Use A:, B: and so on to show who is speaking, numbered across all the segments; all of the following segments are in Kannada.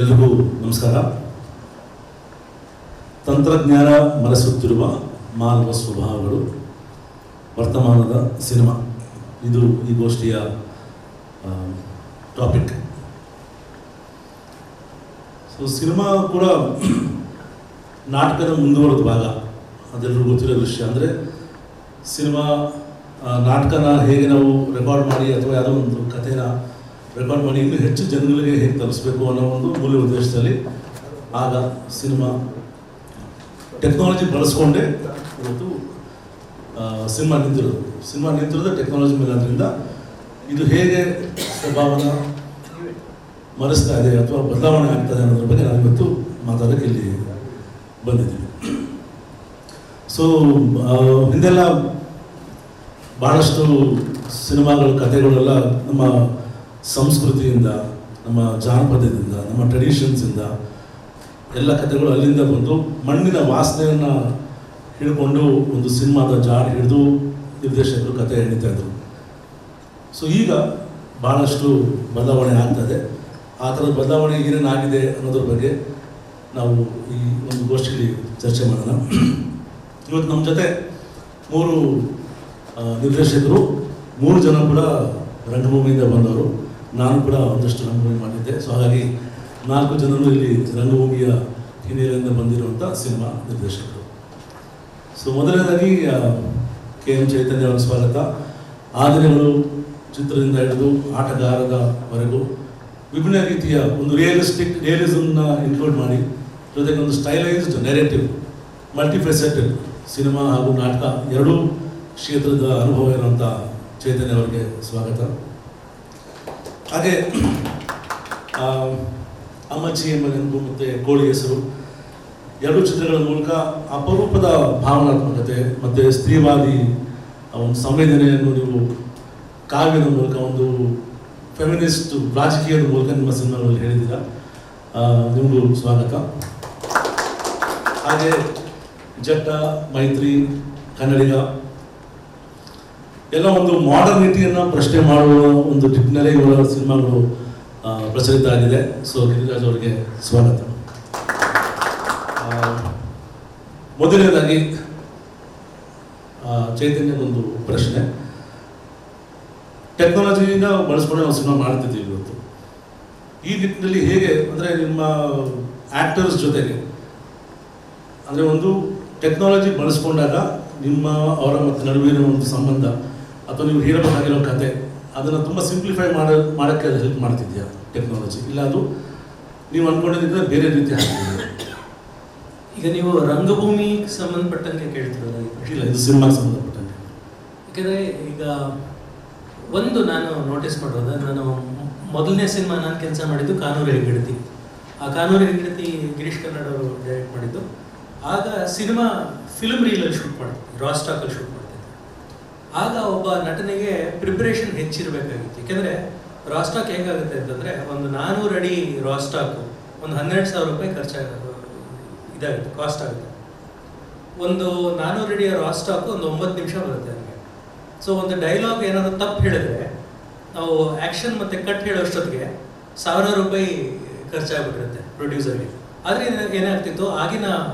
A: ಎಲ್ರಿಗೂ ನಮಸ್ಕಾರ. ತಂತ್ರಜ್ಞಾನ ಮರೆಸುತ್ತಿರುವ ಮಾನವ ಸ್ವಭಾವಗಳು, ವರ್ತಮಾನದ ಸಿನಿಮಾ, ಇದು ಈ ಗೋಷ್ಠಿಯ ಟಾಪಿಕ್. ಸೊ ಸಿನಿಮಾ ಕೂಡ ನಾಟಕದ ಮುಂದುವರೆದ ಭಾಗ, ಅದೆಲ್ಲರೂ ಗೊತ್ತಿರೋ ವಿಷಯ. ಅಂದರೆ ಸಿನಿಮಾ ನಾಟಕನ ಹೇಗೆ ನಾವು ರೆಕಾರ್ಡ್ ಮಾಡಿ ಅಥವಾ ಯಾವುದೋ ಒಂದು ಕಥೆನ ರೆಕಾರ್ಡ್ ಮಾಡಿ ಇನ್ನೂ ಹೆಚ್ಚು ಜನಗಳಿಗೆ ಹೇಗೆ ತಲುಪಿಸ್ಬೇಕು ಅನ್ನೋ ಒಂದು ಮೂಲ ಉದ್ದೇಶದಲ್ಲಿ ಆಗ ಸಿನಿಮಾ ಟೆಕ್ನಾಲಜಿ ಬಳಸ್ಕೊಂಡೇ ಇವತ್ತು ಸಿನಿಮಾ ನಿಂತಿರೋದು ಟೆಕ್ನಾಲಜಿ ಮೇಲೆ. ಆದ್ದರಿಂದ ಇದು ಹೇಗೆ ಸ್ವಭಾವನ ಮರೆಸ್ತಾ ಇದೆ ಅಥವಾ ಬದಲಾವಣೆ ಆಗ್ತದೆ ಅನ್ನೋದ್ರ ಬಗ್ಗೆ ನಾವು ಇವತ್ತು ಮಾತಾಡೋಕ್ಕೆ ಇಲ್ಲಿ ಬಂದಿದ್ದೀವಿ. ಸೊ ಹಿಂದೆಲ್ಲ ಭಾಳಷ್ಟು ಸಿನಿಮಾಗಳು, ಕಥೆಗಳೆಲ್ಲ ನಮ್ಮ ಸಂಸ್ಕೃತಿಯಿಂದ, ನಮ್ಮ ಜಾನಪದದಿಂದ, ನಮ್ಮ ಟ್ರೆಡಿಷನ್ಸಿಂದ ಎಲ್ಲ ಕಥೆಗಳು ಅಲ್ಲಿಂದ ಬಂದು ಮಣ್ಣಿನ ವಾಸನೆಯನ್ನು ಹಿಡ್ಕೊಂಡು ಒಂದು ಸಿನಿಮಾದ ಜಾಡ್ ಹಿಡಿದು ನಿರ್ದೇಶಕರು ಕಥೆ ಎಣಿತಾಯಿದ್ರು. ಸೊ ಈಗ ಭಾಳಷ್ಟು ಬದಲಾವಣೆ ಆಗ್ತದೆ. ಆ ಥರದ ಬದಲಾವಣೆ ಏನೇನಾಗಿದೆ ಅನ್ನೋದ್ರ ಬಗ್ಗೆ ನಾವು ಈ ಒಂದು ಗೋಷ್ಠಿಯಲ್ಲಿ ಚರ್ಚೆ ಮಾಡೋಣ. ಇವತ್ತು ನಮ್ಮ ಜೊತೆ 3 ನಿರ್ದೇಶಕರು, 3 ಜನ ಕೂಡ ರಂಗಭೂಮಿಯಿಂದ ಬಂದವರು. ನಾನು ಕೂಡ ಒಂದಷ್ಟು ರಂಗಭೂಮಿ ಮಾಡಿದ್ದೆ. ಸೊ ಹಾಗಾಗಿ 4 ಜನರು ಇಲ್ಲಿ ರಂಗಭೂಮಿಯ ಹಿನ್ನೆಲೆಯಿಂದ ಬಂದಿರುವಂಥ ಸಿನಿಮಾ ನಿರ್ದೇಶಕರು. ಸೊ ಮೊದಲನೇದಾಗಿ KM ಚೈತನ್ಯ ಅವರ ಸ್ವಾಗತ. ಆದಿನಗಳು ಚಿತ್ರದಿಂದ ಹಿಡಿದು ಆಟಗಾರದವರೆಗೂ ವಿಭಿನ್ನ ರೀತಿಯ ಒಂದು ರಿಯಲಿಸಮ್ನ ಇನ್ಕ್ಲೂಡ್ ಮಾಡಿ, ಜೊತೆಗೆ ಒಂದು ಸ್ಟೈಲೈಸ್ಡ್ ನೆರೇಟಿವ್, ಮಲ್ಟಿಫೆಸೆಟೆಡ್ ಸಿನಿಮಾ ಹಾಗೂ ನಾಟಕ ಎರಡೂ ಕ್ಷೇತ್ರದ ಅನುಭವ ಇರುವಂಥ ಚೈತನ್ಯ ಅವರಿಗೆ ಸ್ವಾಗತ. ಹಾಗೆ ಅಮ್ಮಚ್ಚಿ ಎಂಬ ನೆನಪು ಮತ್ತು ಕೋಳಿ ಹೆಸರು ಎರಡೂ ಚಿತ್ರಗಳ ಮೂಲಕ ಅಪರೂಪದ ಭಾವನಾತ್ಮಕತೆ ಮತ್ತು ಸ್ತ್ರೀವಾದಿ ಒಂದು ಸಂವೇದನೆಯನ್ನು ನೀವು ಕಾವ್ಯದ ಮೂಲಕ, ಒಂದು ಫೆಮಿನಿಸ್ಟ್ ರಾಜಕೀಯದ ಮೂಲಕ ನಿಮ್ಮ ಸಿನಿಮಾಗಳಲ್ಲಿ ಹೇಳಿದ್ದೀರಾ. ನಿಮಗೂ ಸ್ವಾಗತ. ಹಾಗೆ ಜಟ್ಟ, ಮೈತ್ರಿ, ಕನ್ನಡಿಗ ಎಲ್ಲ ಒಂದು ಮಾಡರ್ನಿಟಿಯನ್ನು ಪ್ರಶ್ನೆ ಮಾಡುವ ಒಂದು ನಿಟ್ಟಿನಲ್ಲೇ ಇವರ ಸಿನಿಮಾಗಳು ಪ್ರಚಲಿತ ಆಗಿದೆ. ಸೊ ಗಿರಿರಾಜ್ ಅವರಿಗೆ ಸ್ವಾಗತ. ಮೊದಲನೇದಾಗಿ ಚೈತನ್ಯಗೊಂದು ಪ್ರಶ್ನೆ. ಟೆಕ್ನಾಲಜಿನ ಬಳಸ್ಕೊಂಡು ನಾವು ಸಿನಿಮಾ ಮಾಡ್ತಿದ್ದೀವಿ ಇವತ್ತು. ಈ ನಿಟ್ಟಿನಲ್ಲಿ ಹೇಗೆ ಅಂದರೆ ನಿಮ್ಮ ಆ್ಯಕ್ಟರ್ಸ್ ಜೊತೆಗೆ, ಅಂದರೆ ಒಂದು ಟೆಕ್ನಾಲಜಿ ಬಳಸ್ಕೊಂಡಾಗ ಅವರ ಮತ್ತು ನಡುವಿನ ಒಂದು ಸಂಬಂಧ ಅಥವಾ ನೀವು ಹೇಳಬೇಕಾಗಿರೋ ಕತೆ, ಅದನ್ನು ತುಂಬ ಸಿಂಪ್ಲಿಫೈ ಮಾಡೋಕ್ಕೆ ಅದು ಹೆಲ್ಪ್ ಮಾಡ್ತಿದ್ಯಾ ಟೆಕ್ನಾಲಜಿ? ಇಲ್ಲ ಅದು ನೀವು ಅಂದ್ಕೊಂಡಿದ್ದರೆ ಬೇರೆ ರೀತಿ ಆಗ್ತಿದೆ?
B: ಈಗ ನೀವು ರಂಗಭೂಮಿಗೆ ಸಂಬಂಧಪಟ್ಟಂಗೆ ಕೇಳ್ತಿರೋದು?
A: ಇಲ್ಲ, ಇದು ಸಿನಿಮಾಗೆ ಸಂಬಂಧಪಟ್ಟಂಗೆ.
B: ಯಾಕೆಂದರೆ ಈಗ ಒಂದು ನಾನು ನೋಟಿಸ್ ಮಾಡೋದು, ನಾನು ಮೊದಲನೇ ಸಿನಿಮಾ ನಾನು ಕೆಲಸ ಮಾಡಿದ್ದು ಕಾನೂರು ಹೆಗ್ಗಡತಿ. ಆ ಕಾನೂರು ಹೆಗ್ಗಡತಿ ಗಿರೀಶ್ ಕನ್ನಡ ಅವರು ಡೈರೆಕ್ಟ್ ಮಾಡಿದ್ದು. ಆಗ ಸಿನಿಮಾ ಫಿಲ್ಮ್ ರೀಲಲ್ಲಿ ಶೂಟ್ ಮಾಡ್ತಿದ್ದೆ, ರಾ ಸ್ಟಾಕಲ್ಲಿ ಶೂಟ್ ಮಾಡ್ತಿದ್ದೆ. ಆಗ ಒಬ್ಬ ನಟನಿಗೆ ಪ್ರಿಪ್ರೇಷನ್ ಹೆಚ್ಚಿರಬೇಕಾಗಿತ್ತು. ಯಾಕೆಂದರೆ ರಾ ಸ್ಟಾಕ್ ಹೇಗಾಗುತ್ತೆ ಅಂತಂದರೆ, ಒಂದು 400 ಅಡಿ ರಾ ಸ್ಟಾಕು ಒಂದು 12,000 ರೂಪಾಯಿ ಇದಾಗುತ್ತೆ, ಕಾಸ್ಟ್ ಆಗುತ್ತೆ. ಒಂದು 400 ಅಡಿಯ ರಾ ಸ್ಟಾಕು ಒಂದು 9 ನಿಮಿಷ ಬರುತ್ತೆ ನನಗೆ. ಸೊ ಒಂದು ಡೈಲಾಗ್ ಏನಾದರೂ ತಪ್ಪು ಹೇಳಿದ್ರೆ ನಾವು ಆ್ಯಕ್ಷನ್ ಮತ್ತು ಕಟ್ ಹೇಳೋಷ್ಟೊತ್ತಿಗೆ 1,000 ರೂಪಾಯಿ ಖರ್ಚಾಗ್ಬಿಟ್ಟಿರುತ್ತೆ ಪ್ರೊಡ್ಯೂಸರ್ಗೆ. ಆದರೆ ಏನಾಗ್ತಿತ್ತು, ಆಗಿನ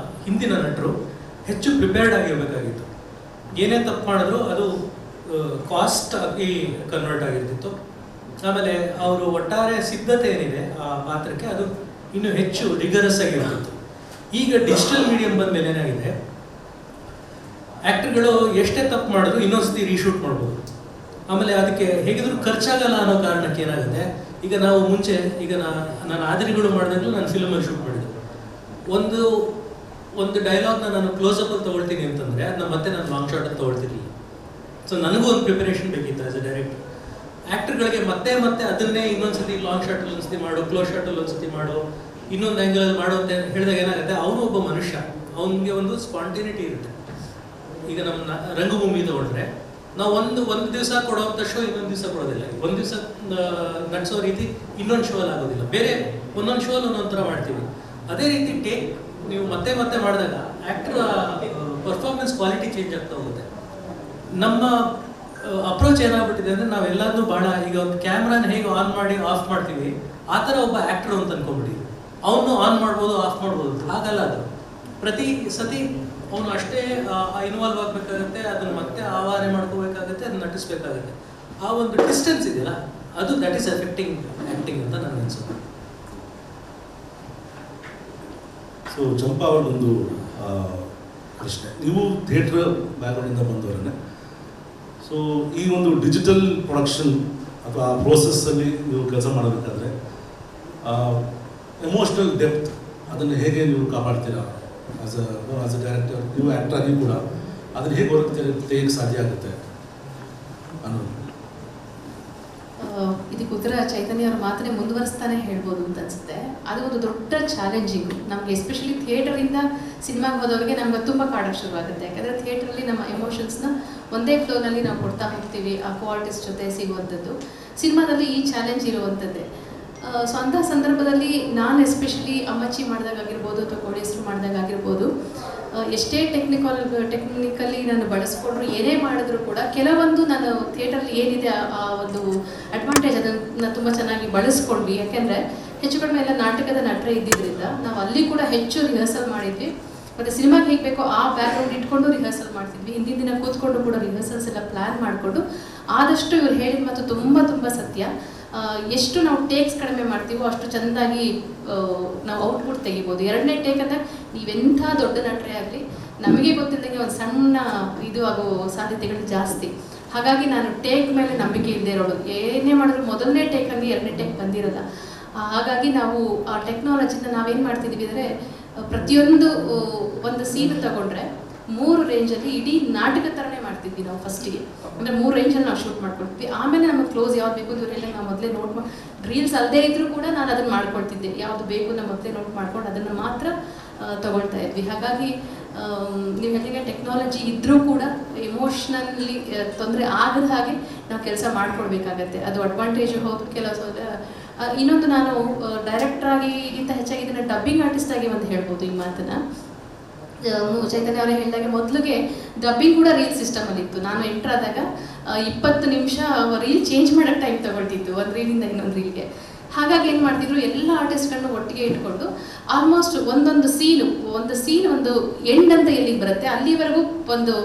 B: ಹಿಂದಿನ ನಟರು ಹೆಚ್ಚು ಪ್ರಿಪೇರ್ಡ್ ಆಗಿರಬೇಕಾಗಿತ್ತು. ಏನೇ ತಪ್ಪು ಮಾಡಿದ್ರು ಅದು ಕಾಸ್ಟ್ ಆಗಿ ಕನ್ವರ್ಟ್ ಆಗಿರ್ತಿತ್ತು. ಆಮೇಲೆ ಅವರು ಒಟ್ಟಾರೆ ಸಿದ್ಧತೆ ಏನಿದೆ ಆ ಪಾತ್ರಕ್ಕೆ ಅದು ಇನ್ನೂ ಹೆಚ್ಚು ರಿಗರಸ್ ಆಗಿರ್ತಿತ್ತು. ಈಗ ಡಿಜಿಟಲ್ ಮೀಡಿಯಂ ಬಂದ ಮೇಲೆ ಏನಾಗಿದೆ, ಆ್ಯಕ್ಟರ್ಗಳು ಎಷ್ಟೇ ತಪ್ಪು ಮಾಡಿದ್ರು ಇನ್ನೊಂದ್ಸತಿ ರೀಶೂಟ್ ಮಾಡ್ಬೋದು. ಆಮೇಲೆ ಅದಕ್ಕೆ ಹೇಗಿದ್ರು ಖರ್ಚಾಗಲ್ಲ ಅನ್ನೋ ಕಾರಣಕ್ಕೆ ಏನಾಗುತ್ತೆ, ಈಗ ನಾವು ಮುಂಚೆ ನಾನು ಆದಿನಗಳು ಮಾಡಿದಾಗಲೂ ನಾನು ಫಿಲ್ಮಲ್ಲಿ ಶೂಟ್ ಮಾಡಿದ್ದೆ. ಒಂದು ಡೈಲಾಗ್ನ ನಾನು ಕ್ಲೋಸಪ್ಪಲ್ಲಿ ತೊಗೊಳ್ತೀನಿ ಅಂತಂದರೆ ಅದನ್ನ ಮತ್ತೆ ನಾನು ಲಾಂಗ್ ಶಾಟಲ್ಲಿ ತೊಗೊಳ್ತಿರ್ಲಿಲ್ಲ. ಸೊ ನನಗೂ ಒಂದು ಪ್ರಿಪರೇಷನ್ ಬೇಕಿತ್ತು ಆಸ್ ಎ ಡೈರೆಕ್ಟರ್. ಆ್ಯಕ್ಟರ್ಗಳಿಗೆ ಮತ್ತೆ ಅದನ್ನೇ ಇನ್ನೊಂದ್ಸತಿ ಲಾಂಗ್ ಶಾಟಲ್ಲಿ ಒಂದ್ಸತಿ ಮಾಡು, ಕ್ಲೋಸ್ ಶಾಟಲ್ಲಿ ಒಂದ್ಸತಿ ಮಾಡು, ಇನ್ನೊಂದು ಆ್ಯಂಗಲಲ್ಲಿ ಮಾಡು ಅಂತ ಹೇಳಿದಾಗ ಏನಾಗುತ್ತೆ, ಅವನು ಒಬ್ಬ ಮನುಷ್ಯ, ಅವನಿಗೆ ಒಂದು ಸ್ಪಾಂಟೇನಿಟಿ ಇರುತ್ತೆ. ಈಗ ನಮ್ಮ ರಂಗಭೂಮಿ ತಗೊಂಡ್ರೆ ನಾವು ಒಂದು ದಿವಸ ಕೊಡುವಂಥ ಶೋ ಇನ್ನೊಂದು ದಿವಸ ಕೊಡೋದಿಲ್ಲ. ಒಂದು ದಿವಸ ನಟಿಸೋ ರೀತಿ ಇನ್ನೊಂದು ಶೋ ಅಲ್ಲಿ ಆಗೋದಿಲ್ಲ. ಬೇರೆ ಒಂದೊಂದು ಶೋ ಒಂದೊಂದು ಥರ ಮಾಡ್ತೀವಿ. ಅದೇ ರೀತಿ ಟೇಕ್ ನೀವು ಮತ್ತೆ ಮಾಡಿದಾಗ ಆ್ಯಕ್ಟರ್ ಪರ್ಫಾರ್ಮೆನ್ಸ್ ಕ್ವಾಲಿಟಿ ಚೇಂಜ್ ಆಗ್ತಾ ಹೋಗುತ್ತೆ. ನಮ್ಮ ಅಪ್ರೋಚ್ ಏನಾಗ್ಬಿಟ್ಟಿದೆ ಅಂದರೆ ನಾವೆಲ್ಲದೂ ಭಾಳ ಈಗ ಒಂದು ಕ್ಯಾಮ್ರಾನ ಹೇಗೆ ಆನ್ ಮಾಡಿ ಆಫ್ ಮಾಡ್ತೀವಿ ಆ ಥರ ಒಬ್ಬ ಆ್ಯಕ್ಟರ್ ಅಂತ ಅನ್ಕೊಂಡ್ಬಿಟ್ಟಿದ್ವಿ. ಅವನು ಆನ್ ಮಾಡ್ಬೋದು, ಆಫ್ ಮಾಡ್ಬೋದು. ಹಾಗಲ್ಲ ಅದು. ಪ್ರತಿ ಸತಿ ಅವನು ಅಷ್ಟೇ ಇನ್ವಾಲ್ವ್ ಆಗಬೇಕಾಗತ್ತೆ, ಅದನ್ನು ಮತ್ತೆ ಆವಾಹನೆ ಮಾಡ್ಕೋಬೇಕಾಗತ್ತೆ, ಅದನ್ನ ನಟಿಸ್ಬೇಕಾಗತ್ತೆ. ಆ ಒಂದು ಡಿಸ್ಟೆನ್ಸ್ ಇದೆಯಲ್ಲ, ಅದು ದಟ್ ಈಸ್ ಎಫೆಕ್ಟಿಂಗ್ ಆ್ಯಕ್ಟಿಂಗ್ ಅಂತ ನನಗೆ ಅನ್ಸುತ್ತೆ.
A: ಸೊ ಚಂಪಾ ಅವರೊಂದು ಪ್ರಶ್ನೆ, ನೀವು ಥಿಯೇಟ್ರ್ ಬ್ಯಾಕ್ಗ್ರೌಂಡಿಂದ ಬಂದವರನ್ನೇ. ಸೊ ಈ ಒಂದು ಡಿಜಿಟಲ್ ಪ್ರೊಡಕ್ಷನ್ ಅಥವಾ ಆ ಪ್ರೋಸೆಸ್ಸಲ್ಲಿ ನೀವು ಕೆಲಸ ಮಾಡಬೇಕಾದ್ರೆ ಎಮೋಷ್ನಲ್ ಡೆಪ್ತ್ ಅದನ್ನು ಹೇಗೆ ನೀವು ಕಾಪಾಡ್ತೀರಾ? ಆಸ್ ಅ ಡೈರೆಕ್ಟರ್, ನೀವು ಆ್ಯಕ್ಟರ್ ಆಗಿ ಕೂಡ ಅದನ್ನು ಹೇಗೆ ಹೊರಗೆ ತೆಗೆಯಕ್ಕೆ ಸಾಧ್ಯ ಆಗುತ್ತೆ ಅನ್ನೋದು.
C: ಇದಕ್ಕೆ ಉತ್ತರ ಚೈತನ್ಯ ಅವ್ರ ಮಾತನ್ನೇ ಮುಂದುವರಿಸ್ತಾನೆ ಹೇಳ್ಬೋದು ಅಂತ ಅನ್ಸುತ್ತೆ. ಅದು ಒಂದು ದೊಡ್ಡ ಚಾಲೆಂಜಿಂಗು ನಮಗೆ, ಎಸ್ಪೆಷಲಿ ಥಿಯೇಟರಿಂದ ಸಿನಿಮಾಗೆ ಹೋದವರಿಗೆ ನಮ್ಗೆ ತುಂಬ ಕಾಡೋಕ್ಕೆ ಶುರುವಾಗುತ್ತೆ. ಯಾಕಂದರೆ ಥಿಯೇಟ್ರಲ್ಲಿ ನಮ್ಮ ಎಮೋಷನ್ಸ್ನ ಒಂದೇ ಫ್ಲೋನಲ್ಲಿ ನಾವು ಕೊಡ್ತಾ ಹೋಗ್ತೀವಿ, ಆ ಕ್ವಾಲಿಟೀಸ್ ಜೊತೆ ಸಿಗುವಂಥದ್ದು. ಸಿನಿಮಾದಲ್ಲಿ ಈ ಚಾಲೆಂಜ್ ಇರುವಂಥದ್ದೇ. ಸೊ ಅಂಥ ಸಂದರ್ಭದಲ್ಲಿ ನಾನು ಎಸ್ಪೆಷಲಿ ಅಮ್ಮಚ್ಚಿ ಮಾಡಿದಾಗಿರ್ಬೋದು ಅಥವಾ ಕೋಡಿಯಸ್ರು ಮಾಡಿದಾಗಿರ್ಬೋದು, ಎಷ್ಟೇ ಟೆಕ್ನಿಕಲಿ ನಾನು ಬಳಸ್ಕೊಂಡ್ರು, ಏನೇ ಮಾಡಿದ್ರು ಕೂಡ ಕೆಲವೊಂದು ನಾನು ಥಿಯೇಟ್ರಲ್ಲಿ ಏನಿದೆ ಆ ಒಂದು ಅಡ್ವಾಂಟೇಜ್ ಅದನ್ನು ತುಂಬ ಚೆನ್ನಾಗಿ ಬಳಸ್ಕೊಂಡ್ವಿ. ಯಾಕೆಂದರೆ ಹೆಚ್ಚು ಕಡಿಮೆ ಎಲ್ಲ ನಾಟಕದ ನಟರೇ ಇದ್ದಿದ್ದರಿಂದ ನಾವು ಅಲ್ಲಿ ಕೂಡ ಹೆಚ್ಚು ರಿಹರ್ಸಲ್ ಮಾಡಿದ್ವಿ. ಮತ್ತು ಸಿನಿಮಾಗೆ ಹೇಗೆ ಬೇಕೋ ಆ ಬ್ಯಾಕ್ಗ್ರೌಂಡ್ ಇಟ್ಕೊಂಡು ರಿಹರ್ಸಲ್ ಮಾಡ್ತಿದ್ವಿ. ಹಿಂದಿನ ದಿನ ಕೂತ್ಕೊಂಡು ಕೂಡ ರಿಹರ್ಸಲ್ಸ್ ಎಲ್ಲ ಪ್ಲ್ಯಾನ್ ಮಾಡಿಕೊಂಡು, ಆದಷ್ಟು ಇವ್ರು ಹೇಳಿದ ಮಾತು ತುಂಬ ತುಂಬ ಸತ್ಯ. ಎಷ್ಟು ನಾವು ಟೇಕ್ಸ್ ಕಡಿಮೆ ಮಾಡ್ತೀವೋ ಅಷ್ಟು ಚೆಂದಾಗಿ ನಾವು ಔಟ್ಪುಟ್ ತೆಗಿಬೋದು. ಎರಡನೇ ಟೇಕ್ ಅಂದರೆ ನೀವೆಂಥ ದೊಡ್ಡ ನಟರೇ ಆಗಲಿ, ನಮಗೆ ಗೊತ್ತಿದ್ದಂಗೆ ಒಂದು ಸಣ್ಣ ಇದು ಆಗೋ ಸಾಧ್ಯತೆಗಳು ಜಾಸ್ತಿ. ಹಾಗಾಗಿ ನಾನು ಟೇಕ್ ಮೇಲೆ ನಂಬಿಕೆ ಇಲ್ಲದೆ ಇರೋಳು. ಏನೇ ಮಾಡಿದ್ರು ಮೊದಲನೇ ಟೇಕಲ್ಲಿ ಎರಡನೇ ಟೇಕ್ ಬಂದಿರಲ್ಲ. ಹಾಗಾಗಿ ನಾವು ಆ ಟೆಕ್ನಾಲಜಿನ ನಾವೇನು ಮಾಡ್ತಿದ್ವಿ ಅಂದರೆ, ಪ್ರತಿಯೊಂದು ಒಂದು ಸೀನ್ ತಗೊಂಡ್ರೆ 3 ರೇಂಜಲ್ಲಿ ಇಡೀ ನಾಟಕ ಥರನೇ ಮಾಡ್ತಿದ್ವಿ ನಾವು ಫಸ್ಟಿಗೆ. ಅಂದರೆ 3 ರೇಂಜಲ್ಲಿ ನಾವು ಶೂಟ್ ಮಾಡ್ಕೊಳ್ತೀವಿ. ಆಮೇಲೆ ನಮಗೆ ಕ್ಲೋಸ್ ಯಾವ್ದು ಬೇಕು ಇವರೆಲ್ಲ ನಾವು ಮೊದಲೇ ನೋಟ್ ಮಾಡಿ, ರೀಲ್ಸ್ ಅಲ್ಲದೇ ಇದ್ದರೂ ಕೂಡ ನಾನು ಅದನ್ನು ಮಾಡ್ಕೊಳ್ತಿದ್ದೆ. ಯಾವುದು ಬೇಕು ನಾವು ಮೊದಲೇ ನೋಟ್ ಮಾಡ್ಕೊಂಡು ಅದನ್ನು ಮಾತ್ರ ತಗೊಳ್ತಾ ಇದ್ವಿ. ಹಾಗಾಗಿ ನೀವು ಹೇಳಿದ್ರೆ ಟೆಕ್ನಾಲಜಿ ಇದ್ದರೂ ಕೂಡ ಎಮೋಷ್ನಲಿ ತೊಂದರೆ ಆಗದ ಹಾಗೆ ನಾವು ಕೆಲಸ ಮಾಡ್ಕೊಳ್ಬೇಕಾಗತ್ತೆ. ಅದು ಅಡ್ವಾಂಟೇಜು ಹೌದು. ಇನ್ನೊಂದು, ನಾನು ಡೈರೆಕ್ಟ್ರಾಗಿಗಿಂತ ಹೆಚ್ಚಾಗಿ ಇದನ್ನು ಡಬ್ಬಿಂಗ್ ಆರ್ಟಿಸ್ಟ್ ಆಗಿ ಒಂದು ಹೇಳ್ಬೋದು ಈ ಮಾತನ್ನು. ಚೈತನ್ಯ ಅವರೇ ಹೇಳಿದಾಗೆ ಮೊದಲಿಗೆ ಡಬ್ಬಿಂಗ್ ಕೂಡ ರೀಲ್ ಸಿಸ್ಟಮಲ್ಲಿ ಇತ್ತು. ನಾನು ಎಂಟರ್ ಆದಾಗ 20 ನಿಮಿಷ ರೀಲ್ ಚೇಂಜ್ ಮಾಡೋಕ್ಕೆ ಟೈಮ್ ತಗೊಳ್ತಿತ್ತು, ಒಂದು ರೀಲಿಂದ ಇನ್ನೊಂದು ರೀಲ್ಗೆ. ಹಾಗಾಗಿ ಏನು ಮಾಡ್ತಿದ್ರು, ಎಲ್ಲ ಆರ್ಟಿಸ್ಟ್ಗಳನ್ನ ಒಟ್ಟಿಗೆ ಇಟ್ಕೊಂಡು ಆಲ್ಮೋಸ್ಟ್ ಒಂದು ಸೀನ್ ಒಂದು ಎಂಡ್ ಅಂತ ಎಲ್ಲಿಗೆ ಬರುತ್ತೆ ಅಲ್ಲಿವರೆಗೂ ಒಂದು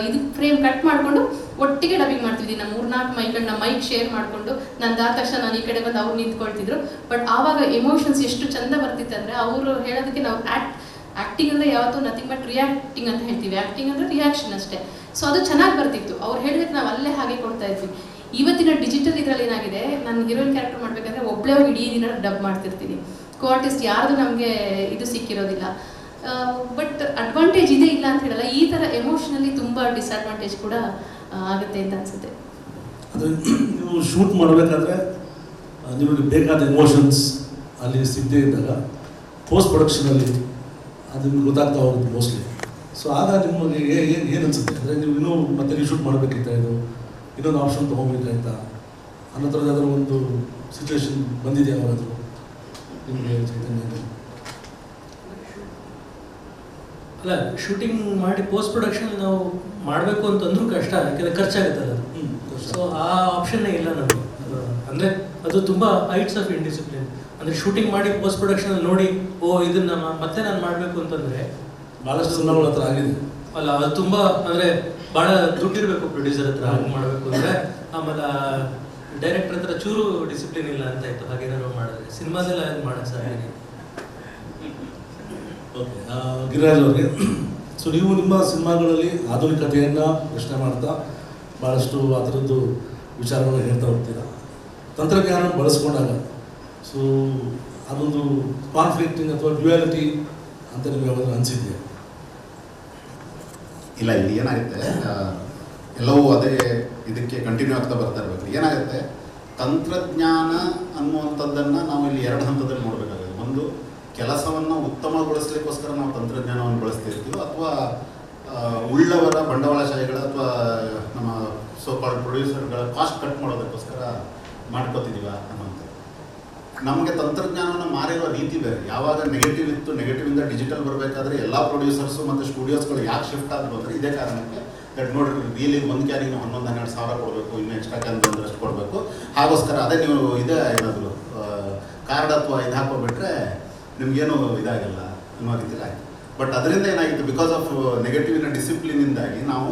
C: ಇದು ಫ್ರೇಮ್ ಕಟ್ ಮಾಡಿಕೊಂಡು ಒಟ್ಟಿಗೆ ಡಬ್ಬಿಂಗ್ ಮಾಡ್ತಿದ್ವಿ. ನಾವು 3-4 ಮೈಕ್ಗಳನ್ನ ಮೈಕ್ ಶೇರ್ ಮಾಡಿಕೊಂಡು ನಂದಾದ ತಕ್ಷಣ ನಾನು ಈ ಕಡೆ ಬಂದು ಅವ್ರು ನಿಂತ್ಕೊಳ್ತಿದ್ರು. ಬಟ್ ಆವಾಗ ಎಮೋಷನ್ಸ್ ಎಷ್ಟು ಚಂದ ಬರ್ತಿತ್ತು ಅಂದರೆ, ಅವರು ಹೇಳೋದಕ್ಕೆ ನಾವು ಆ್ಯಕ್ಟಿಂಗ್ ಅಂದರೆ ಯಾವತ್ತೂ ನಥಿಂಗ್ ಬಟ್ ರಿಯಾಕ್ಟಿಂಗ್ ಅಂತ ಹೇಳ್ತೀವಿ. ಆ್ಯಕ್ಟಿಂಗ್ ಅಂದರೆ ರಿಯಾಕ್ಷನ್ ಅಷ್ಟೇ. ಸೊ ಅದು ಚೆನ್ನಾಗಿ ಬರ್ತಿತ್ತು. ಅವ್ರು ಹೇಳಿದಕ್ಕೆ ನಾವು ಅಲ್ಲೇ ಹಾಗೆ ಕೊಡ್ತಾ ಇದ್ವಿ. ಇವತ್ತಿನ ಡಿಜಿಟಲ್ ಇದರಲ್ಲಿ ಏನಾಗಿದೆ, ನಾನು ಹೀರೋಯಿನ್ ಕ್ಯಾರೆಕ್ಟರ್ ಮಾಡಬೇಕಂದ್ರೆ ಒಬ್ಬಳೇ ಹೋಗಿ ಇಡೀ ದಿನ ಡಬ್ ಮಾಡ್ತಿರ್ತೀನಿ. ಕೋಆರ್ಟಿಸ್ಟ್ ಯಾರ್ದು ನಮಗೆ ಇದು ಸಿಕ್ಕಿರೋದಿಲ್ಲ. ಬಟ್ ಅಡ್ವಾಂಟೇಜ್ ಇದೆ ಇಲ್ಲ ಅಂತ ಹೇಳಲ್ಲ, ಈ ಥರ ಎಮೋಷ್ನಲಿ ತುಂಬ ಡಿಸ್ಅಡ್ವಾಂಟೇಜ್ ಕೂಡ ಆಗುತ್ತೆ ಅಂತ ಅನಿಸುತ್ತೆ.
A: ಅದು ನೀವು ಶೂಟ್ ಮಾಡಬೇಕಾದ್ರೆ ನಿಮಗೆ ಬೇಕಾದ ಎಮೋಷನ್ಸ್ ಅಲ್ಲಿ ಸಿಗದೇ ಇದ್ದಾಗ ಪೋಸ್ಟ್ ಪ್ರೊಡಕ್ಷನಲ್ಲಿ ಅದು ನಿಮ್ಗೆ ಗೊತ್ತಾಗ್ತಾ ಹೋಗುತ್ತೆ ಮೋಸ್ಟ್ಲಿ. ಸೊ ಆಗ ನಿಮಗೆ ಏನು ಅನಿಸುತ್ತೆ ಅಂದರೆ, ನೀವು ಇನ್ನೂ ಮತ್ತೆ ರೀಶೂಟ್ ಮಾಡಬೇಕಿತ್ತ, ಇದು ಇನ್ನೊಂದು ಆಪ್ಷನ್ ತೊಗೊಬೇಕಾಯ್ತಾ ಅನ್ನೋ ಥರದ ಯಾವ್ದಾದ್ರು ಒಂದು ಸಿಚುವೇಶನ್ ಬಂದಿದೆಯಾ ಯಾವಾಗಾದರೂ ನಿಮಗೆ ಚೈತನ್ಯ?
B: ಅಲ್ಲ, ಶೂಟಿಂಗ್ ಮಾಡಿ ಪೋಸ್ಟ್ ಪ್ರೊಡಕ್ಷನ್ ನಾವು ಮಾಡಬೇಕು ಅಂತಂದ್ರೂ ಕಷ್ಟ, ಯಾಕೆಂದರೆ ಖರ್ಚಾಗುತ್ತಲ್ಲ. ಸೊ ಆ ಆಪ್ಷನ್ನೇ ಇಲ್ಲ ನಮಗೆ. ಅಂದರೆ ಅದು ತುಂಬ ಹೈಟ್ಸ್ ಆಫ್ ಇಂಡಿಸಿಪ್ಲಿನ್. ಅಂದರೆ ಶೂಟಿಂಗ್ ಮಾಡಿ ಪೋಸ್ಟ್ ಪ್ರೊಡಕ್ಷನ್ ನೋಡಿ, ಇದನ್ನು ಮತ್ತೆ ನಾನು ಮಾಡಬೇಕು ಅಂತಂದರೆ
A: ಭಾಳಷ್ಟು ಸಿನಿಮಾಗಳ ಹತ್ರ ಆಗಿದೆ
B: ಅಲ್ಲ. ಅದು ತುಂಬ ಅಂದರೆ ಭಾಳ ದುಡ್ಡಿರಬೇಕು ಪ್ರೊಡ್ಯೂಸರ್ ಹತ್ರ ಹಾಗೆ ಮಾಡಬೇಕು ಅಂದರೆ. ಆಮೇಲೆ ಡೈರೆಕ್ಟರ್ ಹತ್ರ ಚೂರು ಡಿಸಿಪ್ಲಿನ್ ಇಲ್ಲ ಅಂತ ಇತ್ತು. ಹಾಗೇನಾದ್ರು ಮಾಡಿದ್ರೆ ಸಿನಿಮಾದೆಲ್ಲ ಹಾಗೆ ಮಾಡೋಕ್ಕೆ ಸಾಧ್ಯ.
A: ಓಕೆ, ಗಿರಿರಾಜ್ ಅವ್ರಿಗೆ, ಸೊ ನೀವು ನಿಮ್ಮ ಸಿನಿಮಾಗಳಲ್ಲಿ ಆಧುನಿಕತೆಯನ್ನು ಪ್ರಶ್ನೆ ಮಾಡ್ತಾ ಭಾಳಷ್ಟು ಆ ಥರದ್ದು ವಿಚಾರಗಳನ್ನು ಹೇಳ್ತಾ ಹೋಗ್ತೀರಾ. ತಂತ್ರಜ್ಞಾನ ಬಳಸ್ಕೊಂಡಾಗ ಸೊ ಅದೊಂದು ಕಾನ್ಫ್ಲಿಕ್ಟಿಂಗ್ ಅಥವಾ ಡ್ಯುಯಾಲಿಟಿ ಅಂತ ನಿಮಗೆ ಯಾವಾಗಲೂ ಅನಿಸಿದೆಯಾ?
D: ಇಲ್ಲ, ಇಲ್ಲಿ ಏನಾಗುತ್ತೆ, ಎಲ್ಲವೂ ಅದೇ ಇದಕ್ಕೆ ಕಂಟಿನ್ಯೂ ಆಗ್ತಾ ಬರ್ತಾ ಇರಬೇಕು. ಏನಾಗುತ್ತೆ, ತಂತ್ರಜ್ಞಾನ ಅನ್ನುವಂಥದ್ದನ್ನು ನಾವು ಇಲ್ಲಿ 2 ಹಂತದಲ್ಲಿ ನೋಡಬೇಕಾಗುತ್ತೆ. ಒಂದು, ಕೆಲಸವನ್ನು ಉತ್ತಮಗೊಳಿಸ್ಲಿಕ್ಕೋಸ್ಕರ ನಾವು ತಂತ್ರಜ್ಞಾನವನ್ನು ಬಳಸ್ತಾ ಇರ್ತೀವಿ, ಅಥವಾ ಉಳ್ಳವರ ಬಂಡವಾಳಶಾಹಿಗಳ ಅಥವಾ ನಮ್ಮ ಸೋಕಾಲ್ಡ್ ಪ್ರೊಡ್ಯೂಸರ್ಗಳ ಕಾಸ್ಟ್ ಕಟ್ ಮಾಡೋದಕ್ಕೋಸ್ಕರ ಮಾಡ್ಕೋತಿದ್ದೀವ ಅನ್ನೋಂಥದ್ದು. ನಮಗೆ ತಂತ್ರಜ್ಞಾನವನ್ನು ಮಾರಿರೋ ರೀತಿ ಬೇರೆ. ಯಾವಾಗ ನೆಗೆಟಿವ್ ಇತ್ತು, ನೆಗೆಟಿವಿಂದ ಡಿಜಿಟಲ್ ಬರಬೇಕಾದ್ರೆ ಎಲ್ಲ ಪ್ರೊಡ್ಯೂಸರ್ಸು ಮತ್ತು ಸ್ಟುಡಿಯೋಸ್ಗಳು ಯಾಕೆ ಶಿಫ್ಟ್ ಆದರು ಅಂದರೆ ಇದೇ ಕಾರಣಕ್ಕೆ. ದಟ್ ನೋಡ್ರಿ, ರೀಲಿ ಒಂದು ಕ್ಯಾರಿಗೆ 11-12 ಸಾವಿರ ಕೊಡಬೇಕು, ಇನ್ನು ಎಕ್ಸ್ಟ್ರಾ ಕ್ಯಾನ್ ಬಂದಷ್ಟು ಕೊಡಬೇಕು. ಹಾಗೋಸ್ಕರ ಅದೇ ನೀವು ಇದೇ ಏನಾದರೂ ಕಾರ್ಡ್ ಅಥವಾ ಇದು ಹಾಕೋಬಿಟ್ರೆ ನಿಮಗೇನು ಇದಾಗಲ್ಲ ಅನ್ನೋ ರೀತಿಯಲ್ಲಿ ಆಯಿತು. ಬಟ್ ಅದರಿಂದ ಏನಾಗಿತ್ತು, ಬಿಕಾಸ್ ಆಫ್ ನೆಗೆಟಿವಿನ ಡಿಸಿಪ್ಲಿನಿಂದಾಗಿ ನಾವು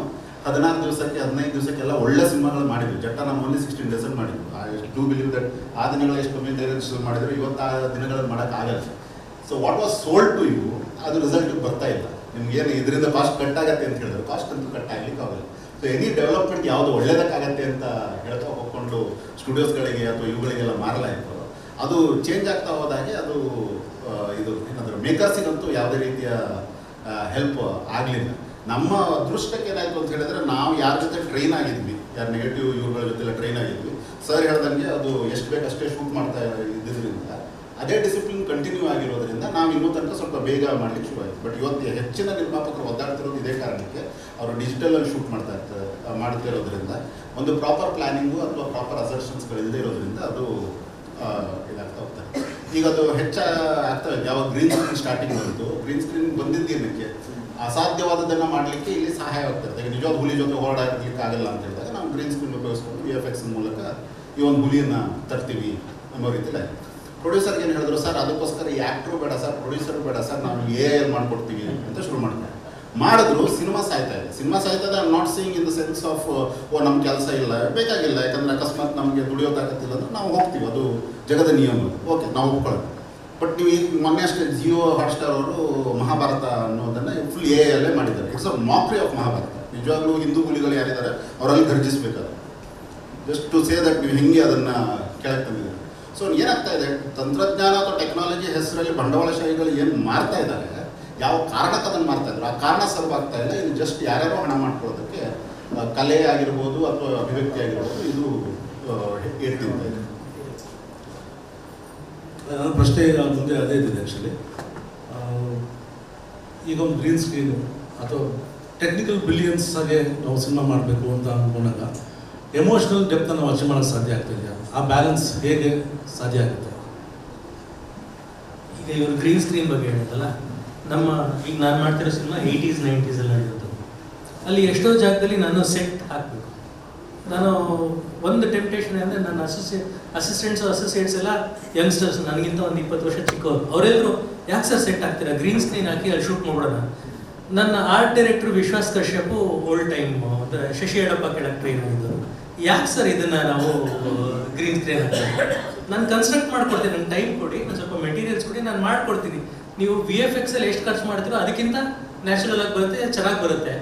D: 16 ದಿವಸಕ್ಕೆ 15 ದಿವಸಕ್ಕೆಲ್ಲ ಒಳ್ಳೆ ಸಿನಿಮಾಗಳು ಮಾಡಿದ್ವಿ. ಜಟ್ಟ ನಾವು ಓನ್ಲಿ 16 ಡೇಸಲ್ಲಿ ಮಾಡಿದ್ವಿ. ಐ ಡೂ ಬಿಲೀವ್ ದಟ್ ಆ ದಿನಗಳು ಎಷ್ಟು ಕಮ್ಮಿ ಶುರು ಮಾಡಿದ್ರು, ಇವತ್ತು ಆ ದಿನಗಳಲ್ಲಿ ಮಾಡೋಕ್ಕಾಗಲ್ಲ. So what was sold to you ಅದು ರಿಸಲ್ಟ್ ಬರ್ತಾ ಇಲ್ಲ. ನಿಮ್ಗೇನು ಇದರಿಂದ ಕಾಸ್ಟ್ ಕಟ್ ಆಗತ್ತೆ ಅಂತ ಹೇಳಿದ್ರೆ ಕಾಸ್ಟ್ ಅಂತೂ ಕಟ್ ಆಗ್ಲಿಕ್ಕೆ ಆಗಲ್ಲ. ಸೊ ಎನಿ ಡೆವಲಪ್ಮೆಂಟ್ ಯಾವುದು ಒಳ್ಳೇದಕ್ಕಾಗತ್ತೆ ಅಂತ ಹೇಳ್ತಾ ಹೋಗ್ಕೊಂಡು ಸ್ಟುಡಿಯೋಸ್ಗಳಿಗೆ ಅಥವಾ ಇವುಗಳಿಗೆಲ್ಲ ಮಾರಲಾಯಿತು, ಅದು ಚೇಂಜ್ ಆಗ್ತಾ ಹೋದಾಗೆ ಅದು ಇದು ಏನಾದರೂ ಮೇಕರ್ಸಿಗಂತೂ ಯಾವುದೇ ರೀತಿಯ ಹೆಲ್ಪ್ ಆಗಲಿಲ್ಲ. ನಮ್ಮ ಅದೃಷ್ಟಕ್ಕೆ ಏನಾಯಿತು ಅಂತ ಹೇಳಿದ್ರೆ, ನಾವು ಯಾರ ಜೊತೆ ಟ್ರೈನ್ ಆಗಿದ್ವಿ, ಯಾರು ನೆಗೆಟಿವ್ ಇವ್ರುಗಳ ಜೊತೆಲ್ಲ ಟ್ರೈನ್ ಆಗಿದ್ವಿ, ಸರ್ ಹೇಳ್ದಂಗೆ ಅದು ಎಷ್ಟು ಬೇಕಷ್ಟೇ ಶೂಟ್ ಮಾಡ್ತಾ ಇದ್ದಿದ್ದರಿಂದ ಅದೇ ಡಿಸಿಪ್ಲಿನ್ ಕಂಟಿನ್ಯೂ ಆಗಿರೋದ್ರಿಂದ ನಾವು ಇನ್ನೂ ತನಕ ಸ್ವಲ್ಪ ಬೇಗ ಮಾಡಲಿಕ್ಕೆ ಶುರು ಆಯಿತು. ಬಟ್ ಇವತ್ತು ಹೆಚ್ಚಿನ ನಿರ್ಮಾಪಕರು ಒದ್ದಾಡ್ತಿರೋದು ಇದೇ ಕಾರಣಕ್ಕೆ, ಅವರು ಡಿಜಿಟಲಲ್ಲಿ ಶೂಟ್ ಮಾಡ್ತಿರೋದ್ರಿಂದ ಒಂದು ಪ್ರಾಪರ್ ಪ್ಲ್ಯಾನಿಂಗು ಅಥವಾ ಪ್ರಾಪರ್ ಅಸರ್ಷನ್ಸ್ಗಳಿಲ್ಲದೆ ಇರೋದ್ರಿಂದ ಅದು ಇದಾಗ್ತಾ ಹೋಗ್ತಾರೆ. ಈಗ ಅದು ಹೆಚ್ಚಾಗ್ತಾ ಇದೆ. ಯಾವಾಗ ಗ್ರೀನ್ ಸ್ಕ್ರೀನ್ ಸ್ಟಾರ್ಟಿಂಗ್ ಬಂತು, ಗ್ರೀನ್ ಸ್ಕ್ರೀನ್ ಬಂದಿದ್ದೇನಕ್ಕೆ ಅಸಾಧ್ಯವಾದದ್ದನ್ನು ಮಾಡಲಿಕ್ಕೆ ಇಲ್ಲಿ ಸಹಾಯ ಆಗ್ತದೆ. ಈಗ ನಿಜವಾದ ಹುಲಿ ಜೊತೆ ಹೋರಾಡಲಿಕ್ಕೆ ಆಗಲ್ಲ ಅಂತ ಹೇಳಿದಾಗ ನಾವು ಗ್ರೀನ್ ಸ್ಕ್ರೀನ್ ಉಪಯೋಗಿಸ್ಕೊಂಡು VFX ಮೂಲಕ ಈ ಒಂದು ಹುಲಿಯನ್ನು ತರ್ತೀವಿ ಅನ್ನೋ ರೀತಿಯಲ್ಲಿ. ಪ್ರೊಡ್ಯೂಸರ್ಗೆ ಏನು ಹೇಳಿದ್ರು, ಸರ್ ಅದಕ್ಕೋಸ್ಕರ ಈ ಆ್ಯಕ್ಟ್ರು ಬೇಡ ಸರ್, ಪ್ರೊಡ್ಯೂಸರ್ ಬೇಡ ಸರ್, ನಾವು AI ಮಾಡ್ಕೊಡ್ತೀವಿ ಅಂತ ಶುರು ಮಾಡ್ತಾರೆ. ಮಾಡಿದ್ರು ಸಿನಿಮಾ ಸಾಯ್ತಾ ಇದೆ. ಸಿನಿಮಾ ಸಾಯ್ತಾ ಇದೆ. I am not seeing in the sense of ಓ ನಮ್ಮ ಕೆಲಸ ಇಲ್ಲ, ಬೇಕಾಗಿಲ್ಲ, ಯಾಕಂದರೆ ಅಕಸ್ಮಾತ್ ನಮಗೆ ದುಡಿಯೋಕ್ಕಾಗತ್ತಿಲ್ಲ ಅಂದ್ರೆ ನಾವು ಹೋಗ್ತೀವಿ, ಅದು ಜಗದ ನಿಯಮ, ಓಕೆ ನಾವು ಒಪ್ಕೊಳ್ಳೋದು. ಬಟ್ ನೀವು ಈಗ ಮೊನ್ನೆ ಅಷ್ಟೇ ಜಿಯೋ ಹಾಟ್ಸ್ಟಾರ್ ಅವರು ಮಹಾಭಾರತ ಅನ್ನೋದನ್ನು ಫುಲ್ AI ಮಾಡಿದ್ದಾರೆ. It's a mockery of Mahabharata. ನಿಜವಾಗ್ಲೂ ಹಿಂದೂ ಹುಲಿಗಳು ಯಾರಿದ್ದಾರೆ ಅವರಲ್ಲಿ ಗರ್ಜಿಸಬೇಕಾದ್ರೆ, ಜಸ್ಟ್ ಟು ಸೇ ದಟ್ ನೀವು ಹೆಂಗೆ ಅದನ್ನು ಕೆಳಗೆ ತಂದಿದ್ದೀರಿ. ಸೊ ಏನಾಗ್ತಾ ಇದೆ, ತಂತ್ರಜ್ಞಾನ ಅಥವಾ ಟೆಕ್ನಾಲಜಿ ಹೆಸರಲ್ಲಿ ಬಂಡವಾಳಶಾಹಿಗಳು ಏನು ಮಾಡ್ತಾ ಇದ್ದಾರೆ, ಯಾವ ಕಾರಣಕ್ಕೆ ಅದನ್ನು ಮಾಡ್ತಾ ಇದ್ರು, ಆ ಕಾರಣ ಸರ್ವಾಗ್ತಾ ಇಲ್ಲ. ಇದು ಜಸ್ಟ್ ಯಾರ್ಯಾರೋ ಹಣ ಮಾಡ್ಕೊಳ್ಳೋದಕ್ಕೆ ಕಲೆ ಆಗಿರ್ಬೋದು ಅಥವಾ ಅಭಿವ್ಯಕ್ತಿ ಆಗಿರ್ಬೋದು, ಇದು ಏರ್ತಿಂತ ಇದೆ.
A: ನನ್ನ ಪ್ರಶ್ನೆ ಈಗ ಮುಂದೆ ಅದೇ ಇದ್ದಿದೆ ಆ್ಯಕ್ಚುಲಿ. ಈಗ ಒಂದು ಗ್ರೀನ್ ಸ್ಕ್ರೀನು ಅಥವಾ ಟೆಕ್ನಿಕಲ್ ಬ್ರಿಲಿಯನ್ಸ್ ಆಗಿ ನಾವು ಸಿನಿಮಾ ಮಾಡಬೇಕು ಅಂತ ಅಂದ್ಕೊಂಡಾಗ ಎಮೋಷ್ನಲ್ ಡೆಪ್ತನ್ನು ನಾವು ಅಚೀವ್ ಮಾಡೋಕ್ಕೆ ಸಾಧ್ಯ ಆಗ್ತಿದೆಯಾ? ಆ ಬ್ಯಾಲೆನ್ಸ್ ಹೇಗೆ ಸಾಧ್ಯ ಆಗುತ್ತೆ?
B: ಈಗ ಇವರು ಗ್ರೀನ್ ಸ್ಕ್ರೀನ್ ಬಗ್ಗೆ ಹೇಳಿದಲ್ಲ, ನಮ್ಮ ಈಗ ನಾನು ಮಾಡ್ತಿರೋ ಸಿನಿಮಾ 80s 90s ಎಲ್ಲ ನಡೆಯೋದು. ಅಲ್ಲಿ ಎಷ್ಟೋ ಜಾಗದಲ್ಲಿ ನಾನು ಸೆಟ್ ಹಾಕಬೇಕು. ನಾನು ಒಂದು ಟೆಂಪ್ಟೇಷನ್ ಅಂದರೆ ನನ್ನ ಅಸಿಸ್ಟೆಂಟ್ಸ್ ಎಲ್ಲ ಯಂಗ್ಸ್ಟರ್ಸ್, ನನಗಿಂತ ಒಂದು 20 ವರ್ಷ ಚಿಕ್ಕವರು. ಅವರೆಲ್ಲರೂ ಯಾಕೆ ಸರ್ ಸೆಟ್ ಹಾಕ್ತೀರಾ, ಗ್ರೀನ್ ಸ್ಕ್ರೀನ್ ಹಾಕಿ ಅಲ್ಲಿ ಶೂಟ್ ಮಾಡೋಣ. ನನ್ನ ಆರ್ಟ್ ಡೈರೆಕ್ಟರ್ ವಿಶ್ವಾಸ್ ಕಶ್ಯಪ್ ಓಲ್ಡ್ ಟೈಮ್ ಶಶಿ ಯಡಪ್ಪ ಕೆಳಗೆ ಟ್ರೈನ್ ಆಗಿದ್ದರು. ಯಾಕೆ ಸರ್ ಇದನ್ನು ನಾವು ಗ್ರೀನ್ ಸ್ಕ್ರೀನ್ ಹಾಕ್ತೀವಿ, ನಾನು ಕನ್ಸ್ಟ್ರಕ್ಟ್ ಮಾಡ್ಕೊಡ್ತೀನಿ, ನನ್ನ ಟೈಮ್ ಕೊಡಿ, ನಾನು ಸ್ವಲ್ಪ ಮೆಟೀರಿಯಲ್ಸ್ ಕೊಡಿ, ನಾನು ಮಾಡ್ಕೊಡ್ತೀನಿ, ನೀವು VFX ಎಷ್ಟು ಖರ್ಚು ಮಾಡ್ತೀರೋ ಅದಕ್ಕಿಂತ ನ್ಯಾಚುರಲ್ ಆಗಿ ಬರುತ್ತೆ, ಚೆನ್ನಾಗಿ ಬರುತ್ತೆ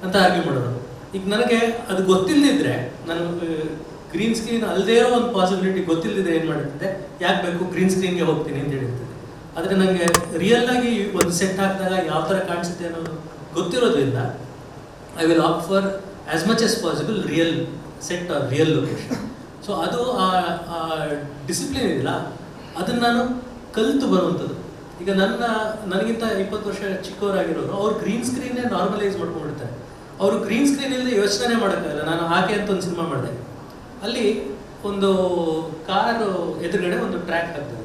B: ಅಂತ ಆರ್ಗ್ಯೂ ಮಾಡೋದು. ಈಗ ನನಗೆ ಅದು ಗೊತ್ತಿಲ್ಲದಿದ್ರೆ, ನಾನು ಗ್ರೀನ್ ಸ್ಕ್ರೀನ್ ಅಲ್ಲದೇ ಇರೋ ಒಂದು ಪಾಸಿಬಿಲಿಟಿ ಗೊತ್ತಿಲ್ಲದಿದ್ರೆ ಏನು ಮಾಡಿರ್ತಿದ್ದೆ, ಯಾಕೆ ಬೇಕು ಗ್ರೀನ್ ಸ್ಕ್ರೀನ್ಗೆ ಹೋಗ್ತೀನಿ ಅಂತ ಹೇಳಿರ್ತಿದ್ದೆ. ಆದರೆ ನನಗೆ ರಿಯಲ್ ಆಗಿ ಒಂದು ಸೆಟ್ ಹಾಕಿದಾಗ ಯಾವ ಥರ ಕಾಣಿಸುತ್ತೆ ಅನ್ನೋದು ಗೊತ್ತಿರೋದ್ರಿಂದ I will opt for as much as possible real set or real location. So ಅದು ಆ ಡಿಸಿಪ್ಲಿನ್ ಇದೆಯಲ್ಲ, ಅದನ್ನು ನಾನು ಕಲಿತು ಬರುವಂಥದ್ದು. ಈಗ ನನಗಿಂತ 20 ವರ್ಷ ಚಿಕ್ಕವರಾಗಿರೋರು ಅವ್ರು ಗ್ರೀನ್ ಸ್ಕ್ರೀನ್ನೇ ನಾರ್ಮಲೈಸ್ ಮಾಡ್ಕೊಂಡಿರ್ತಾರೆ. ಅವರು ಗ್ರೀನ್ ಸ್ಕ್ರೀನ್ ಇಲ್ಲದೆ ಯೋಚನೆ ಮಾಡೋಕ್ಕಾಗಲ್ಲ. ನಾನು ಹಾಗೆ ಅಂತ ಒಂದು ಸಿನಿಮಾ ಮಾಡಿದೆ, ಅಲ್ಲಿ ಒಂದು ಕಾರು ಎದುರುಗಡೆ ಒಂದು ಟ್ರ್ಯಾಕ್ ಆಗ್ತದೆ,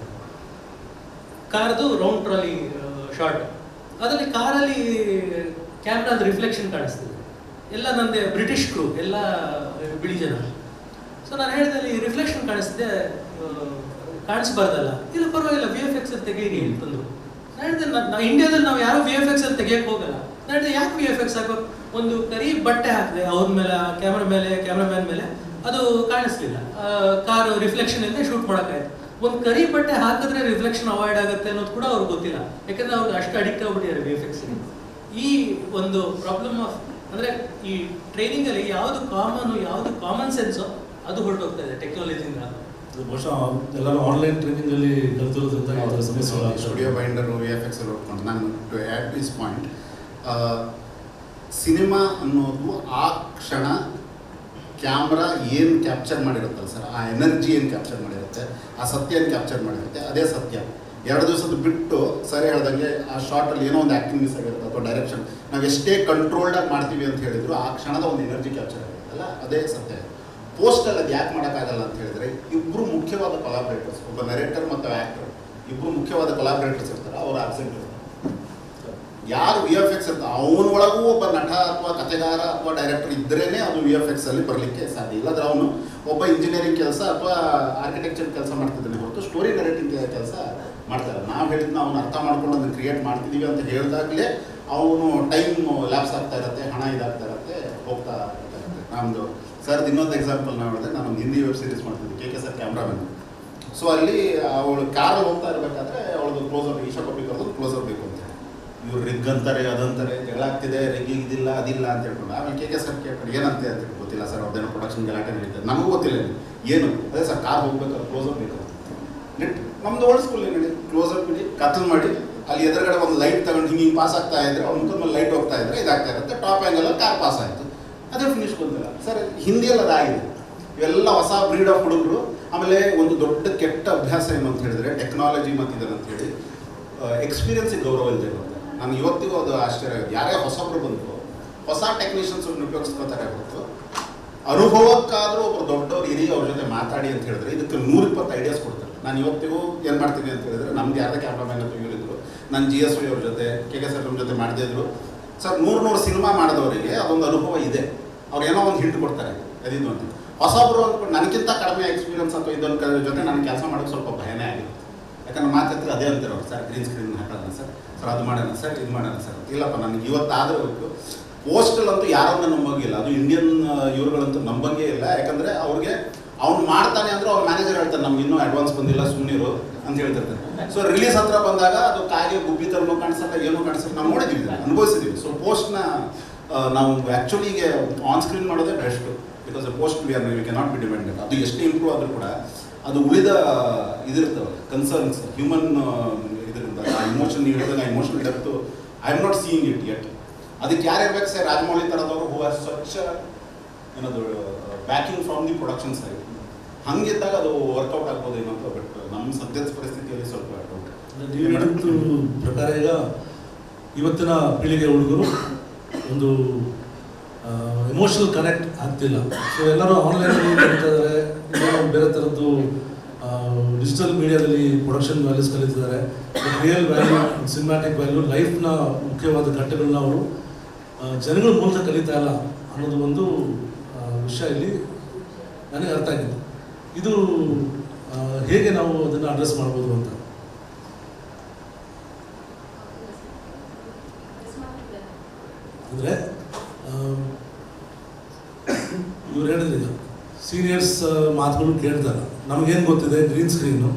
B: ಕಾರ್ದು ರೌಂಡ್ ಟ್ರಾಲಿ ಶಾರ್ಟ್. ಅದರಲ್ಲಿ ಕಾರಲ್ಲಿ ಕ್ಯಾಮ್ರಾದ ರಿಫ್ಲೆಕ್ಷನ್ ಕಾಣಿಸ್ತದೆ, ಎಲ್ಲ ನಂದೆ ಬ್ರಿಟಿಷ್ ಕ್ರೂ, ಎಲ್ಲ ಬಿಳಿ ಜನ. ಸೊ ನಾನು ಹೇಳಿದೆ ಅಲ್ಲಿ ರಿಫ್ಲೆಕ್ಷನ್ ಕಾಣಿಸ್ತಿದೆ, ಕಾಣಿಸ್ಬಾರ್ದಲ್ಲ. ಇಲ್ಲ ಪರವಾಗಿಲ್ಲ, VFX ಅಲ್ಲಿ ತೆಗೀರಿ ಅಂತಂದ್ರು. ನಾನು ಹೇಳಿದೆ ಇಂಡಿಯಾದಲ್ಲಿ ನಾವು ಯಾರು VFX ಅಲ್ಲಿ ತೆಗಿಯಕ್ಕೆ ಹೋಗಲ್ಲ. ನಾನು ಹೇಳಿದೆ ಯಾಕೆ VFX ಹಾಕೋದು, ಒಂದು ಕರಿ ಬಟ್ಟೆ ಹಾಕಿದೆ ಅವ್ರ ಮೇಲೆ, ಕ್ಯಾಮ್ರಾಮ್ಯಾನ್ ಮೇಲೆ, ಅದು ಕಾಣಿಸ್ಲಿಲ್ಲ. ಕಾರು ರಿಫ್ಲೆಕ್ಷನ್ ಇಲ್ಲದೆ ಶೂಟ್ ಮಾಡೋಕ್ಕಾಯ್ತು. ಒಂದು ಕರಿ ಬಟ್ಟೆ ಹಾಕಿದ್ರೆ ರಿಫ್ಲೆಕ್ಷನ್ ಅವಾಯ್ಡ್ ಆಗುತ್ತೆ ಅನ್ನೋದು ಕೂಡ ಅವ್ರಿಗೆ ಗೊತ್ತಿಲ್ಲ, ಯಾಕಂದ್ರೆ ಅವ್ರಿಗೆ ಅಷ್ಟು ಅಡಿಕ್ಟ್ ಆಗ್ಬಿಟ್ಟಿದ್ದಾರೆ VFXಗೆ. ಈ ಒಂದು ಪ್ರಾಬ್ಲಮ್ ಆಫ್ ಅಂದರೆ ಈ ಟ್ರೈನಿಂಗಲ್ಲಿ ಯಾವುದು ಕಾಮನ್, ಯಾವುದು ಕಾಮನ್ ಸೆನ್ಸೋ ಅದು ಹೊರಟೋಗ್ತಾ ಇದೆ ಟೆಕ್ನಾಲಜಿಯಿಂದ.
A: ಬಹುಶಃ ಎಲ್ಲರೂ ಆನ್ಲೈನ್ ಟ್ರೈನಿಂಗಲ್ಲಿ ಕಲಿತಿರೋದ್ರಿಂದ ಯಾವುದೇ ಸಮಸ್ಯೆ
D: ಸ್ಟುಡಿಯೋ ಬೈಂಡರು VFX ಅಲ್ಲಿ ಹೊಡ್ಕೊಂಡು ನಾನು to add this point, cinema ಅನ್ನೋದು ಆ ಕ್ಷಣ ಕ್ಯಾಮ್ರಾ ಏನು ಕ್ಯಾಪ್ಚರ್ ಮಾಡಿರುತ್ತಲ್ಲ ಸರ್, ಆ ಎನರ್ಜಿ ಏನು ಕ್ಯಾಪ್ಚರ್ ಮಾಡಿರುತ್ತೆ, ಆ ಸತ್ಯ ಏನು ಕ್ಯಾಪ್ಚರ್ ಮಾಡಿರುತ್ತೆ, ಅದೇ ಸತ್ಯ. 2 ದಿವಸದ ಬಿಟ್ಟು ಸರಿ ಹೇಳ್ದಂಗೆ ಆ ಶಾರ್ಟಲ್ಲಿ ಏನೋ ಒಂದು ಆ್ಯಕ್ಟಿಂಗ್ ಮಿಸ್ ಆಗಿರುತ್ತೆ ಅಥವಾ ಡೈರೆಕ್ಷನ್, ನಾವು ಎಷ್ಟೇ ಕಂಟ್ರೋಲ್ಡಾಗಿ ಮಾಡ್ತೀವಿ ಅಂತ ಹೇಳಿದ್ರು ಆ ಕ್ಷಣದ ಒಂದು ಎನರ್ಜಿ ಕ್ಯಾಪ್ಚರ್ ಆಗಿರುತ್ತಲ್ಲ, ಅದೇ ಸತ್ಯ. ಪೋಸ್ಟಲ್ಲಿ ಅದು ಯಾಕೆ ಮಾಡೋಕ್ಕಾಗಲ್ಲ ಅಂತ ಹೇಳಿದ್ರೆ, ಇಬ್ಬರು ಮುಖ್ಯವಾದ ಕೊಲಾಬ್ರೇಟರ್ಸ್, ಒಬ್ಬ ನರೇಟರ್ ಮತ್ತು ಆ್ಯಕ್ಟರ್, ಇಬ್ಬರು ಮುಖ್ಯವಾದ ಕೊಲಾಬ್ರೇಟರ್ಸ್ ಇರ್ತಾರೆ, ಅವರು ಆಬ್ಸೆಂಟ್ ಇರ್ತಾರೆ. ಯಾರು VFX ಅಂತ ಅವನೊಳಗೂ ಒಬ್ಬ ನಟ ಅಥವಾ ಕಥೆಗಾರ ಅಥವಾ ಡೈರೆಕ್ಟರ್ ಇದ್ರೇ ಅದು VFX ಅಲ್ಲಿ ಬರಲಿಕ್ಕೆ ಸಾಧ್ಯ. ಇಲ್ಲದ್ರೆ ಅವನು ಒಬ್ಬ ಇಂಜಿನಿಯರಿಂಗ್ ಕೆಲಸ ಅಥವಾ ಆರ್ಕಿಟೆಕ್ಚರ್ ಕೆಲಸ ಮಾಡ್ತಿದ್ದಾನೆ ಹೊರತು ಸ್ಟೋರಿ ನರೇಟಿಂಗ್ ಕೆಲಸ ಮಾಡ್ತಾರೆ. ನಾವು ಹೇಳಿದ್ನ ಅವ್ನು ಅರ್ಥ ಮಾಡ್ಕೊಂಡು ಅದನ್ನು ಕ್ರಿಯೇಟ್ ಮಾಡ್ತಿದ್ದೀವಿ ಅಂತ ಹೇಳಿದಾಗಲೇ ಅವನು ಟೈಮ್ ಲ್ಯಾಪ್ಸ್ ಆಗ್ತಾ ಇರುತ್ತೆ, ಹಣ ಇದಾಗ್ತಾ ಇರುತ್ತೆ, ಹೋಗ್ತಾ ಇರುತ್ತೆ. ನಮ್ಮದು ಸರ್ದು ಇನ್ನೊಂದು ಎಕ್ಸಾಂಪಲ್ ನಾವು ಹೇಳಿದೆ, ನಾನು ಹಿಂದಿ ವೆಬ್ ಸೀರೀಸ್ ಮಾಡ್ತಿದ್ದೆ, KK ಸರ್ ಕ್ಯಾಮ್ರಾಮನ್. ಸೊ ಅಲ್ಲಿ ಅವಳು ಕಾರಲ್ಲಿ ಹೋಗ್ತಾ ಇರಬೇಕಾದ್ರೆ ಅವಳದು ಕ್ಲೋಸರ್, ಈಶಾ ಕೊಪ್ಪಿ ಕರೆದು ಕ್ಲೋಸರ್ ಬೇಕು ಅಂತ ಹೇಳಿ, ಇವ್ರು ರಿಗ್ ಅಂತಾರೆ, ಅದಂತಾರೆ, ಜಗಳ ಆಗ್ತಿದೆ, ರಿಗ್ ಇದಿಲ್ಲ ಅದಿಲ್ಲ ಅಂತ ಹೇಳ್ಕೊಂಡು ಆಮೇಲೆ KK ಸರ್ ಕೇಳ್ಕೊಂಡು ಏನಂತೆ ಅಂತ ಗೊತ್ತಿಲ್ಲ ಸರ್, ಅವ್ರದ್ದೇನೋ ಪ್ರೊಡಕ್ಷನ್ ಗಲಾಟೆ ನಡೀತದೆ, ನಮಗೂ ಗೊತ್ತಿಲ್ಲ ಏನು, ಅದೇ ಸರ್ ಕಾರ್ ಹೋಗ್ಬೇಕಾದ್ರೆ ಕ್ಲೋಸರ್ ಬೇಕು ನೆಟ್. ನಮ್ದು ಓಲ್ಡ್ ಸ್ಕೂಲ್ ಏನು ಹೇಳಿ, ಕ್ಲೋಸರ್ ಬಿಡಿ ಕತ್ಲ್ ಮಾಡಿ ಅಲ್ಲಿ ಎದುರುಗಡೆ ಒಂದು ಲೈಟ್ ತಗೊಂಡು ಹಿಂಗೆ ಪಾಸ್ ಆಗ್ತಾ ಇದ್ರೆ ಅವ್ನ ಮುಖದ ಮೇಲೆ ಲೈಟ್ ಹೋಗ್ತಾ ಇದ್ರೆ ಇದಾಗ್ತಾ ಇರುತ್ತೆ, ಟಾಪ್ ಆ್ಯಂಗಲ್ ಕಾರ್ ಪಾಸ್ ಆಯಿತು, ಅದೇ ಫಿನಿಶ್ ಬಂದಿಲ್ಲ ಸರ್. ಹಿಂದಿಯಲ್ಲಿ ಅದಾಗಿದೆ. ಇವೆಲ್ಲ ಹೊಸ ಬ್ರೀಡ್ ಆಫ್ ಹುಡುಗರು. ಆಮೇಲೆ ಒಂದು ದೊಡ್ಡ ಕೆಟ್ಟ ಅಭ್ಯಾಸ ಏನು ಅಂತ ಹೇಳಿದ್ರೆ ಟೆಕ್ನಾಲಜಿ ಮತ್ತು ಇದನ್ನು ಅಂತ ಹೇಳಿ ಎಕ್ಸ್ಪೀರಿಯನ್ಸಿಗೆ ಗೌರವ ಇಲ್ಲದೆ ಇರುತ್ತೆ. ನಾನು ಇವತ್ತಿಗೂ ಅದು ಆಶ್ಚರ್ಯ ಆಗುತ್ತೆ. ಯಾರೇ ಹೊಸಬ್ರು ಬಂದರು ಹೊಸ ಟೆಕ್ನಿಷಿಯನ್ಸ್ ಉಪಯೋಗಿಸ್ಕೋತಾರೆ ಹೊರತು ಅನುಭವಕ್ಕಾದರೂ ಒಬ್ಬರು ದೊಡ್ಡವ್ರು ಹಿರಿಯ ಅವ್ರ ಜೊತೆ ಮಾತಾಡಿ ಅಂತ ಹೇಳಿದ್ರೆ ಇದಕ್ಕೆ 120 ಐಡಿಯಾಸ್ ಕೊಡ್ತಾರೆ. ನಾನು ಇವತ್ತಿಗೂ ಏನು ಮಾಡ್ತೀನಿ ಅಂತ ಹೇಳಿದ್ರೆ, ನಮ್ದು ಯಾರ್ದೇ ಕ್ಯಾಮ್ರಾಮ್ಯಾನ್ ಅಂತ ಇವರಿದ್ರು, ನಾನು GSV ಅವ್ರ ಜೊತೆ KK ಸರ್ ನಮ್ಮ ಜೊತೆ ಮಾಡ್ತಿದ್ರು ಸರ್. 100 ಸಿನಿಮಾ ಮಾಡಿದವರಿಗೆ ಅದೊಂದು ಅನುಭವ ಇದೆ, ಅವ್ರು ಏನೋ ಒಂದು ಹಿಂಟ್ ಕೊಡ್ತಾರೆ ಅದಿದ್ದು ಅಂತ. ಹೊಸಬ್ರು ಅಂದ್ಕೊಂಡು ನನಗಿಂತ ಕಡಿಮೆ ಎಕ್ಸ್ಪೀರಿಯನ್ಸ್ ಅಥವಾ ಇದೊಂದು ಜೊತೆ ನನಗೆ ಕೆಲಸ ಮಾಡೋಕ್ಕೆ ಸ್ವಲ್ಪ ಭಯನೇ ಆಗಿರುತ್ತೆ. ಯಾಕಂದ್ರೆ ಮಾತಾಡ್ತಾರೆ ಅದೇ ಅಂತಾರೆ ಅವ್ರು, ಸರ್ ಗ್ರೀನ್ ಸ್ಕ್ರೀನ್ ಹಾಕೋಣ ಸರ್, ಅದು ಮಾಡೋಣ ಸರ್, ಇದು ಮಾಡೋಣ ಸರ್. ಇಲ್ಲಪ್ಪ ನನಗೆ ಇವತ್ತಾದರೂ ಬೇಕು. ಪೋಸ್ಟಲ್ಲಂತೂ ಯಾರನ್ನ ನಂಬೋಗಿಲ್ಲ, ಅದು ಇಂಡಿಯನ್ ಇವ್ರುಗಳಂತೂ ನಂಬಂಗೇ ಇಲ್ಲ. ಯಾಕಂದರೆ ಅವ್ರಿಗೆ ಅವ್ನು ಮಾಡ್ತಾನೆ ಅಂದ್ರೆ ಅವ್ರ ಮ್ಯಾನೇಜರ್ ಹೇಳ್ತಾರೆ ನಮ್ಗೆ ಇನ್ನೂ ಅಡ್ವಾನ್ಸ್ ಬಂದಿಲ್ಲ ಸುಮ್ಮನಿರು ಅಂತ ಹೇಳ್ತಿರ್ತಾರೆ. ಸೊ ರಿಲೀಸ್ ಹತ್ರ ಬಂದಾಗ ಅದು ಕಾಗೆ ಗುಬ್ಬಿ ಥರನೂ ಕಾಣಿಸಲ್ಲ, ಏನೂ ಕಾಣಿಸಲ್ಲ, ನಾವು ನೋಡಿದ್ದೀವಿ, ಅನುಭವಿಸಿದ್ದೀವಿ. ಸೊ ಪೋಸ್ಟ್ನ ನಾವು ಆ್ಯಕ್ಚುಲಿಗೆ ಆನ್ ಸ್ಕ್ರೀನ್ ಮಾಡೋದೇ best. Because post we cannot be dependent. ಅದು ಎಷ್ಟು ಇಂಪ್ರೂವ್ ಆದರೂ ಕೂಡ ಅದು ಉಳಿದ ಇದಿರ್ತವೆ ಕನ್ಸರ್ನ್ಸ್, ಹ್ಯೂಮನ್ ಇದರಿಂದ ಆ ಇಮೋಷನ್ ನೀವು ಹೇಳಿದಾಗ ಆ emotional depth I am not seeing it yet. ಅದಕ್ಕೆ ಯಾರು ಇರಬೇಕು ಸರ್, ರಾಜಮೌಳಿ ಥರದವರು ಹೂ ಆರ್ ಸ್ವಚ್ಛ ಏನದು backing from the production side. ಹಂಗಿದ್ದಾಗ ಅದು ವರ್ಕೌಟ್ ಆಗ್ಬೋದು ಏನೋ ಅಂತ. ಬಟ್ ನಮ್ಮ ಸದ್ಯದ ಪರಿಸ್ಥಿತಿಯಲ್ಲಿ ಸ್ವಲ್ಪ ಡೌಟ್.
A: ನೀವು ಹೇಳಿದ್ದು ಪ್ರಕಾರ ಈಗ ಇವತ್ತಿನ ಪೀಳಿಗೆ ಹುಡುಗರು ಒಂದು ಎಮೋಷನಲ್ ಕನೆಕ್ಟ್ ಆಗ್ತಿಲ್ಲ. ಸೊ ಎಲ್ಲರೂ ಆನ್ಲೈನಲ್ಲಿ ಕಲಿತಿದ್ದಾರೆ, ಇನ್ನೂ ಬೇರೆ ಥರದ್ದು ಡಿಜಿಟಲ್ ಮೀಡಿಯಾದಲ್ಲಿ ಪ್ರೊಡಕ್ಷನ್ ವ್ಯಾಲ್ಯೂಸ್ ಕಲಿತಿದ್ದಾರೆ. ರಿಯಲ್ ವ್ಯಾಲ್ಯೂ, ಸಿನಿಮ್ಯಾಟಿಕ್ ವ್ಯಾಲ್ಯೂ, ಲೈಫ್ನ ಮುಖ್ಯವಾದ ಘಟ್ಟಗಳನ್ನ ಅವರು ಜನಗಳ ಮೂಲಕ ಕಲಿತಾ ಇಲ್ಲ ಅನ್ನೋದು ಒಂದು ವಿಷಯ ಇಲ್ಲಿ ನನಗೆ ಅರ್ಥ ಆಗಿದೆ. ಇದು ಹೇಗೆ ನಾವು ಅದನ್ನು ಅಡ್ರೆಸ್ ಮಾಡ್ಬೋದು ಅಂತ. ಅಂದರೆ ಇವ್ರು ಹೇಳಿದ್ರೀಗ ಸೀನಿಯರ್ಸ್ ಮಾತುಗಳು ಕೇಳ್ತಾರೆ, ನಮಗೇನು ಗೊತ್ತಿದೆ ಗ್ರೀನ್ ಸ್ಕ್ರೀನು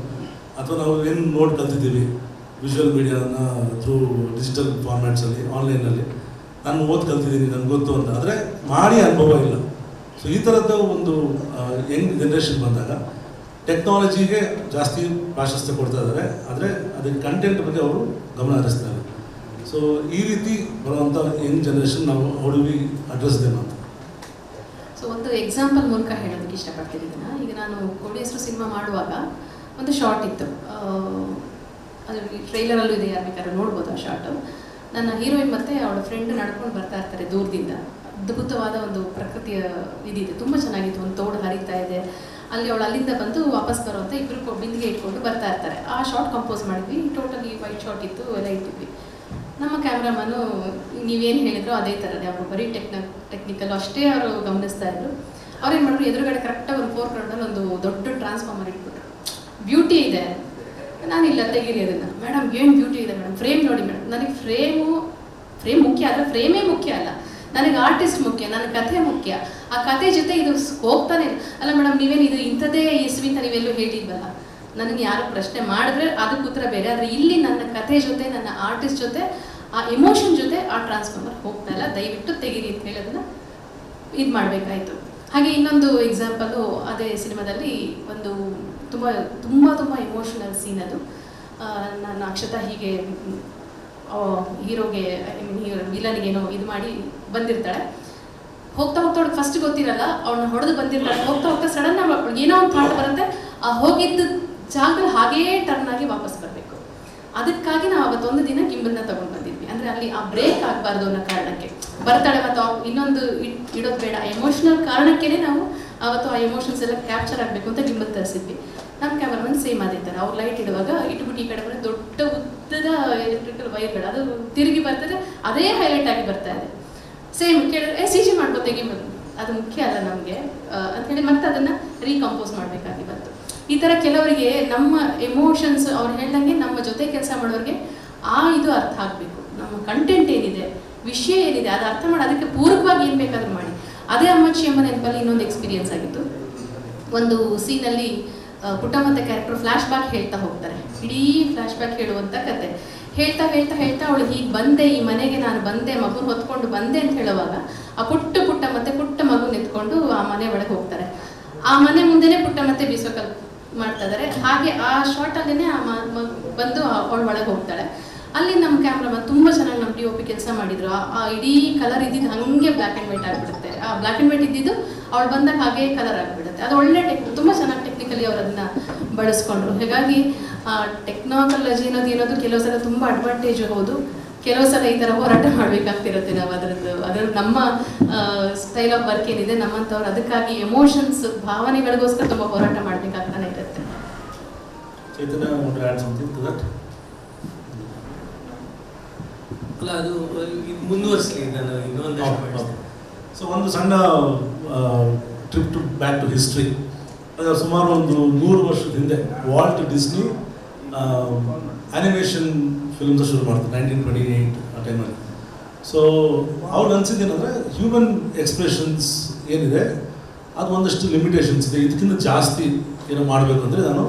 A: ಅಥವಾ ನಾವು ಏನು ನೋಡಿ ಕಲ್ತಿದ್ದೀವಿ ವಿಜುವಲ್ ಮೀಡಿಯಾನ ಥ್ರೂ ಡಿಜಿಟಲ್ ಫಾರ್ಮ್ಯಾಟ್ಸಲ್ಲಿ ಆನ್ಲೈನಲ್ಲಿ ನಾನು ಓದಿ ಕಲ್ತಿದ್ದೀನಿ ನನಗೆ ಗೊತ್ತು ಅಂತ. ಆದರೆ ಮಾಡಿ ಅನುಭವ ಇಲ್ಲ. ಸೊ ಈ ಥರದ ಒಂದು ಯಂಗ್ ಜನ್ರೇಷನ್ ಬಂದಾಗ ಟೆಕ್ನಾಲಜಿಗೆ ಜಾಸ್ತಿ ಪ್ರಾಶಸ್ತ್ಯ ಕೊಡ್ತಾ ಇದ್ದಾರೆ, ಆದರೆ ಅದಕ್ಕೆ ಕಂಟೆಂಟ್ ಬಗ್ಗೆ ಅವರು ಗಮನ ಹರಿಸ್ತಾರೆ. ಸೊ ಈ ರೀತಿ ಬರುವಂಥ ಯಂಗ್ ಜನ್ರೇಷನ್ ನಾವು how do we address them ಅಂತ.
C: ಸೊ ಒಂದು ಎಕ್ಸಾಂಪಲ್ ಮೂಲಕ ಹೇಳೋದಕ್ಕೆ ಇಷ್ಟಪಡ್ತೀನಿ ಇದನ್ನು. ಈಗ ನಾನು ಕೋಡಿ ಹೆಸರು ಸಿನಿಮಾ ಮಾಡುವಾಗ ಒಂದು ಶಾರ್ಟ್ ಇತ್ತು, ಅದು ಟ್ರೈಲರಲ್ಲೂ ಇದೆ, ಯಾರು ಬೇಕಾದ್ರೆ ನೋಡ್ಬೋದು ಆ ಶಾರ್ಟು. ನನ್ನ ಹೀರೋಯಿನ್ ಮತ್ತು ಅವಳ ಫ್ರೆಂಡ್ ನಡ್ಕೊಂಡು ಬರ್ತಾ ಇರ್ತಾರೆ ದೂರದಿಂದ. ಅದ್ಭುತವಾದ ಒಂದು ಪ್ರಕೃತಿಯ ಇದಿದೆ, ತುಂಬ ಚೆನ್ನಾಗಿತ್ತು. ಒಂದು ತೋಡು ಹರಿತಾ ಇದೆ, ಅಲ್ಲಿ ಅವಳು ಅಲ್ಲಿಂದ ಬಂದು ವಾಪಸ್ ಬರುವಂಥ ಇಬ್ಬರು ಬಿಂದಿಗೆ ಇಟ್ಕೊಂಡು ಬರ್ತಾ ಇರ್ತಾರೆ. ಆ ಶಾರ್ಟ್ ಕಂಪೋಸ್ ಮಾಡಿದ್ವಿ, ಟೋಟಲಿ ವೈಟ್ ಶಾರ್ಟ್ ಇತ್ತು, ಎಲ್ಲ ಇಟ್ಟಿದ್ವಿ. ನಮ್ಮ ಕ್ಯಾಮ್ರಾಮನು ನೀವೇನು ಹೇಳಿದ್ರು ಅದೇ ಥರನೇ, ಅವರು ಬರೀ ಟೆಕ್ನಿಕಲ್ ಅಷ್ಟೇ ಅವರು ಗಮನಿಸ್ತಾ ಇದ್ರು. ಅವ್ರೇನು ಮಾಡಿದ್ರು, ಎದುರುಗಡೆ ಕರೆಕ್ಟಾಗಿ ಒಂದು 4 ಕ್ರೌಡಲ್ಲಿ ಒಂದು ದೊಡ್ಡ ಟ್ರಾನ್ಸ್ಫಾರ್ಮರ್ ಇಟ್ಬಿಟ್ರು. ಬ್ಯೂಟಿ ಇದೆ, ನಾನಿಲ್ಲ ತೆಗೀರಿ ಅದನ್ನು. ಮೇಡಮ್ ಏನು ಬ್ಯೂಟಿ ಇದೆ ಮೇಡಮ್, ಫ್ರೇಮ್ ನೋಡಿ ಮೇಡಮ್. ನನಗೆ ಫ್ರೇಮ್ ಮುಖ್ಯ ಅಲ್ಲ, ಫ್ರೇಮೇ ಮುಖ್ಯ ಅಲ್ಲ, ನನಗೆ ಆರ್ಟಿಸ್ಟ್ ಮುಖ್ಯ, ನನ್ನ ಕಥೆ ಮುಖ್ಯ. ಆ ಕಥೆ ಜೊತೆ ಇದು ಹೋಗ್ತಾನೆ ಅಲ್ಲ ಮೇಡಮ್, ನೀವೇನು ಇದು ಇಂಥದ್ದೇ ಇಸ್ವಿಂತ ನೀವೆಲ್ಲೂ ಹೇಳಿಲ್ವಲ್ಲ. ನನಗೆ ಯಾರು ಪ್ರಶ್ನೆ ಮಾಡಿದ್ರೆ ಅದಕ್ಕೆ ಉತ್ತರ ಬೇರೆ, ಆದರೆ ಇಲ್ಲಿ ನನ್ನ ಕಥೆ ಜೊತೆ, ನನ್ನ ಆರ್ಟಿಸ್ಟ್ ಜೊತೆ, ಆ ಎಮೋಷನ್ ಜೊತೆ ಆ ಟ್ರಾನ್ಸ್ಫಾರ್ಮರ್ ಹೋಗ್ತಾ ಇಲ್ಲ, ದಯವಿಟ್ಟು ತೆಗೀರಿ ಅಂತ ಹೇಳೋದನ್ನ ಇದು ಮಾಡಬೇಕಾಯಿತು. ಹಾಗೆ ಇನ್ನೊಂದು ಎಕ್ಸಾಂಪಲು, ಅದೇ ಸಿನಿಮಾದಲ್ಲಿ ಒಂದು ತುಂಬ ತುಂಬ ತುಂಬ ಎಮೋಷನಲ್ ಸೀನ್ ಅದು. ನಾನು ಅಕ್ಷತಾ ಹೀಗೆ ಹೀರೋಗೆ ವಿಲನ್ಗೇನೋ ಇದು ಮಾಡಿ ಬಂದಿರ್ತಾಳೆ. ಹೋಗ್ತಾ ಅವ್ಳಿಗೆ ಫಸ್ಟ್ ಗೊತ್ತಿರಲ್ಲ, ಅವಳನ್ನ ಹೊಡೆದು ಬಂದಿರ್ತಾಳೆ. ಹೋಗ್ತಾ ಸಡನ್ ಏನೋ ಒಂದು ಥಾಟ್ ಬರುತ್ತೆ, ಆ ಹೋಗಿದ್ದ ಜಾಗದಲ್ಲಿ ಹಾಗೇ ಟರ್ನ್ ಆಗಿ ವಾಪಸ್ ಬರಬೇಕು. ಅದಕ್ಕಾಗಿ ನಾವು ಅವತ್ತೊಂದು ದಿನ ಗಿಂಬಲ್ನ ತಗೊಂಡು ಬಂದಿದ್ವಿ. ಅಂದರೆ ಅಲ್ಲಿ ಆ ಬ್ರೇಕ್ ಆಗಬಾರ್ದು ಅನ್ನೋ ಕಾರಣಕ್ಕೆ ಬರ್ತಾಳೆ, ಮತ್ತು ಇನ್ನೊಂದು ಇಡೋದು ಬೇಡ, ಎಮೋಷ್ನಲ್ ಕಾರಣಕ್ಕೇ ನಾವು ಅವತ್ತು ಆ ಎಮೋಷನ್ಸ್ ಎಲ್ಲ ಕ್ಯಾಪ್ಚರ್ ಆಗಬೇಕು ಅಂತ ಗಿಂಬಲ್ ತರಿಸಿದ್ವಿ. ನಮ್ಮ ಕ್ಯಾಮರಾಮನ್ ಸೇಮ್ ಅದೇ ಥರ, ಅವ್ರು ಲೈಟ್ ಇಡುವಾಗ ಇಟ್ಬಿಟ್ಟು ಈ ಕಡೆ ಬಂದರೆ ದೊಡ್ಡ ಉದ್ದ ಉದ್ದದ ಎಲೆಕ್ಟ್ರಿಕಲ್ ವೈರ್ಗಳು, ಅದು ತಿರುಗಿ ಬರ್ತದೆ, ಅದೇ ಹೈಲೈಟ್ ಆಗಿ ಬರ್ತಾ ಇದೆ. ಸೇಮ್ ಕೇಳಿದ್ರೆ CG ಮಾಡ್ಬೋದು, ತೆಗಿಬೋದು, ಅದು ಮುಖ್ಯ ಅಲ್ಲ ನಮಗೆ ಅಂಥೇಳಿ ಮತ್ತೆ ಅದನ್ನು ರೀಕಂಪೋಸ್ ಮಾಡಬೇಕಾಗಿ ಬಂತು. ಈ ಥರ ಕೆಲವರಿಗೆ ನಮ್ಮ ಎಮೋಷನ್ಸ್ ಅವ್ರು ಹೇಳ್ದಂಗೆ ನಮ್ಮ ಜೊತೆ ಕೆಲಸ ಮಾಡೋರಿಗೆ ಇದು ಅರ್ಥ ಆಗಬೇಕು, ನಮ್ಮ ಕಂಟೆಂಟ್ ಏನಿದೆ, ವಿಷಯ ಏನಿದೆ ಅದು ಅರ್ಥ ಮಾಡಿ ಅದಕ್ಕೆ ಪೂರಕವಾಗಿ ಏನು ಬೇಕಾದರೂ ಮಾಡಿ. ಅದೇ ಅಮ್ಮಚ್ಚಿ ಎಂಬ ನೆನಪಲ್ಲಿ ಇನ್ನೊಂದು ಎಕ್ಸ್ಪೀರಿಯನ್ಸ್ ಆಗಿತ್ತು. ಒಂದು ಸೀನಲ್ಲಿ ಪುಟ್ಟ ಮತ್ತೆ ಕ್ಯಾರೆಕ್ಟರ್ ಫ್ಲ್ಯಾಶ್ ಬ್ಯಾಕ್ ಹೇಳ್ತಾ ಹೋಗ್ತಾರೆ, ಇಡೀ ಫ್ಲ್ಯಾಶ್ ಬ್ಯಾಕ್ ಹೇಳುವಂಥ ಕತೆ. ಹೇಳ್ತಾ ಹೇಳ್ತಾ ಹೇಳ್ತಾ ಅವಳು ಹೀಗೆ ಬಂದೆ, ಈ ಮನೆಗೆ ನಾನು ಬಂದೆ, ಮಗುನ ಹೊತ್ಕೊಂಡು ಬಂದೆ ಅಂತ ಹೇಳುವಾಗ ಆ ಪುಟ್ಟ ಮಗು ಎತ್ಕೊಂಡು ಆ ಮನೆ ಒಳಗೆ ಹೋಗ್ತಾರೆ. ಆ ಮನೆ ಮುಂದೆನೇ ಪುಟ್ಟ ಮತ್ತೆ ಬೀಸೋಕಲ್ ಮಾಡ್ತಾ ಇದ್ದಾರೆ. ಹಾಗೆ ಆ ಶಾರ್ಟಲ್ಲೇ ಬಂದು ಅವಳ ಒಳಗೆ ಹೋಗ್ತಾಳೆ. ಅಲ್ಲಿ ನಮ್ಮ ಕ್ಯಾಮ್ರಾಮನ್ ತುಂಬ ಚೆನ್ನಾಗಿ ನಮ್ಮ DOP ಕೆಲಸ ಮಾಡಿದ್ರು. ಆ ಇಡೀ ಕಲರ್ ಇದ್ದಿದ್ದು ಹಾಗೆ ಬ್ಲ್ಯಾಕ್ ಆ್ಯಂಡ್ ವೈಟ್ ಆಗಿಬಿಡುತ್ತೆ. ಆ ಬ್ಲ್ಯಾಕ್ ಆ್ಯಂಡ್ ವೈಟ್ ಇದ್ದಿದ್ದು ಅವಳು ಬಂದಾಗ ಹಾಗೆ ಕಲರ್ ಆಗಿಬಿಡುತ್ತೆ. ಅದು ಒಳ್ಳೆ ತುಂಬ ಚೆನ್ನಾಗಿ ಟೆಕ್ನಿಕಲಿ ಅವರು ಅದನ್ನು ಬಳಸ್ಕೊಂಡ್ರು. ಹೀಗಾಗಿ ಟೆಕ್ನಾಲಜಿ ಏನೋದು ಕೆಲವು ಸಲ ತುಂಬ ಅಡ್ವಾಂಟೇಜ್, ಹೌದು, ಕೆಲವು ಸಲ ಈ ಥರ ಹೋರಾಟ ಮಾಡಬೇಕಾಗ್ತಿರುತ್ತೆ ನಾವು ಅದರ ನಮ್ಮ ಸ್ಟೈಲ್ ಆಫ್ ವರ್ಕ್ ಏನಿದೆ ನಮ್ಮಂಥವ್ರು ಅದಕ್ಕಾಗಿ ಎಮೋಷನ್ಸ್ ಭಾವನೆಗಳಿಗೋಸ್ಕರ ತುಂಬ ಹೋರಾಟ ಮಾಡಬೇಕಾಗ್ತಾನೆ ಇರುತ್ತೆ.
A: ಚೈತನ್ಯ want to add something to that?
B: ಅಲ್ಲ, ಅದು ಮುಂದುವರಿಸಲಿ, ನಾನು ಇನ್ನೊಂದು
A: ಸೊ ಒಂದು ಸಣ್ಣ ಟ್ರಿಪ್ ಬ್ಯಾಕ್ ಟು ಹಿಸ್ಟ್ರಿ. ಸುಮಾರು ಒಂದು 100 ವರ್ಷದ ಹಿಂದೆ ವಾಲ್ಟ್ ಡಿಸ್ನಿ ಅನಿಮೇಷನ್ ಫಿಲ್ಮ್ಸ್ ಶುರು ಮಾಡ್ತಾರೆ 1928 ಆ ಟೈಮಲ್ಲಿ. ಸೊ ಅವ್ರು ಅನ್ಸಿದ್ದೇನೆಂದರೆ ಹ್ಯೂಮನ್ ಎಕ್ಸ್ಪ್ರೆಷನ್ಸ್ ಏನಿದೆ ಅದು ಒಂದಷ್ಟು ಲಿಮಿಟೇಷನ್ಸ್ ಇದೆ, ಇದಕ್ಕಿಂತ ಜಾಸ್ತಿ ಏನೋ ಮಾಡಬೇಕು ಅಂದರೆ ನಾನು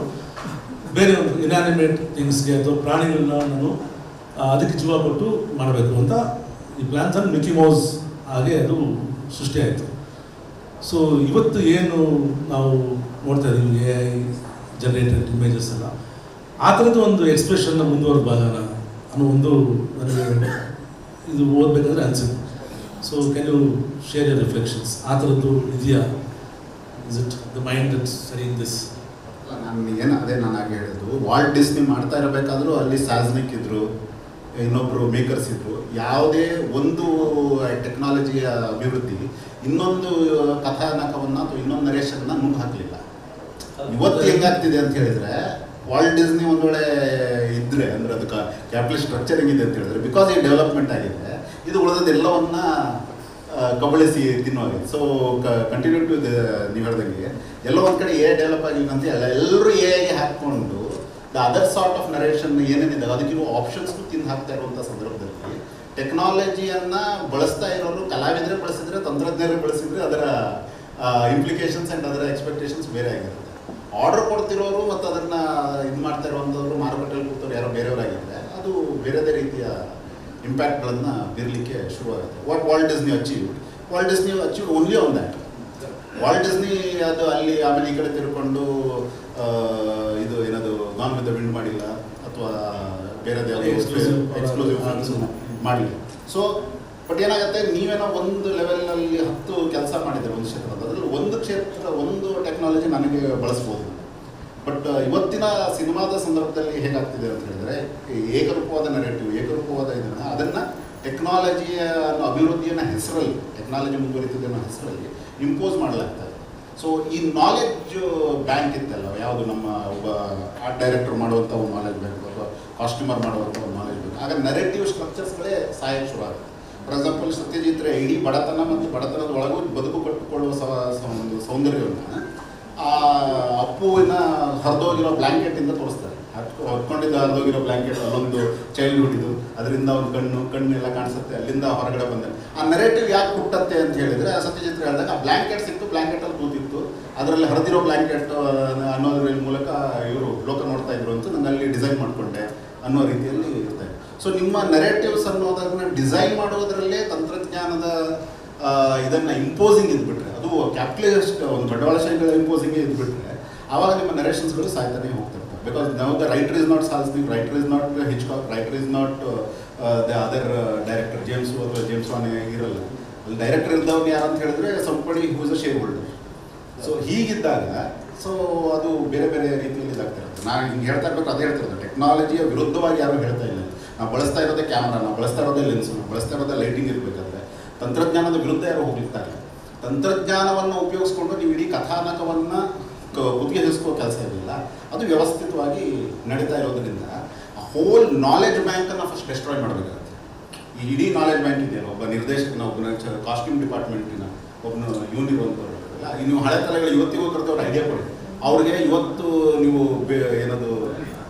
A: ಬೇರೆ ಒಂದು ಇನ್ಯಾನಿಮೇಟ್ ಥಿಂಗ್ಸ್ಗೆ ಅಥವಾ ಪ್ರಾಣಿಗಳನ್ನ ನಾನು ಅದಕ್ಕೆ ಜೀವ ಕೊಟ್ಟು ಮಾಡಬೇಕು ಅಂತ ಈ ಪ್ಲ್ಯಾನ್ಸ್ ಅಲ್ಲಿ ಮಿಕ್ಕಿ ಮೌಸ್ ಹಾಗೆ ಅದು ಸೃಷ್ಟಿಯಾಯಿತು. ಸೊ ಇವತ್ತು ಏನು ನಾವು ನೋಡ್ತಾ ಇದ್ದೀವಿ AI ಜನರೇಟೆಡ್ ಇಮೇಜಸ್ ಎಲ್ಲ, ಆ ಥರದ್ದು ಒಂದು ಎಕ್ಸ್ಪ್ರೆಷನ್ನ ಮುಂದುವರೆದ ಅನ್ನೋ ಒಂದು ನನಗೆ ಇದು ಓದಬೇಕಾದ್ರೆ ಅನಿಸಿದೆ. So can you share your reflections? ಆ ಥರದ್ದು ಇದೆಯಾ? Is it the mind that steering this?
D: ನಾನು ಆಗ ಹೇಳಿದ್ದು, ವಾಲ್ಟ್ ಡಿಸ್ನಿ ಮಾಡ್ತಾ ಇರಬೇಕಾದ್ರೂ ಅಲ್ಲಿ ಸಾಜ್ನಿಕ್ ಇದ್ರು, ಇನ್ನೊಬ್ಬರು ಮೇಕರ್ಸ್ ಇದ್ರು. ಯಾವುದೇ ಒಂದು ಟೆಕ್ನಾಲಜಿಯ ಅಭಿವೃದ್ಧಿ ಇನ್ನೊಂದು ಕಥಾನಕವನ್ನು ಅಥವಾ ಇನ್ನೊಂದು ನರೇಶನ್ನ ನುಗ್ಗು ಹಾಕಲಿಲ್ಲ. ಇವತ್ತು ಹೆಂಗಾಗ್ತಿದೆ ಅಂತ ಹೇಳಿದ್ರೆ, ವಾಲ್ಟ್ ಡಿಸ್ನಿ ಒಂದು ವೇಳೆ ಇದ್ದರೆ ಅಂದರೆ ಅದಕ್ಕೆ ಕ್ಯಾಪಿಟಲ್ ಸ್ಟ್ರಕ್ಚರಿಂಗ್ ಇದೆ ಅಂತ ಹೇಳಿದ್ರೆ, ಬಿಕಾಸ್ ಈ ಡೆವಲಪ್ಮೆಂಟ್ ಆಗಿದೆ, ಇದು ಉಳಿದದೆಲ್ಲವನ್ನ ಕಬಳಿಸಿ ತಿನ್ನುವಾಗಿದೆ. ಸೊ ಕಂಟಿನ್ಯೂ ಟು ನೀವು ಹೇಳ್ದಂಗೆ ಎಲ್ಲೋ ಒಂದು ಕಡೆ ಡೆವಲಪ್ ಆಗಿಲ್ಲ ಅಂತ ಎಲ್ಲರೂ AI ಹಾಕ್ಕೊಂಡು the other sort of narration ಏನೇನಿದೆ ಅದಕ್ಕಿರುವ ಆಪ್ಷನ್ಸ್ಗೂ ತಿಂದು ಹಾಕ್ತಾ ಇರುವಂಥ ಸಂದರ್ಭದಲ್ಲಿ ಟೆಕ್ನಾಲಜಿಯನ್ನು ಬಳಸ್ತಾ ಇರೋರು ಕಲಾವಿದರೆ ಬಳಸಿದ್ರೆ, ತಂತ್ರಜ್ಞರು ಬಳಸಿದ್ರೆ ಅದರ ಇಂಪ್ಲಿಕೇಶನ್ಸ್ ಆ್ಯಂಡ್ ಅದರ ಎಕ್ಸ್ಪೆಕ್ಟೇಷನ್ಸ್ ಬೇರೆ ಆಗಿರುತ್ತೆ. ಆರ್ಡರ್ ಕೊಡ್ತಿರೋರು ಮತ್ತು ಅದನ್ನು ಇದು ಮಾಡ್ತಾ ಇರುವಂಥವ್ರು, ಮಾರುಕಟ್ಟೆಯಲ್ಲಿ ಕೂತವ್ರು ಯಾರೋ ಬೇರೆಯವರಾಗಿದ್ದರೆ ಅದು ಬೇರೆದೇ ರೀತಿಯ ಇಂಪ್ಯಾಕ್ಟ್ಗಳನ್ನು ಬೀರಲಿಕ್ಕೆ ಶುರುವಾಗುತ್ತೆ. Walt Disney achieve only on that. Walt Disney ಅದು ಅಲ್ಲಿ ಆಮೇಲೆ ಈ ಕಡೆ ತಿರ್ಕೊಂಡು ಇದು ಏನದು ನಾನ್ ವಿತ್ ದ ವಿಂಡ್ ಮಾಡಿಲ್ಲ, ಅಥವಾ ಬೇರೆದೇ ಎಕ್ಸ್ಕ್ಲೂಸಿವ್ ಮಾಡಲಿಲ್ಲ. ಸೊ ಬಟ್ ಏನಾಗುತ್ತೆ, ನೀವೇನೋ ಒಂದು ಲೆವೆಲ್ನಲ್ಲಿ 10 ಕೆಲಸ ಮಾಡಿದರೆ ಒಂದು ಕ್ಷೇತ್ರದ, ಅದರಲ್ಲಿ ಒಂದು ಟೆಕ್ನಾಲಜಿ ನನಗೆ ಬಳಸ್ಬೋದು. ಬಟ್ ಇವತ್ತಿನ ಸಿನಿಮಾದ ಸಂದರ್ಭದಲ್ಲಿ ಹೇಗಾಗ್ತಿದೆ ಅಂತ ಹೇಳಿದರೆ, ಏಕರೂಪವಾದ ನೆರೆಟಿವ್, ಏಕರೂಪವಾದ ಇದನ್ನು ಅದನ್ನು ಟೆಕ್ನಾಲಜಿಯ ಅಭಿವೃದ್ಧಿಯನ್ನು ಹೆಸರಲ್ಲಿ, ಟೆಕ್ನಾಲಜಿ ಮುಂದುವರಿತಿದೆ ಅನ್ನೋ ಹೆಸರಲ್ಲಿ ಇಂಪೋಸ್ ಮಾಡಲಾಗ್ತದೆ. ಸೊ ಈ ನಾಲೆಡ್ಜ್ ಬ್ಯಾಂಕ್ ಇತ್ತಲ್ಲ, ಯಾವುದು ನಮ್ಮ ಒಬ್ಬ ಆರ್ಟ್ ಡೈರೆಕ್ಟರ್ ಮಾಡುವಂಥ ಒಂದು ನಾಲೆಡ್ಜ್ ಬ್ಯಾಂಕ್ ಅಥವಾ ಕಾಸ್ಟ್ಯೂಮರ್ ಮಾಡುವಂಥ ಒಂದು ನಾಲೆಡ್ಜ್ ಬ್ಯಾಂಕ್, ಆಗ ನೆರೆಟಿವ್ ಸ್ಟ್ರಕ್ಚರ್ಸ್ಗಳೇ ಸಾಯಕ್ಕೆ ಶುರು ಆಗುತ್ತೆ. ಫಾರ್ ಎಕ್ಸಾಂಪಲ್, ಸತ್ಯಜಿತ್ ರೇ ಇಡೀ ಬಡತನ ಮತ್ತು ಬಡತನದ ಒಳಗೂ ಬದುಕು ಕಟ್ಟಿಕೊಳ್ಳುವ ಒಂದು ಸೌಂದರ್ಯವನ್ನು ಆ ಅಪ್ಪುವಿನ ಹರಿದೋಗಿರೋ ಬ್ಲ್ಯಾಂಕೆಟಿಂದ ತೋರಿಸ್ತಾರೆ. ಹೊತ್ಕೊಂಡಿದ್ದ ಹರಿದೋಗಿರೋ ಬ್ಲ್ಯಾಂಕೆಟ್, ಅಲ್ಲೊಂದು ಚೈಲ್ಡ್ಹುಡ್ ಇದು, ಅದರಿಂದ ಒಂದು ಕಣ್ಣೆಲ್ಲ ಕಾಣಿಸುತ್ತೆ, ಅಲ್ಲಿಂದ ಹೊರಗಡೆ ಬಂದ ಆ ನೆರೆಟಿವ್ ಯಾಕೆ ಹುಟ್ಟತ್ತೆ ಅಂತ ಹೇಳಿದರೆ, ಸತ್ಯಜಿತ್ ರೇ ಹೇಳಿದಾಗ ಆ ಬ್ಲ್ಯಾಂಕೆಟ್ ಸಿಕ್ತು, ಬ್ಲ್ಯಾಂಕೆಟಲ್ಲಿ ಕೂತಿತ್ತು, ಅದರಲ್ಲಿ ಹರಿದಿರೋ ಬ್ಲ್ಯಾಂಕೆಟ್ ಅನ್ನೋದ್ರ ಮೂಲಕ ಇವರು ಲೋಕ ನೋಡ್ತಾ ಇದ್ರು ಅಂತ ನಾನು ಅಲ್ಲಿ ಡಿಸೈನ್ ಮಾಡಿಕೊಂಡೆ ಅನ್ನೋ ರೀತಿಯಲ್ಲಿ ಇರ್ತಾರೆ. ಸೊ ನಿಮ್ಮ ನೆರೆಟಿವ್ಸ್ ಅನ್ನೋದನ್ನು ಡಿಸೈನ್ ಮಾಡೋದರಲ್ಲೇ ತಂತ್ರಜ್ಞಾನದ ಇದನ್ನು ಇಂಪೋಸಿಂಗ್ ಇದ್ಬಿಟ್ರೆ, ಅದು ಕ್ಯಾಪಿಟಲಿಸ್ಟ್ ಒಂದು ಬಂಡವಾಳಶಾಹಿಗಳ ಇಂಪೋಸಿಂಗೇ ಇದ್ಬಿಟ್ರೆ, ಆವಾಗ ನಿಮ್ಮ ನರೇಷನ್ಸ್ಗಳು ಸಾಯ್ತಾನೆ ಹೋಗ್ತಿರ್ತಾರೆ. ಬಿಕಾಸ್ ನಾವು ದ ರೈಟರ್ ಇಸ್ ನಾಟ್ ಸಾಲ್ಸ್ನಿಕ್, writer is not Hitchcock, writer is not the other director James ಅಥವಾ ಜೇಮ್ಸ್ ವಾನ್ ಇರಲ್ಲ. ಅಲ್ಲಿ ಡೈರೆಕ್ಟರ್ ಇದ್ದವ್ರು ಯಾರು ಅಂತ ಹೇಳಿದ್ರೆ somebody who's a shareholder. So ಹೀಗಿದ್ದಾಗ ಸೊ ಅದು ಬೇರೆ ಬೇರೆ ರೀತಿಯಲ್ಲಿ ಇದಾಗ್ತಿರುತ್ತೆ. ನಾನು ಹಿಂಗೆ ಹೇಳ್ತಾ ಇರ್ಬೇಕು, ಅದೇ ಹೇಳ್ತಿರೋದು, ಟೆಕ್ನಾಲಜಿಯ ವಿರುದ್ಧವಾಗಿ ಯಾರು ಹೇಳ್ತಾ ಇಲ್ಲ. ನಾವು ಬಳಸ್ತಾ ಇರೋದೇ ಕ್ಯಾಮ್ರಾ, ನಾವು ಬಳಸ್ತಾ ಇರೋದೇ ಲೆನ್ಸು, ನಾವು ಬಳಸ್ತಾ ಇರೋದೇ ಲೈಟಿಂಗ್ ಇರಬೇಕಾದ್ರೆ ತಂತ್ರಜ್ಞಾನದ ವಿರುದ್ಧ ಯಾರು ಹೋಗ್ಲಿಕ್ತಾರೆ. ತಂತ್ರಜ್ಞಾನವನ್ನು ಉಪಯೋಗಿಸ್ಕೊಂಡು ನೀವು ಇಡೀ ಕಥಾನಕವನ್ನು ಕುತ್ತಿಗೆ ಕೆಲಸ ಇರಲಿಲ್ಲ, ಅದು ವ್ಯವಸ್ಥಿತವಾಗಿ ನಡೀತಾ ಇರೋದ್ರಿಂದ ಹೋಲ್ ನಾಲೆಜ್ ಬ್ಯಾಂಕನ್ನು ಫಸ್ಟ್ ಡೆಸ್ಟ್ರಾಯ್ ಮಾಡಬೇಕಾಗುತ್ತೆ. ಈ ಇಡೀ ನಾಲೆಜ್ ಬ್ಯಾಂಕ್ ಇದೆಯಲ್ಲ, ಒಬ್ಬ ನಿರ್ದೇಶಕನ, ಒಬ್ಬನ ಕಾಸ್ಟ್ಯೂಮ್ ಡಿಪಾರ್ಟ್ಮೆಂಟಿನ ಒಬ್ಬನು ಇವನು ಇರುವಂಥವ್ರು, ನೀವು ಹಳೆ ತಲೆಗಳು ಇವತ್ತಿಗೂ ಕರೆದವ್ರು ಐಡಿಯಾ ಕೊಡಿ. ಅವ್ರಿಗೆ ಇವತ್ತು ನೀವು ಏನದು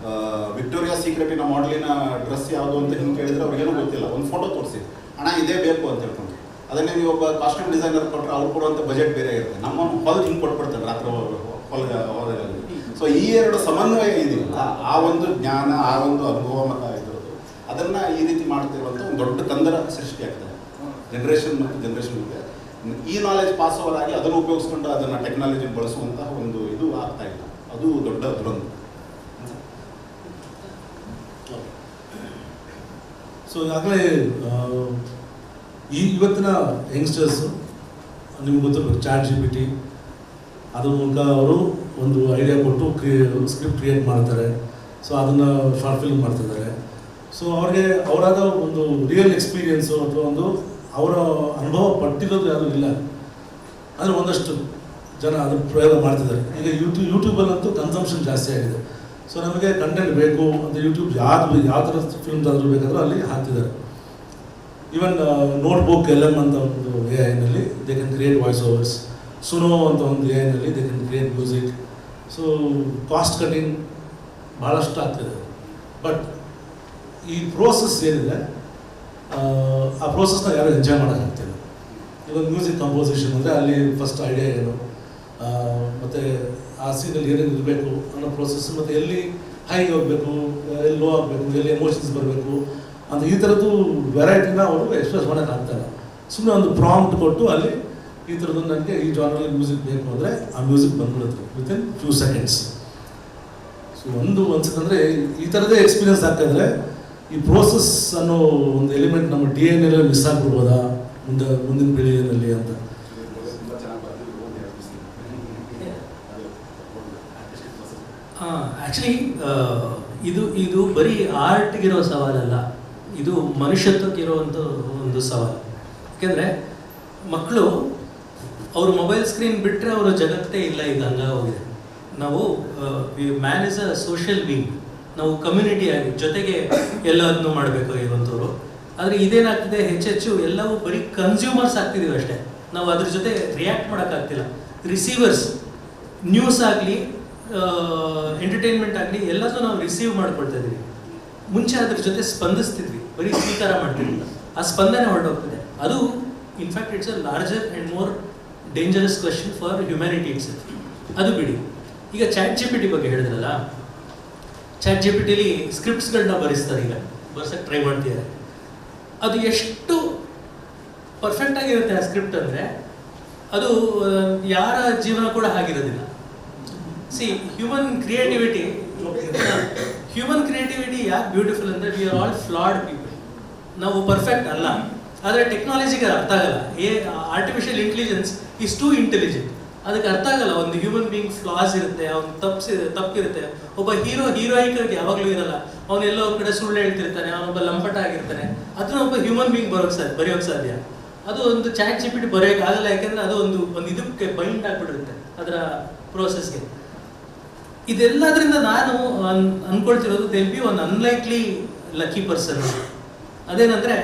D: ವಿಕ್ಟೋರಿಯಾ ಸೀಕ್ರೆಟಿನ ಮಾಡಲಿನ ಡ್ರೆಸ್ ಯಾವುದು ಅಂತ ಹಿಂಗೆ ಕೇಳಿದ್ರೆ ಅವ್ರಿಗೇನೂ ಗೊತ್ತಿಲ್ಲ. ಒಂದು ಫೋಟೋ ತೋರಿಸಿ, ಹಣ ಇದೇ ಬೇಕು ಅಂತ ಹೇಳ್ಕೊಂಡು, ಅದನ್ನೇ ನೀವು ಒಬ್ಬ ಕಾಸ್ಟ್ಯೂಮ್ ಡಿಸೈನರ್ ಕೊಟ್ಟರೆ ಅವ್ರು ಕೊಡುವಂಥ ಬಜೆಟ್ ಬೇರೆ ಇರುತ್ತೆ. ನಮ್ಮ ಹೊಲದ ಹಿಂಗೆ ಕೊಟ್ಬಿಡ್ತಾರೆ ರಾತ್ರಿ ಹೊಲದಲ್ಲಿ. ಸೊ ಈ ಎರಡು ಸಮನ್ವಯ ಇದೆಯಲ್ಲ, ಆ ಒಂದು ಜ್ಞಾನ, ಆ ಒಂದು ಅನುಭವ ಮತ್ತು ಇದ್ರದ್ದು, ಅದನ್ನು ಈ ರೀತಿ ಮಾಡ್ತಿರುವಂಥ ಒಂದು ದೊಡ್ಡ ತಂದರ ಸೃಷ್ಟಿ ಆಗ್ತದೆ ಜನರೇಷನ್ ಮತ್ತು ಜನರೇಷನ್ ಇದೆ. ಈ ನಾಲೆಜ್ ಪಾಸ್ ಓವರ್ ಆಗಿ ಅದನ್ನು ಉಪಯೋಗಿಸ್ಕೊಂಡು ಅದನ್ನು ಟೆಕ್ನಾಲಜಿ ಬಳಸುವಂತಹ ಒಂದು ಇದು ಆಗ್ತಾ ಇಲ್ಲ. ಅದು ದೊಡ್ಡ ದುರಂತ.
A: ಸೊ ಈಗಾಗಲೇ ಇವತ್ತಿನ ಯಂಗ್ಸ್ಟರ್ಸು ನಿಮ್ಗೆ ಗೊತ್ತಿರಬೇಕು, ChatGPT ಅದ್ರ ಮೂಲಕ ಅವರು ಒಂದು ಐಡಿಯಾ ಕೊಟ್ಟು ಸ್ಕ್ರಿಪ್ಟ್ ಕ್ರಿಯೇಟ್ ಮಾಡ್ತಾರೆ. ಸೊ ಅದನ್ನು ಶಾರ್ಟ್ ಫಿಲ್ಮ್ ಮಾಡ್ತಿದ್ದಾರೆ. ಸೊ ಅವ್ರಿಗೆ ಅವರಾದ ಒಂದು ರಿಯಲ್ ಎಕ್ಸ್ಪೀರಿಯೆನ್ಸು ಅಥವಾ ಒಂದು ಅವರ ಅನುಭವ ಪಟ್ಟಿರೋದು ಯಾವುದೂ ಇಲ್ಲ. ಅಂದರೆ ಒಂದಷ್ಟು ಜನ ಅದನ್ನು ಪ್ರಯೋಗ ಮಾಡ್ತಿದ್ದಾರೆ. ಈಗ ಯೂಟ್ಯೂಬಲ್ಲಂತೂ ಕನ್ಸಂಪ್ಷನ್ ಜಾಸ್ತಿ ಆಗಿದೆ. ಸೊ ನಮಗೆ ಕಂಟೆಂಟ್ ಬೇಕು ಅಂತ ಯೂಟ್ಯೂಬ್ ಯಾವ ಥರ ಫಿಲ್ಮ್ಸ್ ಆದರೂ ಬೇಕಾದರೂ ಅಲ್ಲಿ ಹಾಕ್ತಿದ್ದಾರೆ. ಈವನ್ ನೋಟ್ಬುಕ್ LM ಅಂತ ಒಂದು AI-ನಲ್ಲಿ they can create voice overs. Suno ಅಂತ ಒಂದು AI-ನಲ್ಲಿ they can create music. So cost cutting ಭಾಳಷ್ಟು ಆಗ್ತಿದೆ. ಬಟ್ ಈ ಪ್ರೋಸೆಸ್ ಏನಿದೆ, ಆ ಪ್ರೋಸೆಸ್ನ ಯಾರು ಎಂಜಾಯ್ ಮಾಡೋಕ್ಕಾಗ್ತಿಲ್ಲ. ಇವಾಗ ಮ್ಯೂಸಿಕ್ ಕಂಪೋಸಿಷನ್ ಅಂದರೆ ಅಲ್ಲಿ ಫಸ್ಟ್ ಐಡಿಯಾ ಏನು, ಮತ್ತು ಆ ಸೀನಲ್ಲಿ ಏನೇನು ಇರಬೇಕು ಅನ್ನೋ ಪ್ರೋಸೆಸ್, ಮತ್ತು ಎಲ್ಲಿ ಹೈ ಹೋಗಬೇಕು, ಎಲ್ಲಿ ಲೋ ಆಗಬೇಕು, ಎಲ್ಲಿ ಎಮೋಷನ್ಸ್ ಬರಬೇಕು ಅಂತ ಈ ಥರದ್ದು ವೆರೈಟಿನ ಅವರು ಎಕ್ಸ್ಪ್ರೆಸ್ ಮಾಡೋಕ್ಕಾಗ್ತಾಯಿಲ್ಲ. ಸುಮ್ಮನೆ ಒಂದು ಪ್ರಾಂಪ್ಟ್ ಕೊಟ್ಟು ಅಲ್ಲಿ ಈ ಥರದ್ದು ನನಗೆ ಈ ಜಾನರಲ್ಲಿ ಮ್ಯೂಸಿಕ್ ಬೇಕು ಅಂದರೆ ಆ ಮ್ಯೂಸಿಕ್ ಬಂದ್ಬಿಡುತ್ತೆ ವಿತಿನ್ ಫ್ಯೂ ಸೆಕೆಂಡ್ಸ್. ಸೊ ಒಂದು ಅನ್ಸುತ್ತಂದರೆ ಈ ಥರದೇ ಎಕ್ಸ್ಪೀರಿಯನ್ಸ್ ಆಗ್ತಾಯಿದ್ರೆ ಈ ಪ್ರೋಸೆಸ್ ಅನ್ನೋ ಒಂದು ಎಲಿಮೆಂಟ್ ನಮ್ಮ DNA ಮಿಸ್ ಆಗಿಬಿಡ್ಬೋದಾ ಮುಂದಿನ ಪೀಳಿಗೆಯಲ್ಲಿ ಅಂತ.
B: ಆ್ಯಕ್ಚುಲಿ ಇದು ಬರೀ ಆರ್ಟ್ಗಿರೋ ಸವಾಲಲ್ಲ, ಇದು ಮನುಷ್ಯತ್ವಕ್ಕಿರುವಂಥ ಒಂದು ಸವಾಲು. ಯಾಕೆಂದರೆ ಮಕ್ಕಳು ಅವರು ಮೊಬೈಲ್ ಸ್ಕ್ರೀನ್ ಬಿಟ್ಟರೆ ಅವರ ಜಗತ್ತೇ ಇಲ್ಲ, ಈಗ ಹಂಗಾಗೋಗಿದೆ. ನಾವು man is a social being. ನಾವು ಕಮ್ಯುನಿಟಿ ಆಗಿ ಜೊತೆಗೆ ಎಲ್ಲದನ್ನು ಮಾಡಬೇಕಾಗಿರುವಂಥವ್ರು. ಆದರೆ ಇದೇನಾಗ್ತಿದೆ, ಹೆಚ್ಚೆಚ್ಚು ಎಲ್ಲವೂ ಬರೀ ಕನ್ಸ್ಯೂಮರ್ಸ್ ಆಗ್ತಿದ್ದೀವಿ ಅಷ್ಟೇ. ನಾವು ಅದ್ರ ಜೊತೆ ರಿಯಾಕ್ಟ್ ಮಾಡೋಕ್ಕಾಗ್ತಿಲ್ಲ. ರಿಸೀವರ್ಸ್, ನ್ಯೂಸ್ ಆಗಲಿ, ಎಂಟರ್ಟೈನ್ಮೆಂಟ್ ಆಗಲಿ, ಎಲ್ಲದೂ ನಾವು ರಿಸೀವ್ ಮಾಡ್ಕೊಳ್ತಾ ಇದ್ದೀವಿ. ಮುಂಚೆ ಅದ್ರ ಜೊತೆ ಸ್ಪಂದಿಸ್ತಿದ್ವಿ, ಬರೀ ಸ್ವೀಕಾರ ಮಾಡ್ತಿದ್ವಿ. ಆ ಸ್ಪಂದನೆ ಹೊರಟೋಗ್ತಿದೆ. ಅದು in fact it's a larger and more dangerous question for humanity itself. ಅದು ಬಿಡಿ, ಈಗ ChatGPT ಬಗ್ಗೆ ಹೇಳಿದ್ರಲ್ಲ, ChatGPTಲಿ ಸ್ಕ್ರಿಪ್ಟ್ಸ್ಗಳನ್ನ ಬರೆಸ್ತಾರೆ, ಈಗ ಬರ್ಸಕ್ಕೆ ಟ್ರೈ ಮಾಡ್ತಿದ್ದಾರೆ. ಅದು ಎಷ್ಟು ಪರ್ಫೆಕ್ಟ್ ಆಗಿರುತ್ತೆ ಆ ಸ್ಕ್ರಿಪ್ಟ್ ಅಂದರೆ, ಅದು ಯಾರ ಜೀವನ ಕೂಡ ಹಾಗಿರೋದಿಲ್ಲ. ಸಿ, ಹ್ಯೂಮನ್ ಕ್ರಿಯೇಟಿವಿಟಿ ಯಾಕೆ ಬ್ಯೂಟಿಫುಲ್ ಅಂದರೆ, we are all flawed people. ನಾವು ಪರ್ಫೆಕ್ಟ್ ಅಲ್ಲ. ಆದರೆ ಟೆಕ್ನಾಲಜಿಗೆ ಅರ್ಥ ಆಗಲ್ಲ. Artificial intelligence is two intelligent. ಅದಕ್ಕೆ ಅರ್ಥ ಆಗಲ್ಲ. ಒಂದು ಹ್ಯೂಮನ್ ಬೀಯಿಂಗ್ ಫ್ಲಾಸ್ ಇರುತ್ತೆ, ಅವ್ನು ತಪ್ಪಿರುತ್ತೆ. ಒಬ್ಬ ಹೀರೋಯಿಕ್ ಯಾವಾಗಲೂ ಇರಲ್ಲ. ಅವನೆಲ್ಲೋ ಒಂದು ಕಡೆ ಸುಳ್ಳು ಹೇಳ್ತಿರ್ತಾನೆ, ಅವನೊಬ್ಬ ಲಂಪಟ ಆಗಿರ್ತಾನೆ. ಅದನ್ನ ಒಬ್ಬ ಹ್ಯೂಮನ್ ಬೀಯಿಂಗ್ ಬರೆಯೋಕ್ಕೆ ಸಾಧ್ಯ. ಅದು ಒಂದು ChatGPT ಬರೆಯೋಕ್ಕಾಗಲ್ಲ. ಯಾಕೆಂದರೆ ಅದು ಒಂದು ಇದಕ್ಕೆ ಬೈಂಡ್ ಆಗಿಬಿಡುತ್ತೆ ಅದರ ಪ್ರೋಸೆಸ್ಗೆ. ಇದೆಲ್ಲದರಿಂದ ನಾನು ಅಂದ್ಕೊಳ್ತಿರೋದು they'll be one unlikely lucky person. ಅದೇನಂದರೆ,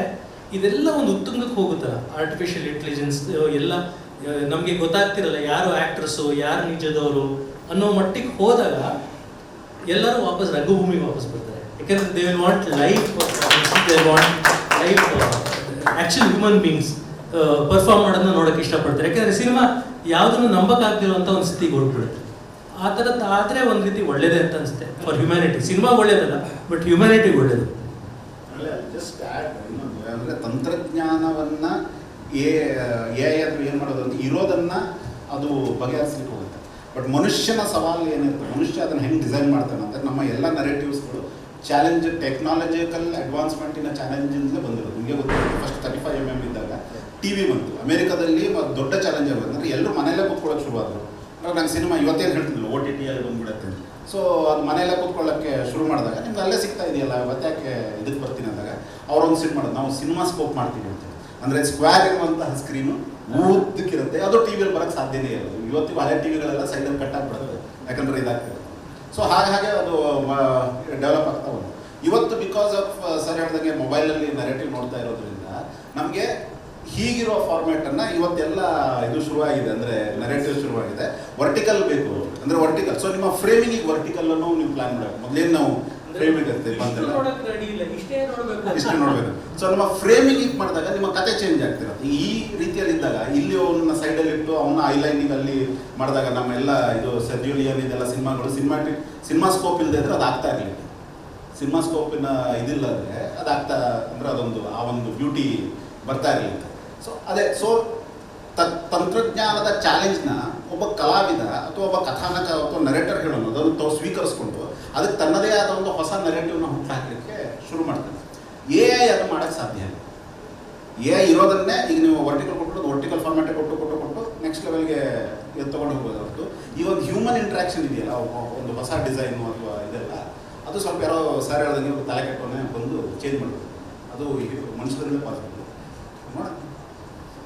B: ಇದೆಲ್ಲ ಒಂದು ಉತ್ತುಂಗಕ್ಕೆ ಹೋಗುತ್ತಲ್ಲ, ಆರ್ಟಿಫಿಷಿಯಲ್ ಇಂಟೆಲಿಜೆನ್ಸ್ ಎಲ್ಲ ನಮಗೆ ಗೊತ್ತಾಗ್ತಿರಲ್ಲ ಯಾರು ಆ್ಯಕ್ಟ್ರಸ್ಸು, ಯಾರು ನಿಜದವರು ಅನ್ನೋ ಮಟ್ಟಿಗೆ ಹೋದಾಗ ಎಲ್ಲರೂ ವಾಪಸ್ ರಂಗಭೂಮಿಗೆ ವಾಪಸ್ ಬರ್ತಾರೆ. ಯಾಕೆಂದರೆ they will want life, actual human beings perform ಮಾಡೋದನ್ನ ನೋಡೋಕ್ಕೆ ಇಷ್ಟಪಡ್ತಾರೆ. ಯಾಕೆಂದರೆ ಸಿನಿಮಾ ಯಾವುದನ್ನು ನಂಬಕ್ಕಾಗ್ತಿರೋಂಥ ಒಂದು ಸ್ಥಿತಿಗೆ ಹೊರಡ್ಬಿಡುತ್ತೆ. ಆ ಥರದ್ದು ಆದರೆ ಒಂದು ರೀತಿ ಒಳ್ಳೇದೇ ಅಂತ ಅನಿಸುತ್ತೆ ಫಾರ್ ಹ್ಯುಮ್ಯಾನಿಟಿ. ಸಿನಿಮಾ ಒಳ್ಳೇದಲ್ಲ, ಬಟ್ ಹ್ಯುಮ್ಯಾನಿಟಿ ಒಳ್ಳೇದು.
D: ಜಸ್ಟ್ ಆ್ಯಡ್ ಅಂದರೆ ತಂತ್ರಜ್ಞಾನವನ್ನು AI ಅಥವಾ ಏನು ಮಾಡೋದು ಅಂತ ಇರೋದನ್ನು ಅದು ಬಗೆಹರಿಸಲಿಕ್ಕೆ ಹೋಗುತ್ತೆ. ಬಟ್ ಮನುಷ್ಯನ ಸವಾಲು ಏನಿರುತ್ತೆ, ಮನುಷ್ಯ ಅದನ್ನು ಹೆಂಗೆ ಡಿಸೈನ್ ಮಾಡ್ತಾನೆ ಅಂದರೆ, ನಮ್ಮ ಎಲ್ಲ ನರೇಟಿವ್ಸ್ಗಳು ಚಾಲೆಂಜ್, ಟೆಕ್ನಾಲಜಿಕಲ್ ಅಡ್ವಾನ್ಸ್ಮೆಂಟಿನ ಚಾಲೆಂಜಿಂದಲೇ ಬಂದಿರೋದು. ನಿಮಗೆ ಗೊತ್ತಿರುತ್ತೆ, ಫಸ್ಟ್ 35mm ಇದ್ದಾಗ TV ಬಂತು. ಅಮೆರಿಕಾದಲ್ಲಿ ದೊಡ್ಡ ಚಾಲೆಂಜ್ ಆಗೋದು ಅಂದರೆ ಎಲ್ಲರೂ ಮನೆಯಲ್ಲೇ ಕೂತ್ಕೊಳ್ಳೋಕೆ ಶುರುವಾದರು. ನಂಗೆ ಸಿನಿಮಾ ಇವತ್ತೇನು ಹೇಳ್ತಿದ್ದಿಲ್ಲ, OTTಯಲ್ಲಿ ಬಂದುಬಿಡುತ್ತೆ. ಸೊ ಅದು ಮನೆಯಲ್ಲೇ ಕೂತ್ಕೊಳ್ಳೋಕ್ಕೆ ಶುರು ಮಾಡಿದಾಗ ನಿಮ್ಗೆ ಅಲ್ಲೇ ಸಿಗ್ತಾ ಇದೆಯಲ್ಲ, ಮತ್ತೆ ಯಾಕೆ ಇದಕ್ಕೆ ಬರ್ತೀನಿ ಅಂದಾಗ ಅವರೊಂದು ಸಿಟ್ ಮಾಡೋದು, ನಾವು ಸಿನಿಮಾ ಸ್ಕೋಪ್ ಮಾಡ್ತೀವಿ ಅಂತ. ಅಂದರೆ ಸ್ಕ್ವೇರ್ ಇರುವಂತಹ ಸ್ಕ್ರೀನು ಉದ್ದಕ್ಕಿರುತ್ತೆ. ಅದು TVಯಲ್ಲಿ ಬರೋಕ್ಕೆ ಸಾಧ್ಯನೇ ಇಲ್ಲ. ಇವತ್ತಿಗೂ ಹಳೆ TVಗಳೆಲ್ಲ ಸೈಡಲ್ಲಿ ಕಟ್ಟಾಗ್ಬಿಡುತ್ತೆ, ಯಾಕಂದರೆ ಇದಾಗ್ತದೆ. ಸೊ ಹಾಗೆ ಅದು ಡೆವಲಪ್ ಆಗ್ತಾ ಬಂತು. ಇವತ್ತು ಬಿಕಾಸ್ ಆಫ್ ಸರ್ ಹೇಳಿದಂಗೆ ಮೊಬೈಲಲ್ಲಿ ನರೇಟಿವ್ ನೋಡ್ತಾ ಇರೋದ್ರಿಂದ ನಮಗೆ ಹೀಗಿರೋ ಫಾರ್ಮ್ಯಾಟನ್ನು ಇವತ್ತೆಲ್ಲ ಇದು ಶುರುವಾಗಿದೆ, ಅಂದರೆ ನರೇಟಿವ್ ಶುರುವಾಗಿದೆ. ವರ್ಟಿಕಲ್ ಬೇಕು ಅಂದರೆ ವರ್ಟಿಕಲ್. ಸೊ ನಿಮ್ಮ ಫ್ರೇಮಿಂಗಿಗೆ ವರ್ಟಿಕಲ್ಲನ್ನು ನೀವು ಪ್ಲಾನ್ ಮಾಡಬೇಕು. ಮೊದಲೇನು ನಾವು ಫ್ರೇಮಿಂಗ್ ಇರುತ್ತೆ ಇಷ್ಟೇ ನೋಡಬೇಕು. ಸೊ ನಮ್ಮ ಫ್ರೇಮಿಂಗ್ ಇದು ಮಾಡಿದಾಗ ನಿಮ್ಮ ಕತೆ ಚೇಂಜ್ ಆಗ್ತಿರುತ್ತೆ. ಈ ರೀತಿಯಲ್ಲಿ ಇದ್ದಾಗ ಇಲ್ಲಿ ಅವನ್ನ ಸೈಡಲ್ಲಿ ಇಟ್ಟು ಅವನ್ನ ಐಲೈನಿಂಗ್ ಅಲ್ಲಿ ಮಾಡಿದಾಗ ನಮ್ಮೆಲ್ಲ ಇದು ಸೆಡ್ಯೂಲಿಯನ್ ಇದೆಲ್ಲ ಸಿನಿಮಾ ಸ್ಕೋಪ್ ಇಲ್ಲದೆ ಇದ್ರೆ ಅದು ಆಗ್ತಾ ಇರಲಿಲ್ಲ. ಸಿನಿಮಾ ಸ್ಕೋಪಿನ ಇದಿಲ್ಲ ಅಂದರೆ ಅದಾಗ್ತಾ ಅಂದರೆ ಅದೊಂದು ಆ ಒಂದು ಬ್ಯೂಟಿ ಬರ್ತಾ ಇರಲಿಲ್ಲ. ಸೊ ಅದೇ ತಂತ್ರಜ್ಞಾನದ ಚಾಲೆಂಜ್ನ ಒಬ್ಬ ಕಲಾವಿದ ಅಥವಾ ಒಬ್ಬ ಕಥಾನಕ ಅಥವಾ ನರೇಟರ್ ಹೇಳೋದು ಅದನ್ನು ಸ್ವೀಕರಿಸ್ಕೊಂಡು ಅದಕ್ಕೆ ತನ್ನದೇ ಆದ ಒಂದು ಹೊಸ ನರೇಟಿವ್ನ ಹುಟ್ಟಾಕಲಿಕ್ಕೆ ಶುರು ಮಾಡ್ತಾನೆ. AI ಅದು ಮಾಡೋಕ್ಕೆ ಸಾಧ್ಯ ಇಲ್ಲ. AI ಇರೋದನ್ನೇ ಈಗ ನೀವು ವರ್ಟಿಕಲ್ ಫಾರ್ಮ್ಯಾಟೇ ಕೊಟ್ಟು ನೆಕ್ಸ್ಟ್ ಲೆವೆಲ್ಗೆ ಎದ್ದು ತೊಗೊಂಡು ಹೋಗೋದು ಹೊರತು ಈ ಒಂದು ಹ್ಯೂಮನ್ ಇಂಟ್ರಾಕ್ಷನ್ ಇದೆಯಲ್ಲ, ಒಂದು ಹೊಸ ಡಿಸೈನು ಅಥವಾ ಇದೆಲ್ಲ ಅದು ಸ್ವಲ್ಪ ಯಾರೋ ಸರ್ ಹೇಳ್ದಂಗೆ ತಲೆ ಕೆಟ್ಟವನ್ನೇ ಬಂದು ಚೇಂಜ್ ಮಾಡಬೇಕು. ಅದು ಮನುಷ್ಯರಲ್ಲೇ ಪಾಸಿಬಲ್. ನೋಡ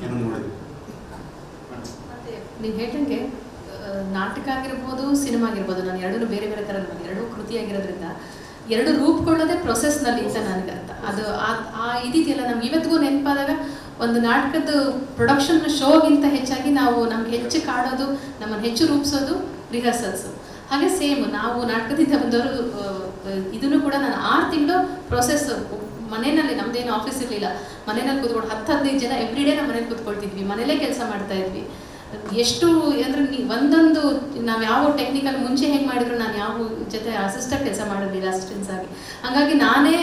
D: ಏನೋ ನೋಡಿದ್ವಿ.
C: ಮತ್ತೆ ನೀವು ಹೇಳ್ದಂಗೆ ನಾಟಕ ಆಗಿರ್ಬೋದು, ಸಿನಿಮಾ ಆಗಿರ್ಬೋದು, ನಾನು ಎರಡೂ ಬೇರೆ ಬೇರೆ ಥರ ನೋಡಿ, ಎರಡೂ ಕೃತಿಯಾಗಿರೋದ್ರಿಂದ ಎರಡು ರೂಪುಗೊಳ್ಳೋದೇ ಪ್ರೊಸೆಸ್ನಲ್ಲಿ ಅಂತ ನನಗೆ ಅರ್ಥ. ಅದು ಆ ಇದಿದೆಯಲ್ಲ, ನಮ್ಗೆ ಇವತ್ತಿಗೂ ನೆನಪಾದಾಗ ಒಂದು ನಾಟಕದ ಪ್ರೊಡಕ್ಷನ್ ಶೋಗಿಂತ ಹೆಚ್ಚಾಗಿ ನಮ್ಗೆ ಹೆಚ್ಚು ಕಾಡೋದು, ನಮ್ಮನ್ನು ಹೆಚ್ಚು ರೂಪಿಸೋದು ರಿಹರ್ಸಲ್ಸು. ಹಾಗೆ ಸೇಮ್ ನಾವು ನಾಟಕದಿಂದ ಬಂದವರು ಇದನ್ನು ಕೂಡ ನಾನು 6 ತಿಂಗಳು ಪ್ರೊಸೆಸ್ ಮನೆಯಲ್ಲಿ, ನಮ್ದೇನು ಆಫೀಸ್ ಇರಲಿಲ್ಲ, ಮನೆಯಲ್ಲಿ ಕೂತ್ಕೊಂಡು 10-15 ಜನ ಎವ್ರಿಡೇ ನಮ್ಮ ಮನೇಲಿ ಕೂತ್ಕೊಳ್ತಿದ್ವಿ, ಮನೇಲೇ ಕೆಲಸ ಮಾಡ್ತಾ ಇದ್ವಿ. ಎಷ್ಟು ಅಂದರೆ ಒಂದೊಂದು ನಾವು ಯಾವ ಟೆಕ್ನಿಕಲ್ ಮುಂಚೆ ಹೆಂಗೆ ಮಾಡಿದ್ರು ನಾನು ಯಾವ ಜೊತೆ ಅಸಿಸ್ಟೆಂಟ್ ಕೆಲಸ ಮಾಡಿರಲಿಲ್ಲ, ಅಸಿಸ್ಟೆನ್ಸ್ ಆಗಿ. ಹಾಗಾಗಿ ನಾನೇ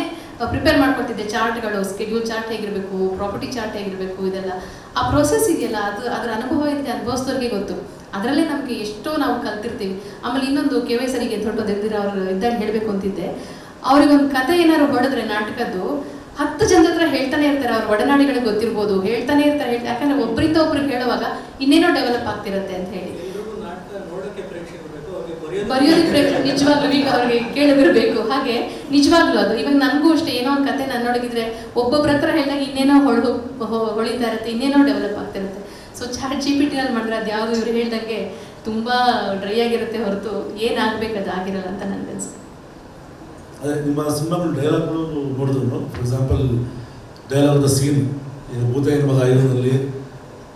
C: ಪ್ರಿಪೇರ್ ಮಾಡ್ಕೊತಿದ್ದೆ ಚಾರ್ಟ್ಗಳು, ಸ್ಕೆಡ್ಯೂಲ್ ಚಾರ್ಟ್ ಹೇಗಿರಬೇಕು, ಪ್ರಾಪರ್ಟಿ ಚಾರ್ಟ್ ಹೇಗಿರಬೇಕು, ಇದೆಲ್ಲ ಆ ಪ್ರೋಸೆಸ್ ಇದೆಯಲ್ಲ, ಅದರ ಅನುಭವ ಇದೆ, ಅನುಭವಿಸೋರಿಗೆ ಗೊತ್ತು. ಅದರಲ್ಲೇ ನಮಗೆ ಎಷ್ಟೋ ನಾವು ಕಲ್ತಿರ್ತೀವಿ. ಆಮೇಲೆ ಇನ್ನೊಂದು KY ಸರಿಗೆ ದೊಡ್ಡದಿದ್ದರೆ ಅವ್ರು ಇದ್ದಾಗ ಹೇಳಬೇಕು ಅಂತಿದ್ದೆ, ಅವ್ರಿಗೊಂದು ಕತೆ ಏನಾದ್ರು ಹೊಡೆದ್ರೆ ನಾಟಕದ್ದು 10 ಜನದ ಹತ್ರ ಹೇಳ್ತಾನೆ ಇರ್ತಾರೆ, ಅವ್ರ ಒಡನಾಡಿಗಳಿಗೆ ಗೊತ್ತಿರ್ಬೋದು, ಹೇಳ್ತಾನೆ ಇರ್ತಾರೆ. ಯಾಕಂದ್ರೆ ಒಬ್ಬರಿಂದ ಒಬ್ರಿಗೆ ಹೇಳುವಾಗ ಇನ್ನೇನೋ ಡೆವಲಪ್ ಆಗ್ತಿರುತ್ತೆ ಅಂತ ಹೇಳಿ ಬರೆಯೋದಕ್ಕೆ ನಿಜವಾಗ್ಲೂ ಈಗ ಅವ್ರಿಗೆ ಕೇಳದಿರ್ಬೇಕು. ಹಾಗೆ ನಿಜವಾಗ್ಲೂ ಅದು ಇವಾಗ ನನಗೂ ಅಷ್ಟೇ, ಏನೋ ಒಂದು ಕತೆ ನಾನು ನೋಡಿದ್ರೆ ಒಬ್ಬೊಬ್ರ ಹತ್ರ ಹೇಳಿದಾಗ ಇನ್ನೇನೋ ಹೊಳಿತಾ ಇರುತ್ತೆ, ಇನ್ನೇನೋ ಡೆವಲಪ್ ಆಗ್ತಿರುತ್ತೆ. ಸೊ ChatGPTನಲ್ಲಿ ಮಾಡಿದ್ರೆ ಅದು ಯಾವುದು ಇವ್ರು ಹೇಳ್ದಂಗೆ ತುಂಬ ಡ್ರೈ ಆಗಿರುತ್ತೆ ಹೊರತು ಏನಾಗಬೇಕು ಅದು ಆಗಿರಲ್ಲ ಅಂತ ನನಗೆ ಅನ್ಸುತ್ತೆ.
A: ಅದೇ ನಿಮ್ಮ ಸಿನಿಮಾಗಳು ಡೈಲಾಗ್ಗಳು ನೋಡಿದ್ರು, for example dialogue the scene, ಈಗ ಭೂತಾಯಿನ ಮಗ ಐದರಲ್ಲಿ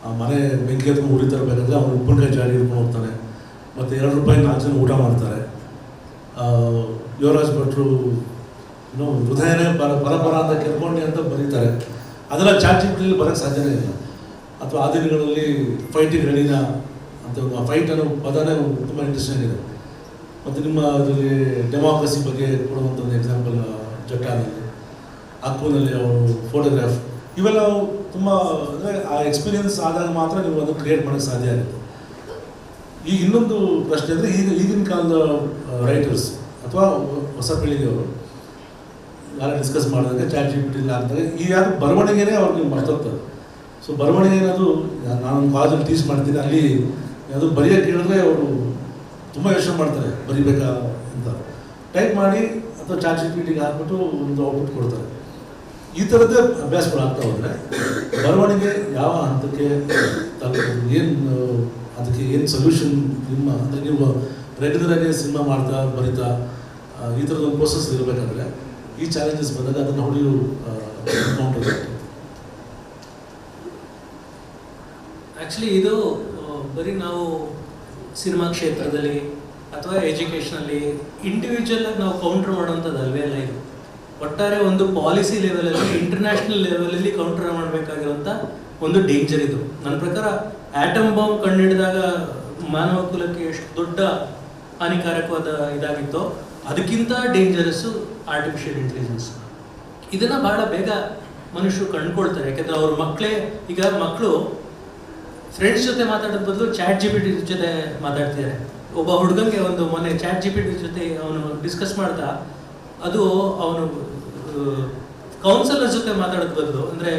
A: ಆ ಮನೆ ಬೆಂಕಿ ಎತ್ಕೊಂಡು ಉರಿತಾ ಇರಬೇಕಾದ್ರೆ ಅವನು ಉಪ್ಪಿನಕಾಯಿ ಜಾಡಿ ಹಿಡ್ಕೊಂಡು ಹೋಗ್ತಾನೆ, ಮತ್ತು 2 ರೂಪಾಯಿ 4 ಜನ ಊಟ ಮಾಡ್ತಾರೆ. ಯುವರಾಜ್ ಭಟ್ರು ಹೃದಯನೇ ಪರಪರ ಅಂತ ಕೆರ್ಕೊಂಡಿ ಅಂತ ಬರೀತಾರೆ. ಅದೆಲ್ಲ ChatGPT ಬರೋಕ್ಕೆ ಸಾಧ್ಯನೇ ಇಲ್ಲ. ಅಥವಾ ಆ ದಿನಗಳಲ್ಲಿ ಫೈಟಿಂಗ್ ರೆಡಿನಾ ಅಂತ ಫೈಟ್ ಅನ್ನೋ ಪದನೇ ತುಂಬ ಇಂಟ್ರೆಸ್ಟಿಂಗ್ ಇದೆ. ಮತ್ತು ನಿಮ್ಮ ಅದರಲ್ಲಿ ಡೆಮಾಕ್ರಸಿ ಬಗ್ಗೆ ಕೊಡುವಂಥದ್ದು ಎಕ್ಸಾಂಪಲ್ ಜಟ್ಟಾನಲ್ಲಿ, ಅಕ್ಕುನಲ್ಲಿ ಅವರು ಫೋಟೋಗ್ರಾಫ್, ಇವೆಲ್ಲ ತುಂಬ ಅಂದರೆ ಆ ಎಕ್ಸ್ಪೀರಿಯನ್ಸ್ ಆದಾಗ ಮಾತ್ರ ನೀವು ಅದನ್ನು ಕ್ರಿಯೇಟ್ ಮಾಡೋಕ್ಕೆ ಸಾಧ್ಯ ಆಗುತ್ತೆ. ಈಗ ಇನ್ನೊಂದು ಪ್ರಶ್ನೆ ಅಂದರೆ ಈಗಿನ ಕಾಲದ ರೈಟರ್ಸ್ ಅಥವಾ ಹೊಸ ಪೀಳಿಗೆಯವರು ಯಾರು ಡಿಸ್ಕಸ್ ಮಾಡಿದಾಗ ChatGPT ಆಗ್ತಾರೆ, ಈ ಯಾರು ಬರವಣಿಗೆನೇ ಅವ್ರಿಗೆ ಮರ್ತೋಗ್ತದೆ. ಸೊ ಬರವಣಿಗೆ ಅನ್ನೋದು ನಾನು ಕಾಲೇಜಲ್ಲಿ ಟೀಚ್ ಮಾಡ್ತೀನಿ, ಅಲ್ಲಿ ಅದು ಬರೆಯೋಕ್ಕೆ ಹೇಳಿದ್ರೆ ಅವರು ತುಂಬ ಯೋಚನೆ ಮಾಡ್ತಾರೆ, ಬರಿಬೇಕಾ ಅಂತ ಟೈಪ್ ಮಾಡಿ ಅಥವಾ ChatGPTಗೆ ಹಾಕ್ಬಿಟ್ಟು ಒಂದು ಔಟ್ಪುಟ್ ಕೊಡ್ತಾರೆ. ಈ ಥರದ್ದೇ ಅಭ್ಯಾಸಗಳು ಆಗ್ತಾ ಹೋದರೆ ಬರವಣಿಗೆ ಯಾವ ಹಂತಕ್ಕೆ ತಲುಪೋದು, ಏನು ಅದಕ್ಕೆ ಏನು ಸೊಲ್ಯೂಷನ್ ನಿಮ್ಮ ಅಂದರೆ ನೀವು ರೆಗ್ಯುಲರಾಗಿ ಸಿನಿಮಾ ಮಾಡ್ತಾ ಬರಿತಾ ಈ ಥರದೊಂದು ಪ್ರೋಸೆಸ್ ಇರಬೇಕಾದ್ರೆ ಈ ಚಾಲೆಂಜಸ್ ಬಂದಾಗ ಅದನ್ನು ಹೊಡೆಯು ಕೌಂಟರ್.
B: ಆ್ಯಕ್ಚುಲಿ ಇದು ಬರೀ ನಾವು ಸಿನಿಮಾ ಕ್ಷೇತ್ರದಲ್ಲಿ ಅಥವಾ ಎಜುಕೇಷನಲ್ಲಿ ಇಂಡಿವಿಜುವಲಾಗಿ ನಾವು ಕೌಂಟರ್ ಮಾಡುವಂಥದ್ದು ಅಲ್ವೇ ಅಲ್ಲ. ಇದು ಒಟ್ಟಾರೆ ಒಂದು ಪಾಲಿಸಿ ಲೆವೆಲಲ್ಲಿ, ಇಂಟರ್ನ್ಯಾಷನಲ್ ಲೆವೆಲಲ್ಲಿ ಕೌಂಟರ್ ಮಾಡಬೇಕಾಗಿರುವಂಥ ಒಂದು ಡೇಂಜರ್ ಇದು. ನನ್ನ ಪ್ರಕಾರ ಆಟಮ್ ಬಾಂಬ್ ಕಂಡುಹಿಡಿದಾಗ ಮಾನವ ಕುಲಕ್ಕೆ ಎಷ್ಟು ದೊಡ್ಡ ಹಾನಿಕಾರಕವಾದ ಇದಾಗಿತ್ತೋ ಅದಕ್ಕಿಂತ ಡೇಂಜರಸ್ಸು ಆರ್ಟಿಫಿಷಿಯಲ್ ಇಂಟೆಲಿಜೆನ್ಸ್. ಇದನ್ನು ಭಾಳ ಬೇಗ ಮನುಷ್ಯರು ಕಂಡುಕೊಳ್ತಾರೆ. ಯಾಕೆಂದರೆ ಅವ್ರ ಮಕ್ಕಳು ಫ್ರೆಂಡ್ಸ್ ಜೊತೆ ಮಾತಾಡೋದ ಬದಲು ChatGPT ಜೊತೆ ಮಾತಾಡ್ತಿದ್ದಾರೆ. ಒಬ್ಬ ಹುಡುಗಂಗೆ ಒಂದು ಮೊನ್ನೆ ChatGPT ಜೊತೆ ಅವನು ಡಿಸ್ಕಸ್ ಮಾಡ್ತಾ, ಅದು ಅವನು ಕೌನ್ಸಲರ್ ಜೊತೆ ಮಾತಾಡೋದ್ ಬದಲು, ಅಂದರೆ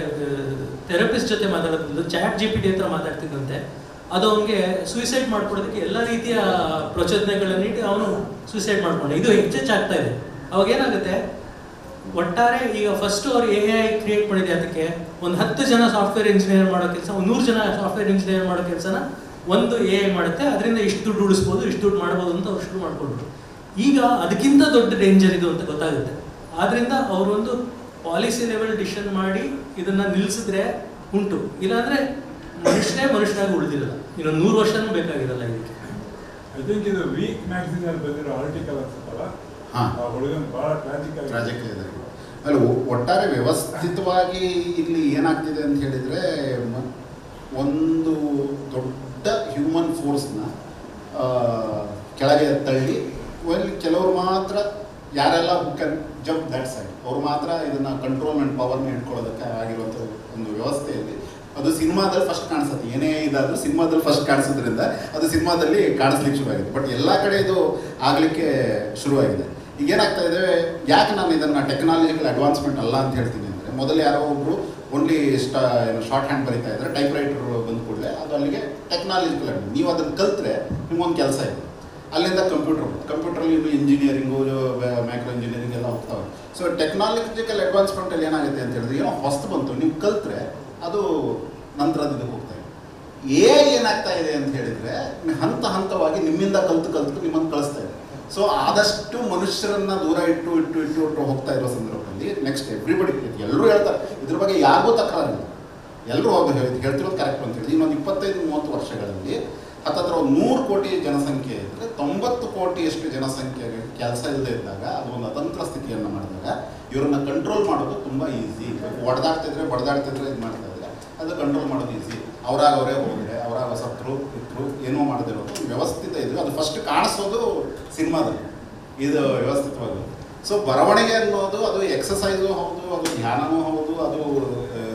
B: ಥೆರಪಿಸ್ಟ್ ಜೊತೆ ಮಾತಾಡೋದ್ ಬದಲು ChatGPT ಹತ್ರ ಮಾತಾಡ್ತಿದ್ದಂತೆ. ಅದು ಅವನಿಗೆ ಸೂಸೈಡ್ ಮಾಡ್ಕೊಡೋದಕ್ಕೆ ಎಲ್ಲ ರೀತಿಯ ಪ್ರಚೋದನೆಗಳನ್ನಿಟ್ಟು ಅವನು ಸೂಸೈಡ್ ಮಾಡ್ಕೊಂಡ. ಇದು ಹೆಚ್ಚೆಚ್ಚಾಗ್ತಾ ಇದೆ. ಅವಾಗ ಏನಾಗುತ್ತೆ, ಒಟ್ಟಾರೆ ಈಗ ಫಸ್ಟ್ ಅವ್ರು AI ಕ್ರಿಯೇಟ್ ಮಾಡಿದೆ, ಅದಕ್ಕೆ ಒಂದು 10 ಜನ ಸಾಫ್ಟ್ವೇರ್ ಇಂಜಿನಿಯರ್ ಮಾಡೋ ಕೆಲಸ, ಒಂದು 100 ಜನ ಸಾಫ್ಟ್ವೇರ್ ಇಂಜಿನಿಯರ್ ಮಾಡೋ ಕೆಲಸನ ಒಂದು AI ಮಾಡುತ್ತೆ. ಅದರಿಂದ ಇಷ್ಟು ದುಡ್ಡು ಉಳಿಸ್ಬೋದು, ಇಷ್ಟು ದುಡ್ಡು ಮಾಡ್ಬೋದು ಅಂತ ಅವ್ರು ಶುರು ಮಾಡಿಕೊಂಡ್ರು. ಈಗ ಅದಕ್ಕಿಂತ ದೊಡ್ಡ ಡೇಂಜರ್ ಇದು ಅಂತ ಗೊತ್ತಾಗುತ್ತೆ. ಆದ್ರಿಂದ ಅವರೊಂದು ಪಾಲಿಸಿ ಲೆವೆಲ್ ಡಿಸಿಷನ್ ಮಾಡಿ ಇದನ್ನ ನಿಲ್ಲಿಸಿದ್ರೆ ಉಂಟು, ಇಲ್ಲಾಂದ್ರೆ ಮನುಷ್ಯನಾಗಿ ಉಳಿದಿರಲ್ಲ, ಇನ್ನೊಂದು 100 ವರ್ಷನೂ ಬೇಕಾಗಿರಲ್ಲ ಇದಕ್ಕೆ.
E: ಐ ಥಿಂಕ್ ಇದು ವೀಕ್ ಮ್ಯಾಗಝಿನ್ ಅಲ್ಲಿ ಬಂದಿರೋ ಆರ್ಟಿಕಲ್ ಅನ್ಸುತ್ತಲ್ಲ, ಹುಡುಗನ್ ಬಹಳ ಟ್ರಾಜಿಕ್
D: ಇದೆ. ಅಲ್ಲಿ ಒಟ್ಟಾರೆ ವ್ಯವಸ್ಥಿತವಾಗಿ ಇಲ್ಲಿ ಏನಾಗ್ತಿದೆ ಅಂತ ಹೇಳಿದರೆ, ಒಂದು ದೊಡ್ಡ ಹ್ಯೂಮನ್ ಫೋರ್ಸ್ನ ಕೆಳಗೆ ತಳ್ಳಿ ಕೆಲವರು ಮಾತ್ರ, ಯಾರೆಲ್ಲ who can jump that side, ಅವರು ಮಾತ್ರ ಇದನ್ನು ಕಂಟ್ರೋಲ್ ಆ್ಯಂಡ್ ಪವರ್ನ ಇಟ್ಕೊಳ್ಳೋದಕ್ಕೆ ಆಗಿರುವಂಥ ಒಂದು ವ್ಯವಸ್ಥೆಯಲ್ಲಿ ಅದು ಸಿನಿಮಾದಲ್ಲಿ ಫಸ್ಟ್ ಕಾಣಿಸುತ್ತೆ. ಏನೇ ಇದಾದರೂ ಸಿನಿಮಾದಲ್ಲಿ ಫಸ್ಟ್ ಕಾಣಿಸೋದ್ರಿಂದ ಅದು ಸಿನಿಮಾದಲ್ಲಿ ಕಾಣಿಸ್ಲಿಕ್ಕೆ ಶುರುವಾಗಿದೆ. ಬಟ್ ಎಲ್ಲ ಕಡೆ ಇದು ಆಗಲಿಕ್ಕೆ ಶುರುವಾಗಿದೆ. ಈಗ ಏನಾಗ್ತಾ ಇದೆ, ಯಾಕೆ ನಾನು ಇದನ್ನು ಟೆಕ್ನಾಲಜಿಕಲ್ ಅಡ್ವಾನ್ಸ್ಮೆಂಟ್ ಅಲ್ಲ ಅಂತ ಹೇಳ್ತೀನಿ ಅಂದರೆ, ಮೊದಲು ಯಾರೋ ಒಬ್ಬರು ಓನ್ಲಿ ಶಾರ್ಟ್ ಹ್ಯಾಂಡ್ ಬರೀತಾ ಇದ್ದಾರೆ, ಟೈಪ್ ರೈಟರ್ ಬಂದ ಕೂಡಲೇ ಅದು ಅಲ್ಲಿಗೆ ಟೆಕ್ನಾಲಜಿಕಲ್ ಅಡ್ವಾನ್ಸ್. ನೀವು ಅದನ್ನು ಕಲಿತ್ರೆ ನಿಮಗೊಂದು ಕೆಲಸ ಇದೆ. ಅಲ್ಲಿಂದ ಕಂಪ್ಯೂಟ್ರಲ್ಲಿ ಇನ್ನು ಇಂಜಿನಿಯರಿಂಗು, ಮೈಕ್ರೋ ಇಂಜಿನಿಯರಿಂಗ್ ಎಲ್ಲ ಹೋಗ್ತಾವೆ. ಸೊ ಟೆಕ್ನಾಲಜಿಕಲ್ ಅಡ್ವಾನ್ಸ್ಮೆಂಟಲ್ಲಿ ಏನಾಗುತ್ತೆ ಅಂತ ಹೇಳಿದ್ರೆ, ಏನೋ ಹೊಸ್ತು ಬಂತು, ನೀವು ಕಲಿತ್ರೆ ಅದು ನಂತರದ ಇದಕ್ಕೆ ಹೋಗ್ತಾ ಇದೆ. ಏನಾಗ್ತಾ ಇದೆ ಅಂತ ಹೇಳಿದರೆ, ಹಂತ ಹಂತವಾಗಿ ನಿಮ್ಮಿಂದ ಕಲ್ತು ನಿಮ್ಮನ್ನು ಕಳಿಸ್ತಾ ಇದೆ. ಸೊ ಆದಷ್ಟು ಮನುಷ್ಯರನ್ನ ದೂರ ಇಟ್ಟು ಹೋಗ್ತಾ ಇರೋ ಸಂದರ್ಭದಲ್ಲಿ ನೆಕ್ಸ್ಟ್ ಎವ್ರಿಬಡಿ, ಎಲ್ಲರೂ ಹೇಳ್ತಾರೆ ಇದ್ರ ಬಗ್ಗೆ, ಯಾರಿಗೂ ತಕರಾರಿಲ್ಲ, ಎಲ್ಲರೂ ಹೇಳ್ತಿರೋದು ಕರೆಕ್ಟ್ ಅಂತ ಹೇಳಿ. ಇನ್ನೊಂದು 25-30 ವರ್ಷಗಳಲ್ಲಿ ಹತ್ತತ್ರ 100 ಕೋಟಿ ಜನಸಂಖ್ಯೆ ಇದ್ದರೆ 90 ಕೋಟಿಯಷ್ಟು ಜನಸಂಖ್ಯೆಗೆ ಕೆಲಸ ಇಲ್ಲದೆ ಇದ್ದಾಗ, ಅದು ಒಂದು ಅತಂತ್ರ ಸ್ಥಿತಿಯನ್ನು ಮಾಡಿದಾಗ ಇವರನ್ನ ಕಂಟ್ರೋಲ್ ಮಾಡೋದು ತುಂಬ ಈಸಿ. ಬಡ್ದಾಡ್ತಿದ್ರೆ ಇದು ಮಾಡ್ತಾ ಇದ್ರೆ ಅದು ಕಂಟ್ರೋಲ್ ಮಾಡೋದು ಈಸಿ. ಅವರೇ ಹೋದರೆ, ಅವರಾಗ ಸತ್ರು ಇದ್ರು, ಏನೋ ಮಾಡದಿರೋದು ವ್ಯವಸ್ಥಿತ ಇದ್ರು. ಅದು ಫಸ್ಟ್ ಕಾಣಿಸೋದು ಸಿನಿಮಾದಲ್ಲಿ, ಇದು ವ್ಯವಸ್ಥಿತವಾಗಿ. ಸೊ ಬರವಣಿಗೆ ಅನ್ನೋದು ಅದು ಎಕ್ಸಸೈಸು ಹೌದು, ಅದು ಧ್ಯಾನವೂ ಹೌದು, ಅದು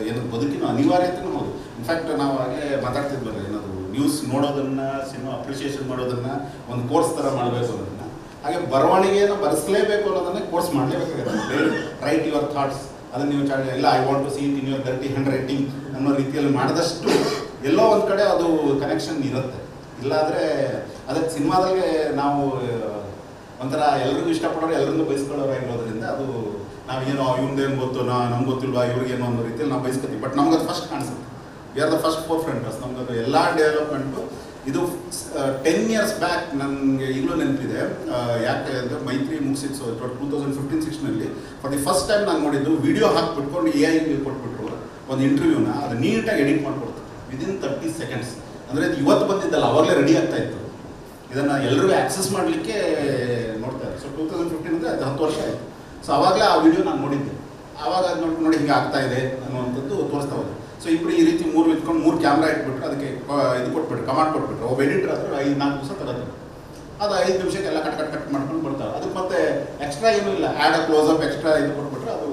D: ಏನು ಬದುಕಿನ ಅನಿವಾರ್ಯತೆಯೂ ಹೌದು. ಇನ್ಫ್ಯಾಕ್ಟ್ ನಾವು ಹಾಗೆ ಮಾತಾಡ್ತಿದ್ವಲ್ಲ, ಏನದು ನ್ಯೂಸ್ ನೋಡೋದನ್ನು, ಸಿನಿಮಾ ಅಪ್ರಿಷಿಯೇಷನ್ ಮಾಡೋದನ್ನು ಒಂದು ಕೋರ್ಸ್ ಥರ ಮಾಡಬೇಕು ಅನ್ನೋದನ್ನು, ಹಾಗೆ ಬರವಣಿಗೆಯನ್ನು ಬರೆಸಲೇಬೇಕು ಅನ್ನೋದನ್ನೇ ಕೋರ್ಸ್ ಮಾಡಲೇಬೇಕಾಗುತ್ತೆ. ರೈಟ್ ಯುವರ್ ಥಾಟ್ಸ್, ಅದನ್ನು ನೀವು ಇಲ್ಲ I want to see it in your dirty hand writing ಅನ್ನೋ ರೀತಿಯಲ್ಲಿ ಮಾಡಿದಷ್ಟು ಎಲ್ಲೋ ಒಂದು ಕಡೆ ಅದು ಕನೆಕ್ಷನ್ ಇರುತ್ತೆ. ಇಲ್ಲಾದರೆ ಅದಕ್ಕೆ ಸಿನಿಮಾದಲ್ಲಿ ನಾವು ಒಂಥರ ಎಲ್ರಿಗೂ ಇಷ್ಟಪಡೋರು ಎಲ್ಲರಿಗೂ ಬಯಸ್ಕೊಳ್ಳೋರಾಗಿರೋದ್ರಿಂದ ಅದು ನಾವೇನೋ ಇವ್ರದ್ದೇನು ಗೊತ್ತು, ನಮ್ಗೆ ಗೊತ್ತಿಲ್ವಾ ಇವ್ರಿಗೇನೋ ಅನ್ನೋ ರೀತಿಯಲ್ಲಿ ನಾವು ಬಯಸ್ಕೊತೀವಿ. ಬಟ್ ನಮ್ಗೆ ಅದು ಫಸ್ಟ್ ಕಾಣಿಸುತ್ತೆ. We are the first four frontiers. ನಮ್ಗೆ ಅದು ಎಲ್ಲ ಡೆವಲಪ್ಮೆಂಟು ಇದು 10 years ಬ್ಯಾಕ್ ನನಗೆ ಈಗಲೂ ನೆನಪಿದೆ. ಯಾಕೆ ಅಂದರೆ ಮೈತ್ರಿ ಮುಗಿಸಿದ್ದು 2015-16 ಫಾರ್ ದಿ ಫಸ್ಟ್ ಟೈಮ್ ನಾನು ನೋಡಿದ್ದು, ವಿಡಿಯೋ ಹಾಕ್ಬಿಟ್ಕೊಂಡು AI ಕೊಟ್ಬಿಟ್ರು ಒಂದು ಇಂಟರ್ವ್ಯೂನ, ಅದು ನೀಟಾಗಿ ಎಡಿಟ್ ಮಾಡಿಕೊಡ್ತು ವಿದಿನ್ 30 seconds. ಅಂದರೆ ಇದು ಇವತ್ತು ಬಂದಿದ್ದಲ್ಲ, ಅವಾಗಲೇ ರೆಡಿ ಆಗ್ತಾ ಇತ್ತು. ಇದನ್ನು ಎಲ್ಲರಿಗೂ ಆಕ್ಸೆಸ್ ಮಾಡಲಿಕ್ಕೆ ನೋಡ್ತಾ ಇದ್ದಾರೆ. ಸೊ 2015 ಅಂದರೆ ಅದು 10 ವರ್ಷ ಆಯಿತು. ಸೊ ಆವಾಗಲೇ ಆ ವಿಡಿಯೋ ನಾನು ನೋಡಿದ್ದೆ. ಆವಾಗ ನೋಡಿ ಹಿಂಗೆ ಆಗ್ತಾ ಇದೆ ಅನ್ನುವಂಥದ್ದು ತೋರಿಸ್ತಾ ಹೋದೆ. ಸೊ ಇಬ್ಬರು ಈ ರೀತಿ 3 ಇಟ್ಕೊಂಡು 3 ಕ್ಯಾಮ್ರಾ ಇಟ್ಬಿಟ್ರು, ಅದಕ್ಕೆ ಇದು ಕೊಟ್ಬಿಟ್ರು, ಕಮಾಂಡ್ ಕೊಟ್ಬಿಟ್ರು. ಒಬ್ಬ ಎಡಿಟರ್ ಆದರೆ 5-4 ದಿವಸ ತಗೋತಾರೆ. ಅದು 5 ನಿಮಿಷಕ್ಕೆಲ್ಲ ಕಟ್ ಮಾಡ್ಕೊಂಡು ಬರ್ತಾರೆ. ಅದಕ್ಕೆ ಮತ್ತೆ ಎಕ್ಸ್ಟ್ರಾ ಏನೂ ಇಲ್ಲ, ಆ್ಯಡ್ ಕ್ಲೋಸಪ್ ಎಕ್ಸ್ಟ್ರಾ ಇದು ಕೊಟ್ಬಿಟ್ರೆ ಅದು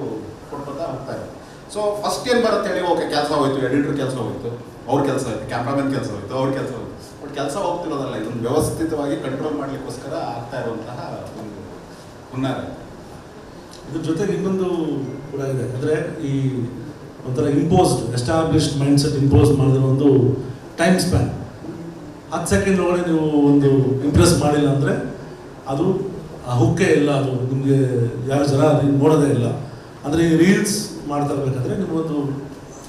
D: ಕೊಟ್ಕೊತಾ ಹೋಗ್ತಾ ಇದೆ. ಸೊ ಫಸ್ಟ್ ಏನು ಬರುತ್ತೆ ಹೇಳಿ, ಓಕೆ ಕೆಲಸ ಹೋಯ್ತು, ಎಡಿಟರ್ ಕೆಲಸ ಹೋಯ್ತು, ಅವ್ರ ಕೆಲಸ ಹೋಯ್ತು, ಕ್ಯಾಮ್ರಾಮನ್ ಕೆಲಸ ಹೋಯ್ತು, ಅವ್ರ ಕೆಲಸ ಹೋಯ್ತು. ಬಟ್ ಕೆಲಸ ಹೋಗ್ತಿರೋದಲ್ಲ, ಇದನ್ನು ವ್ಯವಸ್ಥಿತವಾಗಿ ಕಂಟ್ರೋಲ್ ಮಾಡಲಿಕ್ಕೋಸ್ಕರ ಆಗ್ತಾ ಇರುವಂತಹ ಒಂದು ಹುನ್ನಾರ.
A: ಇದ್ರ ಜೊತೆಗೆ ಇನ್ನೊಂದು ಕೂಡ ಇದೆ, ಅಂದರೆ ಈ ಒಂಥರ ಎಸ್ಟಾಬ್ಲಿಷ್ಡ್ ಮೈಂಡ್ಸೆಟ್ ಇಂಪೋಸ್ ಮಾಡಿರೋ ಒಂದು ಟೈಮ್ ಸ್ಪ್ಯಾನ್. 10 ಸೆಕೆಂಡ್ ಒಳಗಡೆ ನೀವು ಒಂದು ಇಂಪ್ರೆಸ್ ಮಾಡಿಲ್ಲ ಅಂದರೆ ಅದು ಆ ಹುಕ್ಕೇ ಇಲ್ಲ, ಅದು ನಿಮಗೆ ಯಾರು ಜನ ನೋಡೋದೇ ಇಲ್ಲ. ಅಂದರೆ ಈ ರೀಲ್ಸ್ ಮಾಡ್ತಾ ಇರಬೇಕಾದ್ರೆ ನಿಮಗೊಂದು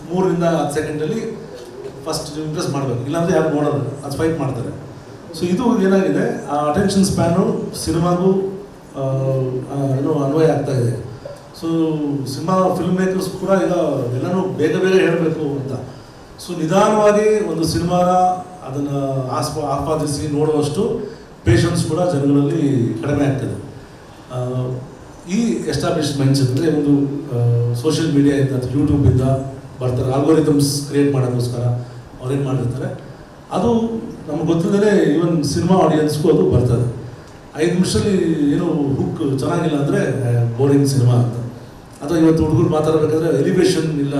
A: 3-10 ಸೆಕೆಂಡಲ್ಲಿ ಫಸ್ಟ್ ಇಂಪ್ರೆಸ್ ಮಾಡಬೇಕು, ಇಲ್ಲಾಂದರೆ ಯಾರು ನೋಡೋದು, ಅದು ಫೈಟ್ ಮಾಡ್ತಾರೆ. ಸೊ ಇದು ಏನಾಗಿದೆ, ಆ ಅಟೆನ್ಷನ್ ಸ್ಪ್ಯಾನು ಸಿನಿಮಾಗೂ ಏನೋ ಅನ್ವಯ ಆಗ್ತಾ ಇದೆ. ಸೊ ಸಿನಿಮಾ ಫಿಲ್ಮ್ ಮೇಕರ್ಸ್ ಕೂಡ ಈಗ ಎಲ್ಲನೂ ಬೇಗ ಹೇಳಬೇಕು ಅಂತ. ಸೊ ನಿಧಾನವಾಗಿ ಒಂದು ಸಿನಿಮಾನ ಅದನ್ನು ಆಸ್ವಾದಿಸಿ ನೋಡುವಷ್ಟು ಪೇಷನ್ಸ್ ಕೂಡ ಜನಗಳಲ್ಲಿ ಕಡಿಮೆ ಆಗ್ತದೆ. ಈ ಎಸ್ಟಾಬ್ಲಿಷ್ಡ್ ಮೈಂಡ್ಸೆಟ್ ಅಂದರೆ ಒಂದು ಸೋಷಿಯಲ್ ಮೀಡಿಯಾದಿಂದ ಅಥವಾ ಯೂಟ್ಯೂಬಿಂದ ಬರ್ತಾರೆ, ಆಲ್ಗೋರಿಥಮ್ಸ್ ಕ್ರಿಯೇಟ್ ಮಾಡೋಕ್ಕೋಸ್ಕರ ಅವ್ರೇನು ಮಾಡಿರ್ತಾರೆ, ಅದು ನಮ್ಗೆ ಗೊತ್ತಿಲ್ಲದೇ ಈವನ್ ಸಿನಿಮಾ ಆಡಿಯನ್ಸ್ಗೂ ಅದು ಬರ್ತದೆ. 5 ನಿಮಿಷದಲ್ಲಿ ಏನು ಹುಕ್ ಚೆನ್ನಾಗಿಲ್ಲ ಅಂದರೆ ಬೋರಿಂಗ್ ಸಿನಿಮಾ ಅಂತ. ಅಥವಾ ಇವತ್ತು ಹುಡುಗರು ಮಾತಾಡಬೇಕಾದ್ರೆ ಎಲಿವೇಶನ್ ಇಲ್ಲ,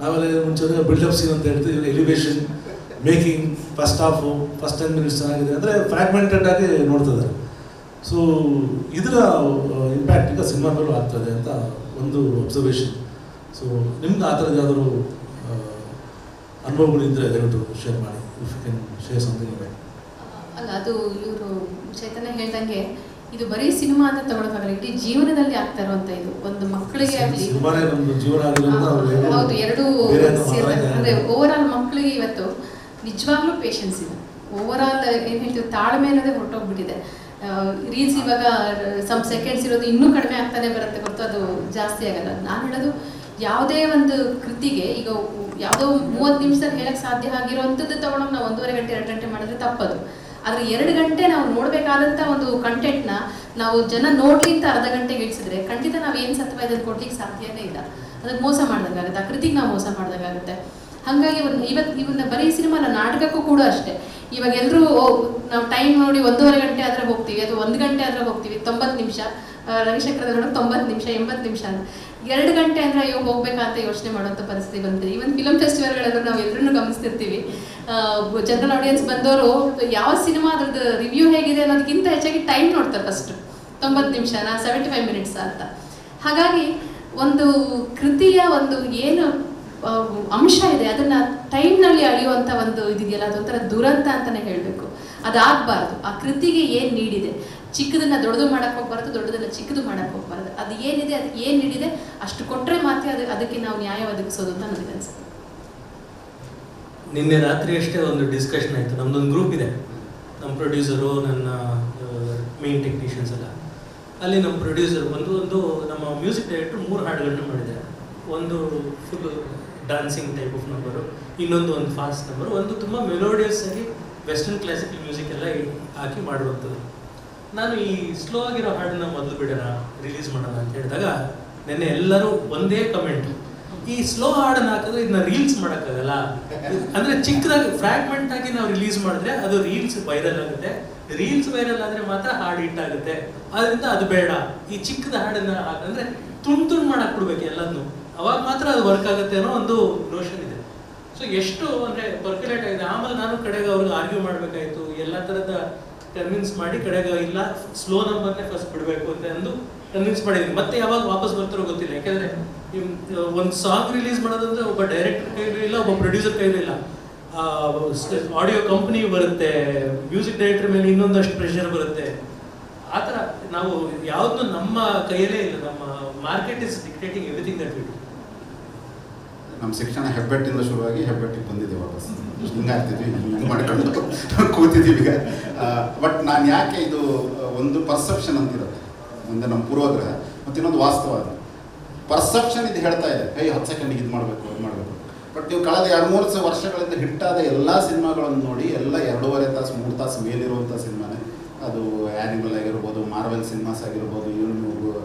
A: ನಾವೆಲ್ಲ ಮುಂಚೆ ಬಿಲ್ಡಪ್ ಸೀನ್ ಅಂತ ಹೇಳ್ತೀವಿ, elevation making first half first 10 minutes ಚೆನ್ನಾಗಿದೆ ಅಂದರೆ ಫ್ರ್ಯಾಗ್ಮೆಂಟೆಡ್ ಆಗಿ ನೋಡ್ತಿದ್ದಾರೆ. ಸೊ ಇದರ ಇಂಪ್ಯಾಕ್ಟ್ ಈಗ ಸಿನಿಮಾ ಮೇಲೂ ಆಗ್ತದೆ ಅಂತ ಒಂದು ಅಬ್ಸರ್ವೇಷನ್. ಸೊ ನಿಮ್ಗೆ ಆ ಥರದ್ದು ಯಾವ್ದಾದ್ರು ಅನುಭವಗಳಿದ್ದರೆ ದಯವಿಟ್ಟು ಶೇರ್ ಮಾಡಿ, if you can share something.
C: ಅಲ್ಲ, ಅದು ಇವರು ಚೈತನ್ಯ ಹೇಳ್ದಂಗೆ ಇದು ಬರೀ ಸಿನಿಮಾ ಅಂತ ತಗೊಳಕ್ಕಾಗಲ್ಲ, ಇಡೀ ಜೀವನದಲ್ಲಿ ಆಗ್ತಾ ಇರುವಂತ ಇದು. ಒಂದು ಮಕ್ಕಳಿಗೆ ಆಗಲಿ, ಹೌದು, ಎರಡೂ ಸೇರಿದಾಗ ಅಂದರೆ ಓವರ್ ಆಲ್ ಮಕ್ಕಳಿಗೆ ಇವತ್ತು ನಿಜವಾಗ್ಲೂ ಪೇಷನ್ಸ್ ಇಲ್ಲ. ಓವರ್ ಆಲ್ ಏನು ಹೇಳ್ತೀವಿ, ತಾಳ್ಮೆ ಅನ್ನೋದೇ ಹೊರಟೋಗ್ಬಿಟ್ಟಿದೆ. ರೀಲ್ಸ್ ಇವಾಗ ಸಮ್ ಸೆಕೆಂಡ್ಸ್ ಇರೋದು ಇನ್ನೂ ಕಡಿಮೆ ಆಗ್ತಾನೆ ಬರುತ್ತೆ ಹೊರತು ಅದು ಜಾಸ್ತಿ ಆಗಲ್ಲ. ನಾನು ಹೇಳೋದು ಯಾವುದೇ ಒಂದು ಕೃತಿಗೆ ಈಗ ಯಾವುದೋ 30 ನಿಮಿಷದಲ್ಲಿ ಹೇಳಕ್ಕೆ ಸಾಧ್ಯ ಆಗಿರೋವಂಥದ್ದು ತೊಗೊಂಡೋಗಿ ನಾವು 1.5 ಗಂಟೆ 2 ಗಂಟೆ ಮಾಡಿದ್ರೆ ತಪ್ಪದು. ಆದರೆ 2 ಗಂಟೆ ನಾವು ನೋಡಬೇಕಾದಂಥ ಒಂದು ಕಂಟೆಂಟ್ನ ನಾವು ಜನ ನೋಡಲಿ ಅಂತ ಅರ್ಧ ಗಂಟೆಗೆ ಇಳಿಸಿದ್ರೆ ಖಂಡಿತ ನಾವು ಏನು ಸತ್ವ ಇದನ್ನು ಕೊಡ್ಲಿಕ್ಕೆ ಸಾಧ್ಯನೇ ಇಲ್ಲ. ಅದಕ್ಕೆ ಮೋಸ ಮಾಡ್ದಂಗಾಗುತ್ತೆ, ಆ ಕೃತಿಗೆ ನಾವು ಮೋಸ ಮಾಡ್ದಂಗಾಗುತ್ತೆ. ಹಾಗಾಗಿ ಇವನ್ನ ಬರೀ ಸಿನಿಮಾ ಅಲ್ಲ, ನಾಟಕಕ್ಕೂ ಕೂಡ ಅಷ್ಟೇ. ಇವಾಗ ಎಲ್ಲರೂ ನಾವು ಟೈಮ್ ನೋಡಿ 1.5 ಗಂಟೆ ಆದರೆ ಹೋಗ್ತೀವಿ, ಅಥವಾ 1 ಗಂಟೆ ಆದರೆ ಹೋಗ್ತೀವಿ. 90 ನಿಮಿಷ ರವಿಶಂಕರದ 90 ನಿಮಿಷ 80 ನಿಮಿಷ ಅಂತ 2 ಗಂಟೆ ಅಂದರೆ ಅಯ್ಯೋ ಹೋಗ್ಬೇಕಂತ ಯೋಚನೆ ಮಾಡುವಂಥ ಪರಿಸ್ಥಿತಿ ಬಂದಿದೆ. ಈವನ್ ಫಿಲಮ್ ಫೆಸ್ಟಿವಲ್ಗಳಲ್ಲೂ ನಾವು ಎಲ್ಲರೂ ಗಮನಿಸ್ತಿರ್ತೀವಿ, ಜನರಲ್ ಆಡಿಯನ್ಸ್ ಬಂದವರು ಯಾವ ಸಿನಿಮಾ ಅದ್ರದ್ದು ರಿವ್ಯೂ ಹೇಗಿದೆ ಅನ್ನೋದಕ್ಕಿಂತ ಹೆಚ್ಚಾಗಿ ಟೈಮ್ ನೋಡ್ತಾರೆ ಫಸ್ಟ್, 90 ನಿಮಿಷನ 75 ಮಿನಿಟ್ಸ್ ಅಂತ. ಹಾಗಾಗಿ ಒಂದು ಕೃತಿಯ ಒಂದು ಏನು ಅಂಶ ಇದೆ ಅದನ್ನ ಟೈಮ್ನಲ್ಲಿ ಅಳಿಯುವಂಥ ಒಂದು ಇದಿದೆಯಲ್ಲ, ಅದೊಂಥರ ದುರಂತ ಅಂತಲೇ ಹೇಳಬೇಕು. ಅದಾಗಬಾರ್ದು. ಆ ಕೃತಿಗೆ ಏನು ನೀಡಿದೆ, ಚಿಕ್ಕದನ್ನ ದೊಡ್ಡದು ಮಾಡಕ್ಕೆ ಹೋಗ್ಬಾರ್ದು, ದೊಡ್ಡದನ್ನ ಚಿಕ್ಕದು ಮಾಡಕ್ಕೆ ಹೋಗ್ಬಾರ್ದು. ಅದು ಏನಿದೆ, ಅದು ಏನು ನೀಡಿದೆ ಅಷ್ಟು ಕೊಟ್ಟರೆ ಮಾತ್ರ ಅದಕ್ಕೆ ನಾವು ನ್ಯಾಯ ಒದಗಿಸೋದು ಅಂತ ನನಗೆ ಅನಿಸುತ್ತೆ.
B: ನಿನ್ನೆ ರಾತ್ರಿ ಅಷ್ಟೇ ಒಂದು ಡಿಸ್ಕಷನ್ ಆಯಿತು. ನಮ್ಮದೊಂದು ಗ್ರೂಪ್ ಇದೆ, ನಮ್ಮ ಪ್ರೊಡ್ಯೂಸರು, ನನ್ನ ಮೇನ್ ಟೆಕ್ನಿಷಿಯನ್ಸ್ ಎಲ್ಲ. ಅಲ್ಲಿ ನಮ್ಮ ಪ್ರೊಡ್ಯೂಸರ್ ಒಂದು ನಮ್ಮ ಮ್ಯೂಸಿಕ್ ಡೈರೆಕ್ಟರ್ 3 ಹಾಡುಗಳನ್ನ ಮಾಡಿದ್ದಾರೆ. ಒಂದು full dancing type of number, ಇನ್ನೊಂದು ಫಾಸ್ಟ್ ನಂಬರು, ಒಂದು ತುಂಬ ಮೆಲೋಡಿಯಸ್ ಆಗಿ ವೆಸ್ಟರ್ನ್ ಕ್ಲಾಸಿಕಲ್ ಮ್ಯೂಸಿಕ್ ಎಲ್ಲ ಹಾಕಿ ಮಾಡುವಂಥದ್ದು. ನಾನು ಈ ಸ್ಲೋ ಆಗಿರೋ ಹಾಡನ್ನ ಮೊದಲು ಬಿಡೋಣ, ರಿಲೀಸ್ ಮಾಡೋಣ ಅಂತ ಹೇಳಿದಾಗ ನೆನ್ನೆ ಎಲ್ಲರೂ ಒಂದೇ ಕಮೆಂಟ್, ಈ ಸ್ಲೋ ಹಾಡನ್ನ ಹಾಕಿದ್ರೆ ಇದನ್ನ ರೀಲ್ಸ್ ಮಾಡೋಕ್ಕಾಗಲ್ಲ, ಅಂದರೆ ಚಿಕ್ಕದಾಗಿ ಫ್ರಾಗ್ಮೆಂಟ್ ಆಗಿ ನಾವು ರಿಲೀಸ್ ಮಾಡಿದ್ರೆ ಅದು ರೀಲ್ಸ್ ವೈರಲ್ ಆಗುತ್ತೆ, ರೀಲ್ಸ್ ವೈರಲ್ ಆದರೆ ಮಾತ್ರ ಹಾಡು ಹಿಟ್ ಆಗುತ್ತೆ, ಅದರಿಂದ ಅದು ಬೇಡ, ಈ ಚಿಕ್ಕದ ಹಾಡನ್ನ ಹಾಕಂದ್ರೆ ತುಂಡು ಮಾಡಕ್ಕೆ ಬಿಡ್ಬೇಕು ಎಲ್ಲದನ್ನು, ಅವಾಗ ಮಾತ್ರ ಅದು ವರ್ಕ್ ಆಗುತ್ತೆ ಅನ್ನೋ ಒಂದು ನೋಷನ್ ಇದೆ. ಸೊ ಎಷ್ಟು ಅಂದರೆ ಪರ್ಕ್ಯುಲೇಟ್ ಆಗಿದೆ. ಆಮೇಲೆ ನಾನು ಕಡೆಗೆ ಅವ್ರಿಗೆ ಆರ್ಗ್ಯೂ ಮಾಡಬೇಕಾಯಿತು, ಎಲ್ಲ ಥರದ ಕನ್ವಿನ್ಸ್ ಮಾಡಿ ಕಡೆಗೆ ಇಲ್ಲ ಸ್ಲೋ ನಂಬರ್ನೇ ಫಸ್ಟ್ ಬಿಡಬೇಕು ಅಂತ ಅಂದು ಕನ್ವಿನ್ಸ್ ಮಾಡಿದ್ದೀನಿ. ಮತ್ತೆ ಯಾವಾಗ ವಾಪಸ್ ಬರ್ತಾರೋ ಗೊತ್ತಿಲ್ಲ, ಯಾಕೆಂದರೆ ಒಂದು ಸಾಂಗ್ ರಿಲೀಸ್ ಮಾಡೋದಂದ್ರೆ ಒಬ್ಬ ಡೈರೆಕ್ಟರ್ ಕೈಲೂ ಇಲ್ಲ, ಒಬ್ಬ ಪ್ರೊಡ್ಯೂಸರ್ ಕೈಲೂ ಇಲ್ಲ, ಆಡಿಯೋ ಕಂಪ್ನಿ ಬರುತ್ತೆ, ಮ್ಯೂಸಿಕ್ ಡೈರೆಕ್ಟರ್ ಮೇಲೆ ಇನ್ನೊಂದಷ್ಟು ಪ್ರೆಷರ್ ಬರುತ್ತೆ. ಆ ಥರ ನಾವು ಯಾವುದನ್ನು ನಮ್ಮ ಕೈಯಲ್ಲೇ ಇಲ್ಲ. ನಮ್ಮ market is dictating everything that we do.
D: ನಮ್ಮ ಶಿಕ್ಷಣ ಹೆಬ್ಬೆಟ್ಟಿಂದ ಶುರುವಾಗಿ ಹೆಬ್ಬೆಟ್ಟಿಗೆ ಬಂದಿದೆ ವಾಪಸ್. ಹಿಂಗಾಗ್ತಿದ್ವಿ, ಹಿಂಗೆ ಮಾಡ್ಕೊಂಡು ಕೂತಿದ್ದೀವಿ ಈಗ. ಬಟ್ ನಾನು ಯಾಕೆ ಇದು ಒಂದು ಪರ್ಸೆಪ್ಷನ್ ಅಂತಿರುತ್ತೆ, ಒಂದು ನಮ್ಮ ಪೂರ್ವಗ್ರಹ, ಮತ್ತು ಇನ್ನೊಂದು ವಾಸ್ತವ. ಪರ್ಸೆಪ್ಷನ್ ಇದು ಹೇಳ್ತಾ ಇದೆ, 10 ಸೆಕೆಂಡಿಗೆ ಇದು ಮಾಡಬೇಕು, ಅದು ಮಾಡಬೇಕು. ಬಟ್ ನೀವು ಕಳೆದ 2-3 ವರ್ಷಗಳಿಂದ ಹಿಟ್ಟಾದ ಎಲ್ಲ ಸಿನಿಮಾಗಳನ್ನು ನೋಡಿ, ಎಲ್ಲ 2.5 ತಾಸು 3 ತಾಸು ಮೇಲಿರುವಂಥ ಸಿನಿಮಾನೇ. ಅದು ಆ್ಯನಿಮಲ್ ಆಗಿರ್ಬೋದು, ಮಾರ್ವೆಲ್ ಸಿನಿಮಾಸ್ ಆಗಿರ್ಬೋದು, ಇವನು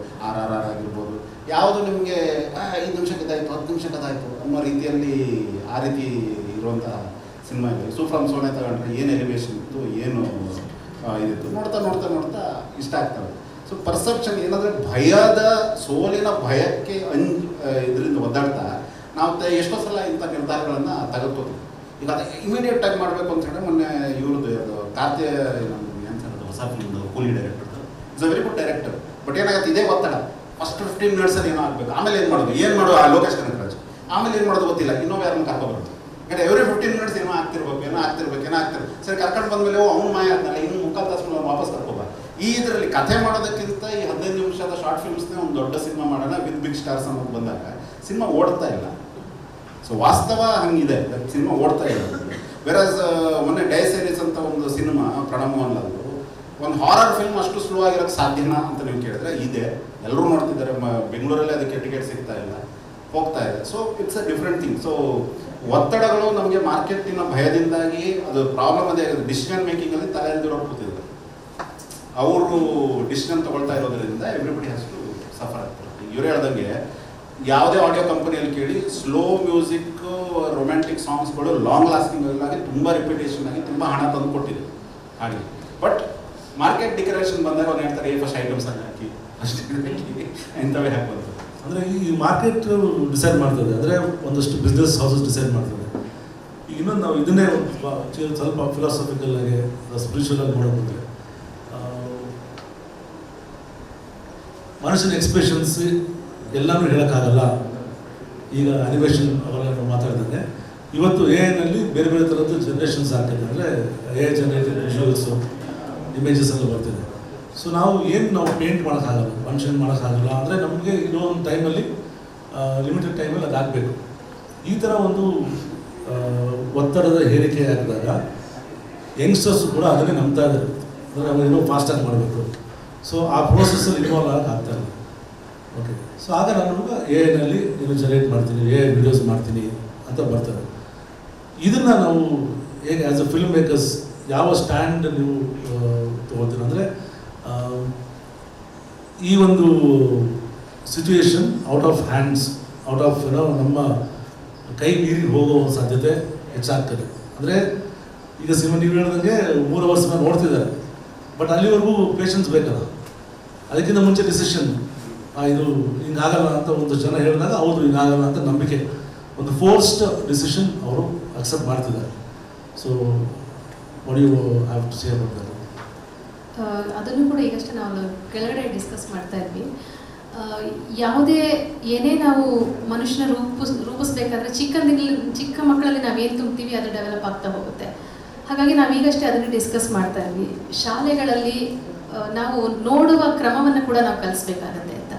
D: RRR ಆಗಿರ್ಬೋದು, ಯಾವುದು ನಿಮಗೆ 5 ನಿಮಿಷಕ್ಕೆ ಅದಾಯಿತು, 10 ನಿಮಿಷಕ್ಕೆ ಅದಾಯಿತು ಅನ್ನೋ ರೀತಿಯಲ್ಲಿ ಆ ರೀತಿ ಇರುವಂಥ ಸಿನಿಮಾ ಇದೆ. ಸೂಫ್ರಮ್ ಸೋನೆ ತಗೊಂಡ್ರೆ ಏನು ಎಲಿವೇಶನ್ ಇತ್ತು, ಏನು ಇದಿತ್ತು, ನೋಡ್ತಾ ನೋಡ್ತಾ ನೋಡ್ತಾ ಇಷ್ಟ ಆಗ್ತವೆ. ಸೊ ಪರ್ಸೆಪ್ಷನ್ ಏನಂದರೆ ಭಯದ ಸೋಲಿನ ಭಯಕ್ಕೆ ಇದರಿಂದ ಒದ್ದಾಡ್ತಾ ನಾವು ಎಷ್ಟೋ ಸಲ ಇಂಥ ನಿರ್ಧಾರಗಳನ್ನು ತೆಗೆದುಕೋತೀವಿ. ಈಗ ಅದು ಇಮಿಡಿಯೇಟಾಗಿ ಮಾಡಬೇಕು ಅಂತ ಹೇಳಿ ಮೊನ್ನೆ ಇವ್ರದ್ದು ಅದು ಕಾರ್ತಿಯ ಹೊಸ ಫಿಲ್ಮ್ದು ಕೂಲಿ director is a very good director. But ಏನಾಗುತ್ತೆ, ಇದೇ ಒತ್ತಡ. ಫಸ್ಟ್ 15 ಮಿನಿಟ್ಸಲ್ಲಿ ಏನೋ ಆಗಬೇಕು, ಆಮೇಲೆ ಏನು ಮಾಡೋದು ಆ ಲೋಕೇಶ್ ಕನಕರಾಜ್, ಆಮೇಲೆ ಏನು ಮಾಡೋದು ಗೊತ್ತಿಲ್ಲ, ಇನ್ನೊಬ್ಬ ಯಾರನ್ನು ಕರ್ಕೊಬರುತ್ತೆ. ಯಾಕಂದರೆ ಎವ್ರಿ 15 ಮಿನಿಟ್ಸ್ ಏನೋ ಆಗ್ತಿರ್ಬೇಕು. ಸರಿ, ಕರ್ಕೊಂಡು ಬಂದಮೇಲೆ ಅವನು ಮಾಯ ಆದ್ನಲ್ಲ, ಇನ್ನು 3/4 ತಾಸು ವಾಪಸ್ ಕರ್ಕೊಬ. ಈ ಇದರಲ್ಲಿ ಕಥೆ ಮಾಡೋದಕ್ಕಿಂತ ಈ 15 ನಿಮಿಷದ ಶಾರ್ಟ್ ಫಿಲ್ಮ್ಸ್ನೇ ಒಂದು ದೊಡ್ಡ ಸಿನಿಮಾ ಮಾಡೋಣ ವಿತ್ ಬಿಗ್ ಸ್ಟಾರ್ಸ್ ಅನ್ನೋದು ಬಂದಾಗ ಸಿನಿಮಾ ಓಡ್ತಾ ಇಲ್ಲ. ಸೊ ವಾಸ್ತವ ಹಂಗಿದೆ, ಸಿನಿಮಾ ಓಡ್ತಾ ಇಲ್ಲ. ವೆರಾಸ್ ಮೊನ್ನೆ ಡೇ ಸೀರೀಸ್ ಅಂತ ಒಂದು ಸಿನಿಮಾ ಪ್ರಣಮ್ ಮೋಹನ್ಲಾಲ್, ಒಂದು ಹಾರರ್ ಫಿಲ್ಮ್ ಅಷ್ಟು ಸ್ಲೋ ಆಗಿರೋಕ್ಕೆ ಸಾಧ್ಯನಾ ಅಂತ ನೀವು ಕೇಳಿದ್ರೆ ಇದೆ. ಎಲ್ಲರೂ ನೋಡ್ತಿದ್ದಾರೆ, ಬೆಂಗಳೂರಲ್ಲೇ ಅದಕ್ಕೆ ಟಿಕೆಟ್ ಸಿಗ್ತಾ ಇಲ್ಲ, ಹೋಗ್ತಾ ಇದೆ. So it's a different thing. So ಒತ್ತಡಗಳು ನಮಗೆ ಮಾರ್ಕೆಟಿನ ಭಯದಿಂದಾಗಿ ಅದು ಪ್ರಾಬ್ಲಮ್ ಅದೇ ಆಗಿದೆ. ಡಿಸಿಷನ್ ಮೇಕಿಂಗಲ್ಲಿ ತಲೆಯಲ್ಲಿರೋರು ಕೂತಿದ್ದಾರೆ, ಅವರು ಡಿಸಿಷನ್ ತೊಗೊಳ್ತಾ ಇರೋದ್ರಿಂದ ಎವ್ರಿಬಡಿ ಹ್ಯಾಸ್ ಟು ಸಫರ್ ಆಗ್ತಾರೆ. ಇವ್ರು ಹೇಳ್ದಂಗೆ ಯಾವುದೇ ಆಡಿಯೋ ಕಂಪನಿಯಲ್ಲಿ ಕೇಳಿ ಸ್ಲೋ ಮ್ಯೂಸಿಕ್ ರೊಮ್ಯಾಂಟಿಕ್ ಸಾಂಗ್ಸ್ಗಳು ಲಾಂಗ್ ಲಾಸ್ಟಿಂಗ್ ಆಗಿ ತುಂಬ ರಿಪಿಟೇಷನ್ ಆಗಿ ತುಂಬ ಹಣ ತಂದು ಕೊಟ್ಟಿದೆ ಹಾಗೆ. ಬಟ್ ಮಾರ್ಕೆಟ್ ಡಿಕ್ಲರೇಷನ್ ಬಂದಾಗ ಅವ್ರು ಹೇಳ್ತಾರೆ ಫಸ್ಟ್ ಐಟಮ್ಸ್ ಆಗಿ ಹಾಕಿ, ಫಸ್ಟ್ ಹಾಕಿ, ಇಂಥವೇ ಹಾಕ್ಬೋದು.
A: ಅಂದರೆ ಈ ಮಾರ್ಕೆಟ್ ಡಿಸೈಡ್ ಮಾಡ್ತದೆ, ಅಂದರೆ ಒಂದಷ್ಟು ಬಿಸ್ನೆಸ್ ಹೌಸಸ್ ಡಿಸೈಡ್ ಮಾಡ್ತದೆ. ಈಗ ಇನ್ನೊಂದು ನಾವು ಇದನ್ನೇ ಸ್ವಲ್ಪ ಫಿಲಾಸಫಿಕಲ್ ಆಗಿ ಸ್ಪಿರಿಚುವಲ್ ಆಗಿ ನೋಡೋಕೆ, ಮನುಷ್ಯನ ಎಕ್ಸ್ಪ್ರೆಷನ್ಸ್ ಎಲ್ಲನೂ ಹೇಳೋಕ್ಕಾಗಲ್ಲ. ಈಗ ಅನಿಮೇಷನ್ ಅವೆಲ್ಲ ಮಾತಾಡಿದ್ರೆ ಇವತ್ತು AI ಬೇರೆ ಬೇರೆ ಥರದ್ದು ಜನ್ರೇಷನ್ಸ್ ಆಗ್ತಿದೆ. ಅಂದರೆ AI ಜನರೇಟೆಡ್ ವಿಜುವಲ್ಸು, ಇಮೇಜಸ್ ಎಲ್ಲ ಬರ್ತಿದೆ. ಸೊ ನಾವು ಪೇಂಟ್ ಮಾಡೋಕ್ಕಾಗಲ್ಲ, ಫಂಕ್ಷನ್ ಮಾಡೋಕ್ಕಾಗಲ್ಲ. ಅಂದರೆ ನಮಗೆ ಇರೋ ಒಂದು ಟೈಮಲ್ಲಿ, ಲಿಮಿಟೆಡ್ ಟೈಮಲ್ಲಿ ಅದು ಆಗಬೇಕು. ಈ ಥರ ಒಂದು ಒತ್ತಡದ ಹೇರಿಕೆ ಆಗಿದಾಗ ಯಂಗ್ಸ್ಟರ್ಸು ಕೂಡ ಅದನ್ನೇ ನಂಬ್ತಾ ಇದ್ದಾರೆ. ಅಂದರೆ ನಾವು ಏನೋ ಫಾಸ್ಟಾಗಿ ಮಾಡಬೇಕು. ಸೊ ಆ ಪ್ರೋಸೆಸ್ಸಲ್ಲಿ ಇನ್ವಾಲ್ವ್ ಆಗಕ್ಕೆ ಆಗ್ತಾಯಿಲ್ಲ. ಓಕೆ, ಸೊ ಆಗ ನಾನು ಎನಲ್ಲಿ ನೀನು ಜನರೇಟ್ ಮಾಡ್ತೀನಿ, ವಿಡಿಯೋಸ್ ಮಾಡ್ತೀನಿ ಅಂತ ಬರ್ತಾರೆ. ಇದನ್ನು ನಾವು ಹೇಗೆ ಆ್ಯಸ್ ಅ ಫಿಲ್ಮ್ ಮೇಕರ್ಸ್ ಯಾವ ಸ್ಟ್ಯಾಂಡ್ ನೀವು ತೊಗೊಳ್ತೀರ ಅಂದರೆ, ಈ ಒಂದು situation out of hands, out of ನಮ್ಮ ಕೈ ಮೀರಿ ಹೋಗೋ ಸಾಧ್ಯತೆ ಹೆಚ್ಚಾಗ್ತದೆ. ಅಂದರೆ ಈಗ ಸಿನಿಮಾ ನೀವು ಹೇಳಿದಂಗೆ 3 ಅವರ್ಸ್ ಮೇಲೆ ನೋಡ್ತಿದ್ದಾರೆ, ಬಟ್ ಅಲ್ಲಿವರೆಗೂ ಪೇಷನ್ಸ್ ಬೇಕಲ್ಲ. ಅದಕ್ಕಿಂತ ಮುಂಚೆ ಡಿಸಿಷನ್ ಇದು ಹಿಂಗಾಗಲ್ಲ ಅಂತ ಒಂದು ಜನ ಹೇಳಿದಾಗ ಹೌದು ಹಿಂಗಾಗಲ್ಲ ಅಂತ ನಂಬಿಕೆ, ಒಂದು ಫೋರ್ಸ್ಡ್ ಡಿಸಿಷನ್ ಅವರು ಅಕ್ಸೆಪ್ಟ್ ಮಾಡ್ತಿದ್ದಾರೆ. So what you have to say about that?
C: ಅದನ್ನು ಕೂಡ ಈಗಷ್ಟೇ ನಾವು ಕೆಳಗಡೆ ಡಿಸ್ಕಸ್ ಮಾಡ್ತಾ ಇದ್ವಿ. ಏನೇ ನಾವು ಮನುಷ್ಯನ ರೂಪಿಸ್ಬೇಕಾದ್ರೆ ಚಿಕ್ಕ ಮಕ್ಕಳಲ್ಲಿ ನಾವೇನು ತುಂಬ್ತೀವಿ ಅದು ಡೆವಲಪ್ ಆಗ್ತಾ ಹೋಗುತ್ತೆ. ಹಾಗಾಗಿ ನಾವೀಗಷ್ಟೇ ಅದನ್ನು ಡಿಸ್ಕಸ್ ಮಾಡ್ತಾ ಇದ್ವಿ. ಶಾಲೆಗಳಲ್ಲಿ ನಾವು ನೋಡುವ ಕ್ರಮವನ್ನು ಕೂಡ ನಾವು ಕಲಿಸ್ಬೇಕಾಗತ್ತೆ ಅಂತ,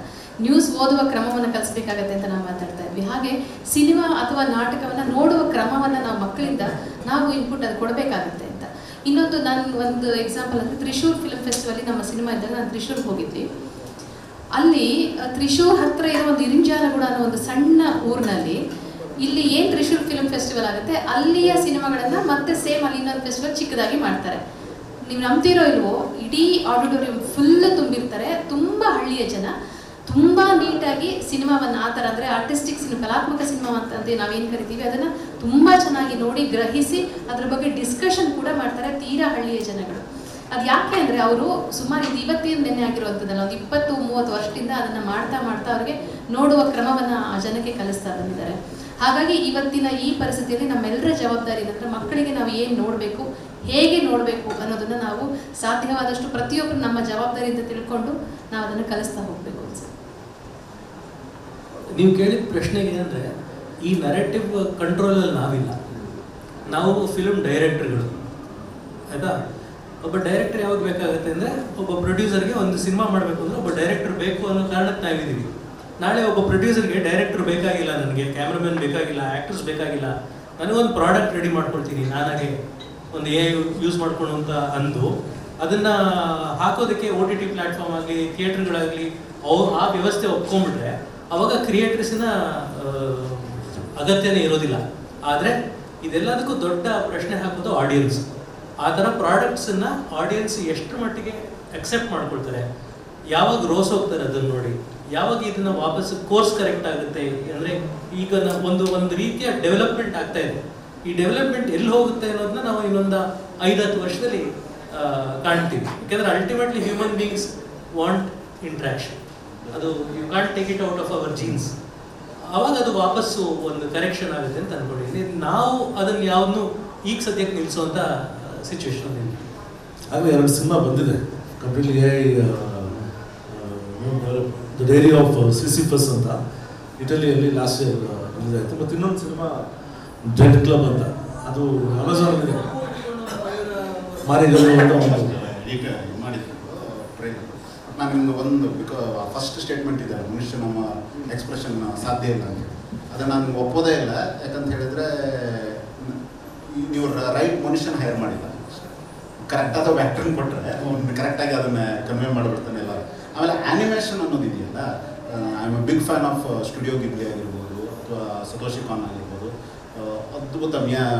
C: ನ್ಯೂಸ್ ಓದುವ ಕ್ರಮವನ್ನು ಕಲಿಸ್ಬೇಕಾಗತ್ತೆ ಅಂತ ನಾವು ಮಾತಾಡ್ತಾ ಇದ್ವಿ. ಹಾಗೆ ಸಿನಿಮಾ ಅಥವಾ ನಾಟಕವನ್ನು ನೋಡುವ ಕ್ರಮವನ್ನು ನಾವು ಮಕ್ಕಳಿಂದ ನಾವು ಇನ್ಪುಟ್ ಅದು ಕೊಡಬೇಕಾಗತ್ತೆ ಅಂತ. ಇನ್ನೊಂದು ನಾನು ಒಂದು ಎಕ್ಸಾಂಪಲ್ ಅಂದರೆ ತ್ರಿಶೂರ್ ಫಿಲ್ಮ್ ಫೆಸ್ಟಿವಲ್ಲಿ ನಮ್ಮ ಸಿನಿಮಾ ಇದ್ದಾಗ ನಾನು ತ್ರಿಶೂರ್ಗೆ ಹೋಗಿದ್ವಿ. ಅಲ್ಲಿ ತ್ರಿಶೂರ್ ಹತ್ತಿರ ಇರೋ ಒಂದು ಇರಿಂಜಾಲಗೂಡ ಅನ್ನೋ ಒಂದು ಸಣ್ಣ ಊರಿನಲ್ಲಿ ಇಲ್ಲಿ ಏನು ತ್ರಿಶೂರ್ ಫಿಲ್ಮ್ ಫೆಸ್ಟಿವಲ್ ಆಗುತ್ತೆ ಅಲ್ಲಿಯ ಸಿನಿಮಾಗಳನ್ನು ಮತ್ತೆ ಸೇಮ್ ಅಲ್ಲಿ ಇನ್ನೊಂದು ಫೆಸ್ಟಿವಲ್ ಚಿಕ್ಕದಾಗಿ ಮಾಡ್ತಾರೆ. ನೀವು ನಂಬ್ತಿರೋ ಇಲ್ವೋ, ಇಡೀ ಆಡಿಟೋರಿಯಂ ಫುಲ್ ತುಂಬಿರ್ತಾರೆ. ತುಂಬ ಹಳ್ಳಿಯ ಜನ ತುಂಬ ನೀಟಾಗಿ ಸಿನಿಮಾವನ್ನು ಆ ಥರ ಅಂದರೆ ಆರ್ಟಿಸ್ಟಿಕ್ ಸಿನಿಮಾ, ಕಲಾತ್ಮಕ ಸಿನಿಮಾ ಅಂತ ನಾವೇನು ಕರಿತೀವಿ ಅದನ್ನು ತುಂಬ ಚೆನ್ನಾಗಿ ನೋಡಿ ಗ್ರಹಿಸಿ ಅದ್ರ ಬಗ್ಗೆ ಡಿಸ್ಕಷನ್ ಕೂಡ ಮಾಡ್ತಾರೆ ತೀರಾ ಹಳ್ಳಿಯ ಜನಗಳು. ಅದು ಯಾಕೆ ಅಂದರೆ ಅವರು ಸುಮಾರು ಇದು ಇವತ್ತಿನ ನೆನ್ನೆ ಆಗಿರುವಂಥದ್ದಲ್ಲ, ಒಂದು 20-30 ವರ್ಷದಿಂದ ಅದನ್ನು ಮಾಡ್ತಾ ಅವ್ರಿಗೆ ನೋಡುವ ಕ್ರಮವನ್ನು ಆ ಜನಕ್ಕೆ ಕಲಿಸ್ತಾ ಬಂದಿದ್ದಾರೆ. ಹಾಗಾಗಿ ಇವತ್ತಿನ ಈ ಪರಿಸ್ಥಿತಿಯಲ್ಲಿ ನಮ್ಮೆಲ್ಲರ ಜವಾಬ್ದಾರಿ ಏನಂದರೆ ಮಕ್ಕಳಿಗೆ ನಾವು ಏನು ನೋಡಬೇಕು, ಹೇಗೆ ನೋಡಬೇಕು ಅನ್ನೋದನ್ನು ನಾವು ಸಾಧ್ಯವಾದಷ್ಟು ಪ್ರತಿಯೊಬ್ಬರು ನಮ್ಮ ಜವಾಬ್ದಾರಿಯಿಂದ ತಿಳ್ಕೊಂಡು ನಾವು ಅದನ್ನು ಕಲಿಸ್ತಾ ಹೋಗಬೇಕು ಅನ್ಸುತ್ತೆ.
B: ನೀವು ಕೇಳಿದ ಪ್ರಶ್ನೆಗೆ ಅಂದರೆ ಈ ನರೇಟಿವ್ ಕಂಟ್ರೋಲಲ್ಲಿ ನಾವಿಲ್ಲ, ನಾವು ಫಿಲ್ಮ್ ಡೈರೆಕ್ಟರ್ಗಳು ಆಯಿತಾ. ಒಬ್ಬ ಡೈರೆಕ್ಟರ್ ಯಾವಾಗ ಬೇಕಾಗುತ್ತೆ ಅಂದರೆ ಒಬ್ಬ ಪ್ರೊಡ್ಯೂಸರ್ಗೆ ಒಂದು ಸಿನಿಮಾ ಮಾಡಬೇಕು ಅಂದರೆ ಒಬ್ಬ ಡೈರೆಕ್ಟರ್ ಬೇಕು ಅನ್ನೋ ಕಾರಣಕ್ಕೆ ನಾವಿದ್ದೀವಿ. ನಾಳೆ ಒಬ್ಬ ಪ್ರೊಡ್ಯೂಸರ್ಗೆ ಡೈರೆಕ್ಟರ್ ಬೇಕಾಗಿಲ್ಲ, ನನಗೆ ಕ್ಯಾಮ್ರಾಮನ್ ಬೇಕಾಗಿಲ್ಲ, ಆ್ಯಕ್ಟರ್ಸ್ ಬೇಕಾಗಿಲ್ಲ, ನನಗೊಂದು ಪ್ರಾಡಕ್ಟ್ ರೆಡಿ ಮಾಡ್ಕೊಳ್ತೀನಿ ನಾನಾಗೆ ಒಂದು ಯೂಸ್ ಮಾಡ್ಕೊಂಡು ಅಂತ ಅಂದು ಅದನ್ನು ಹಾಕೋದಕ್ಕೆ OTT ಪ್ಲ್ಯಾಟ್ಫಾರ್ಮ್ ಆಗಲಿ ಥಿಯೇಟ್ರ್ಗಳಾಗಲಿ ಆ ವ್ಯವಸ್ಥೆ ಒಪ್ಕೊಂಡ್ಬಿಟ್ರೆ ಅವಾಗ ಕ್ರಿಯೇಟರ್ಸಿನ ಅಗತ್ಯನೇ ಇರೋದಿಲ್ಲ. ಆದರೆ ಇದೆಲ್ಲದಕ್ಕೂ ದೊಡ್ಡ ಪ್ರಶ್ನೆ ಹಾಕೋದು ಆಡಿಯನ್ಸ್. ಆ ಥರ ಪ್ರಾಡಕ್ಟ್ಸನ್ನು ಆಡಿಯನ್ಸ್ ಎಷ್ಟು ಮಟ್ಟಿಗೆ ಅಕ್ಸೆಪ್ಟ್ ಮಾಡ್ಕೊಳ್ತಾರೆ, ಯಾವಾಗ ರೋಸ್ ಹೋಗ್ತಾರೆ ಅದನ್ನು ನೋಡಿ, ಯಾವಾಗ ಇದನ್ನು ವಾಪಸ್ ಕೋರ್ಸ್ ಕರೆಕ್ಟ್ ಆಗುತ್ತೆ. ಅಂದರೆ ಈಗ ಒಂದು ರೀತಿಯ ಡೆವಲಪ್ಮೆಂಟ್ ಆಗ್ತಾ ಇದೆ. ಈ ಡೆವಲಪ್ಮೆಂಟ್ ಎಲ್ಲಿ ಹೋಗುತ್ತೆ ಅನ್ನೋದನ್ನ ನಾವು ಇನ್ನೊಂದು 5-10 ವರ್ಷದಲ್ಲಿ ಕಾಣ್ತೀವಿ. ಯಾಕೆಂದರೆ ultimately human beings want interaction. ಅದು you can't take it out of our genes. ಆವಾಗ ಅದು ವಾಪಸ್ಸು ಒಂದು ಕರೆಕ್ಷನ್ ಆಗುತ್ತೆ ಅಂತ ಅಂದ್ಕೊಂಡಿದ್ದೀನಿ. ನಾವು ಅದನ್ನು ಯಾವ್ದನ್ನು ಈಗ ಸದ್ಯಕ್ಕೆ ನಿಲ್ಲಿಸುವಂಥ ಸಿಚುವೇಶನ್ ಇದೆ.
A: ಹಾಗೆ 2 ಸಿನಿಮಾ ಬಂದಿದೆ ಕಂಪ್ಲೀಟ್ಲಿ ದ ಡೈರಿ ಆಫ್ ಸಿಸಿಫಸ್ ಅಂತ ಇಟಲಿಯಲ್ಲಿ ಲಾಸ್ಟ್ ಇಯರ್ ಬಂದಿದೆ. ಮತ್ತು ಇನ್ನೊಂದು ಸಿನಿಮಾ ಜೆಟ್ ಕ್ಲಬ್ ಅಂತ, ಅದು ಅಮೆಝಾನ್ ಇದೆ. ಮಾರಿಗಲ್ಲು ಅಂತ
D: ಈಗ ಮಾಡಿದ್ರು ಟ್ರೈನ್. ನಾನು ನಿಮ್ಗೆ ಒಂದು ಫಸ್ಟ್ ಸ್ಟೇಟ್ಮೆಂಟ್ ಇದೆ, ಮನುಷ್ಯ ನಮ್ಮ ಎಕ್ಸ್ಪ್ರೆಷನ್ ಸಾಧ್ಯ ಇಲ್ಲ ಅಂತ. ಅದನ್ನು ನಾನು ಒಪ್ಪೋದೇ ಇಲ್ಲ. ಯಾಕಂತ ಹೇಳಿದರೆ ನೀವು ರೈಟ್ ಮನುಷ್ಯನ ಹೈರ್ ಮಾಡಿಲ್ಲ, ಕರೆಕ್ಟಾದ ವ್ಯಾಕ್ಟ್ರನ್ ಕೊಟ್ಟರೆ ಅವ್ನು ಕರೆಕ್ಟಾಗಿ ಅದನ್ನು ಕನ್ವೆ ಮಾಡಿಬಿಡ್ತಾನೆ ಎಲ್ಲ. ಆಮೇಲೆ ಆ್ಯನಿಮೇಷನ್ ಅನ್ನೋದು ಇದೆಯಲ್ಲ, I am a big fan of Studio Ghibli ಆಗಿರ್ಬೋದು ಅಥವಾ ಸತೋಷಿ ಖಾನ್ ಆಗಿರ್ಬೋದು, ಅದ್ಭುತ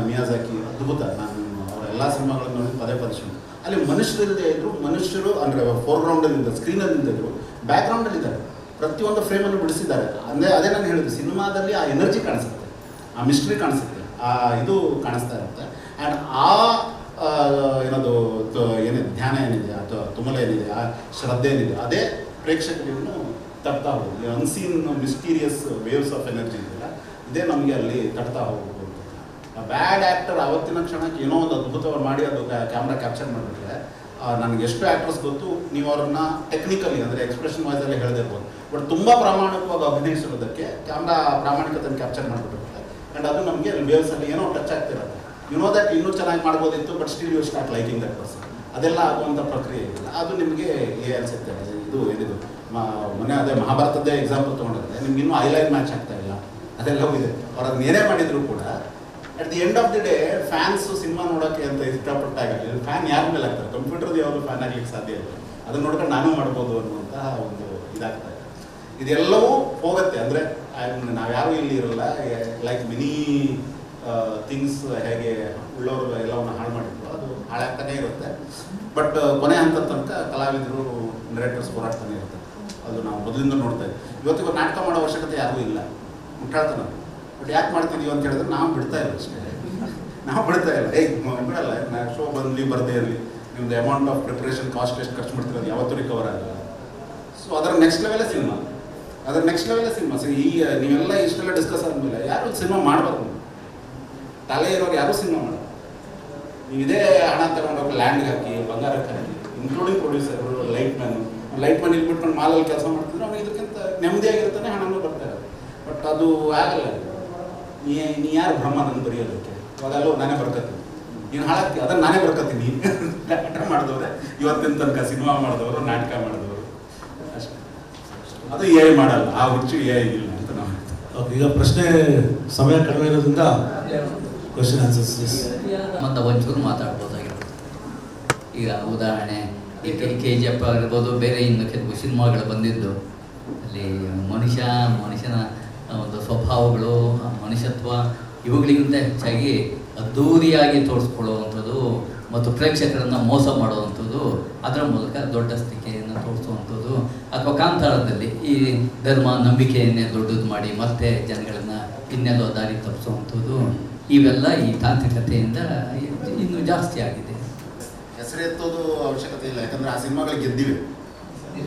D: ಮಿಯಾಜಾಕಿ ಅದ್ಭುತ. ನಾನು ಅವರ ಎಲ್ಲ ಸಿನಿಮಾಗಳನ್ನು ನೋಡಿ ಪದೇ ಶುರು. ಅಲ್ಲಿ ಮನುಷ್ಯರಿಲ್ಲದೆ ಇದ್ದರು, ಮನುಷ್ಯರು ಅಂದರೆ ಫೋರ್ಗ್ರೌಂಡಲ್ಲಿದ್ದಾರೆ, ಸ್ಕ್ರೀನಲ್ಲಿದ್ದರು, ಬ್ಯಾಕ್ಗ್ರೌಂಡಲ್ಲಿದ್ದಾರೆ, ಪ್ರತಿಯೊಂದು ಫ್ರೇಮನ್ನು ಬಿಡಿಸಿದ್ದಾರೆ. ಅಂದರೆ ಅದೇ ನಾನು ಹೇಳಿದ್ದು, ಸಿನಿಮಾದಲ್ಲಿ ಆ ಎನರ್ಜಿ ಕಾಣಿಸುತ್ತೆ, ಆ ಮಿಸ್ಟ್ರಿ ಕಾಣಿಸುತ್ತೆ, ಆ ಇದು ಕಾಣಿಸ್ತಾ ಇರುತ್ತೆ. ಆ್ಯಂಡ್ ಆ ಏನದು ಏನಿದೆ ಧ್ಯಾನ ಏನಿದೆ ಅಥವಾ ತುಮಲ ಏನಿದೆ, ಆ ಶ್ರದ್ಧೆ ಏನಿದೆ, ಅದೇ ಪ್ರೇಕ್ಷಕರನ್ನು ತಟ್ತಾ ಹೋಗೋದು. Unseen mysterious waves of energy ಇದೆಯಲ್ಲ, ಇದೇ ನಮಗೆ ಅಲ್ಲಿ ತಟ್ತಾ ಹೋಗ್ಬೋದು. ಬ್ಯಾಡ್ ಆ್ಯಕ್ಟರ್ ಆವತ್ತಿನ ಕ್ಷಣಕ್ಕೆ ಏನೋ ಒಂದು ಅದ್ಭುತವಾಗಿ ಮಾಡಿ ಅದು ಕ್ಯಾಮ್ರಾ ಕ್ಯಾಪ್ಚರ್ ಮಾಡಿಬಿಟ್ರೆ, ನನಗೆ ಎಷ್ಟು ಆ್ಯಕ್ಟರ್ಸ್ ಗೊತ್ತು, ನೀವು ಅವ್ರನ್ನ ಟೆಕ್ನಿಕಲಿ ಅಂದರೆ ಎಕ್ಸ್ಪ್ರೆಷನ್ ವಾಯ್ಸಲ್ಲಿ ಹೇಳ್ದಿರ್ಬೋದು, ಬಟ್ ತುಂಬ ಪ್ರಾಮಾಣಿಕವಾಗಿ ಅಭಿನಯಿಸಿರೋದಕ್ಕೆ ಕ್ಯಾಮ್ರಾ ಪ್ರಾಮಾಣಿಕತೆಯನ್ನು ಕ್ಯಾಪ್ಚರ್ ಮಾಡಿಬಿಟ್ಟಿರುತ್ತೆ. ಆ್ಯಂಡ್ ಅದು ನಮಗೆ ಅಲ್ಲಿ ವೇವ್ಸಲ್ಲಿ ಏನೋ ಟಚ್ ಆಗ್ತಿರುತ್ತೆ. ಯು ನೋ ದಟ್ ಇನ್ನೂ ಚೆನ್ನಾಗಿ ಮಾಡ್ಬೋದಿತ್ತು, but still you start liking that person. ಅದೆಲ್ಲ ಆಗುವಂಥ ಪ್ರಕ್ರಿಯೆ ಇಲ್ಲ. ಅದು ನಿಮಗೆ ಅನಿಸುತ್ತೆ. ಇದು ಏನಿದು ಮೊನ್ನೆ ಅದೇ ಮಹಾಭಾರತದ್ದೇ ಎಕ್ಸಾಂಪಲ್ ತೊಗೊಂಡಿದ್ರೆ ನಿಮ್ಗೆ ಇನ್ನೂ ಐಲೈನ್ ಮ್ಯಾಚ್ ಆಗ್ತಾ ಇಲ್ಲ, ಅದೆಲ್ಲವೂ ಇದೆ. ಅವ್ರು ಅದನ್ನ ಏನೇ ಮಾಡಿದ್ರು ಕೂಡ at the end of the day fans cinema ನೋಡೋಕ್ಕೆ ಅಂತ ಇಷ್ಟಪಟ್ಟಾಗ ಫ್ಯಾನ್ ಯಾರ ಮೇಲೆ ಆಗ್ತಾರೆ? ಕಂಪ್ಯೂಟರ್ದು ಯಾವುದು ಫ್ಯಾನ್ ಆಗ್ಲಿಕ್ಕೆ ಸಾಧ್ಯ ಇಲ್ಲ. ಅದನ್ನ ನೋಡ್ಕೊಂಡು ನಾನು ಮಾಡ್ಬೋದು ಅನ್ನುವಂತಹ ಒಂದು ಇದಾಗ್ತಾ ಇದೆ. ಇದೆಲ್ಲವೂ ಹೋಗುತ್ತೆ. ಅಂದರೆ ನಾವ್ಯಾರು ಇಲ್ಲಿ ಇರಲ್ಲ. ಲೈಕ್ ಮಿನಿ ಥಿಂಗ್ಸ್ ಹೇಗೆ ಉಳ್ಳವರು ಎಲ್ಲವನ್ನು ಹಾಳು ಮಾಡಿದ್ರು ಅದು ಹಾಳಾಗ್ತಾನೆ ಇರುತ್ತೆ. ಬಟ್ ಕೊನೆ ಹಂತದ ತನಕ ಕಲಾವಿದರು ನರೇಟರ್ಸ್ ಹೋರಾಡ್ತಾನೆ ಇರುತ್ತೆ. ಅದು ನಾವು ಮೊದಲಿಂದ ನೋಡ್ತಾ ಇದ್ದೀವಿ. ಇವತ್ತಿಗೂ ನಾಟಕ ಮಾಡೋ ಅವಶ್ಯಕತೆ ಯಾರಿಗೂ ಇಲ್ಲ, ಮುಟ್ಟಾಳ್ತಾನೆ. ಬಟ್ ಯಾಕೆ ಮಾಡ್ತಿದ್ದೀವಿ ಅಂತ ಹೇಳಿದ್ರೆ ನಾವು ಬಿಡ್ತಾ ಇಲ್ಲ ಅಷ್ಟೇ. ನಾವು ಬಿಡ್ತಾ ಇಲ್ಲ. ಬಿಡಲ್ಲ. ಶೋ ಬಂದ್ಲಿ ಬರದೇ ಇರಲಿ, ನಿಮ್ದು ಅಮೌಂಟ್ ಆಫ್ ಪ್ರಿಪ್ರೇಷನ್ ಕಾಸ್ಟ್ ಎಷ್ಟು ಖರ್ಚು ಮಾಡ್ತಿರೋದು ಯಾವತ್ತೂ ರಿಕವರ್ ಆಗಲ್ಲ. ಸೊ ಅದರ ನೆಕ್ಸ್ಟ್ ಲೆವೆಲೇ ಸಿನಿಮಾ. ಸೊ ಈಗ ನೀವೆಲ್ಲ ಇಷ್ಟೆಲ್ಲ ಡಿಸ್ಕಸ್ ಆದಮೇಲೆ ಯಾರು ಸಿನಿಮಾ ಮಾಡಬಾರ್ದು. ತಲೆ ಇರೋರು ಯಾರೂ ಸಿನಿಮಾ ಮಾಡಲ್ಲ. ನೀವು ಇದೇ ಹಣ ತಗೊಂಡೋಗಿ ಲ್ಯಾಂಡ್ಗೆ ಹಾಕಿ, ಬಂಗಾರಕ್ಕೆ ಹಾಕಿ, ಇನ್ಕ್ಲೂಡಿಂಗ್ ಪ್ರೊಡ್ಯೂಸರ್, ಲೈಟ್ ಮ್ಯಾನ್ ಇಲ್ಲಿ ಬಿಟ್ಕೊಂಡು ಮಾಲಲ್ಲಿ ಕೆಲಸ ಮಾಡ್ತಿದ್ರೆ ಅವ್ನು ಇದಕ್ಕಿಂತ ನೆಮ್ಮದಿಯಾಗಿರ್ತಾನೆ, ಹಣನೂ ಬರ್ತಾರೆ. ಬಟ್ ಅದು ಆಗಲ್ಲ. ನೀ ಯಾರು ಬ್ರಹ್ಮ ನನ್ನ ಬರೆಯೋದಕ್ಕೆ? ಅವಾಗಲ್ಲೂ ನಾನೇ ಬರ್ಕತ್ತೀನಿ, ನೀನು ಹಾಳಾಗ್ತಿ, ಅದನ್ನು ನಾನೇ ಬರ್ಕತ್ತೀನಿ. ನಾಟಕ ಮಾಡಿದವ್ರೆ ಇವತ್ತಿನ ತನಕ, ಸಿನಿಮಾ ಮಾಡಿದವರು, ನಾಟಕ ಮಾಡಿದವರು ಅಷ್ಟೇ. ಅದು ಎ ಐ ಮಾಡಲ್ಲ. ಆ ಹುಚ್ಚು ಎ ಐ ಇಲ್ಲ ಅಂತ ನಾವು.
A: ಓಕೆ, ಈಗ ಪ್ರಶ್ನೆ ಸಮಯ ಕಡಿಮೆ ಇರೋದ್ರಿಂದ ಕ್ವಶನ್ ಆನ್ಸರ್ಸ್
F: ಮತ್ತು ಒಂಚೂರು ಮಾತಾಡ್ಬೋದಾಗಿರುತ್ತೆ. ಈಗ ಉದಾಹರಣೆ ಈ KGF ಆಗಿರ್ಬೋದು, ಬೇರೆ ಇನ್ನು ಕೆಲವು ಸಿನಿಮಾಗಳು ಬಂದಿದ್ದು, ಅಲ್ಲಿ ಮನುಷ್ಯನ ಒಂದು ಸ್ವಭಾವಗಳು, ಮನುಷ್ಯತ್ವ ಇವುಗಳಿಗಿಂತ ಹೆಚ್ಚಾಗಿ ಅದ್ಧೂರಿಯಾಗಿ ತೋರಿಸ್ಕೊಳ್ಳುವಂಥದ್ದು ಮತ್ತು ಪ್ರೇಕ್ಷಕರನ್ನು ಮೋಸ ಮಾಡುವಂಥದ್ದು, ಅದರ ಮೂಲಕ ದೊಡ್ಡ ಸ್ಥಿತಿಯನ್ನು ತೋರಿಸುವಂಥದ್ದು, ಅಥವಾ ಕಾಂತಾರದಲ್ಲಿ ಈ ಧರ್ಮ ನಂಬಿಕೆಯನ್ನೇ ದೊಡ್ಡದು ಮಾಡಿ ಮತ್ತೆ ಜನಗಳನ್ನು ಇನ್ನೆಲ್ಲೋ ದಾರಿ ತಪ್ಪಿಸುವಂಥದ್ದು, ಇವೆಲ್ಲ ಈ ತಾಂತ್ರಿಕತೆಯಿಂದ ಇನ್ನೂ ಜಾಸ್ತಿ ಆಗಿದೆ.
D: ಹೆಸರೆತ್ತೋದು ಅವಶ್ಯಕತೆ ಇಲ್ಲ. ಯಾಕಂದರೆ ಆ ಸಿನಿಮಾಗಳಿಗೆ ಗೆದ್ದಿವೆ.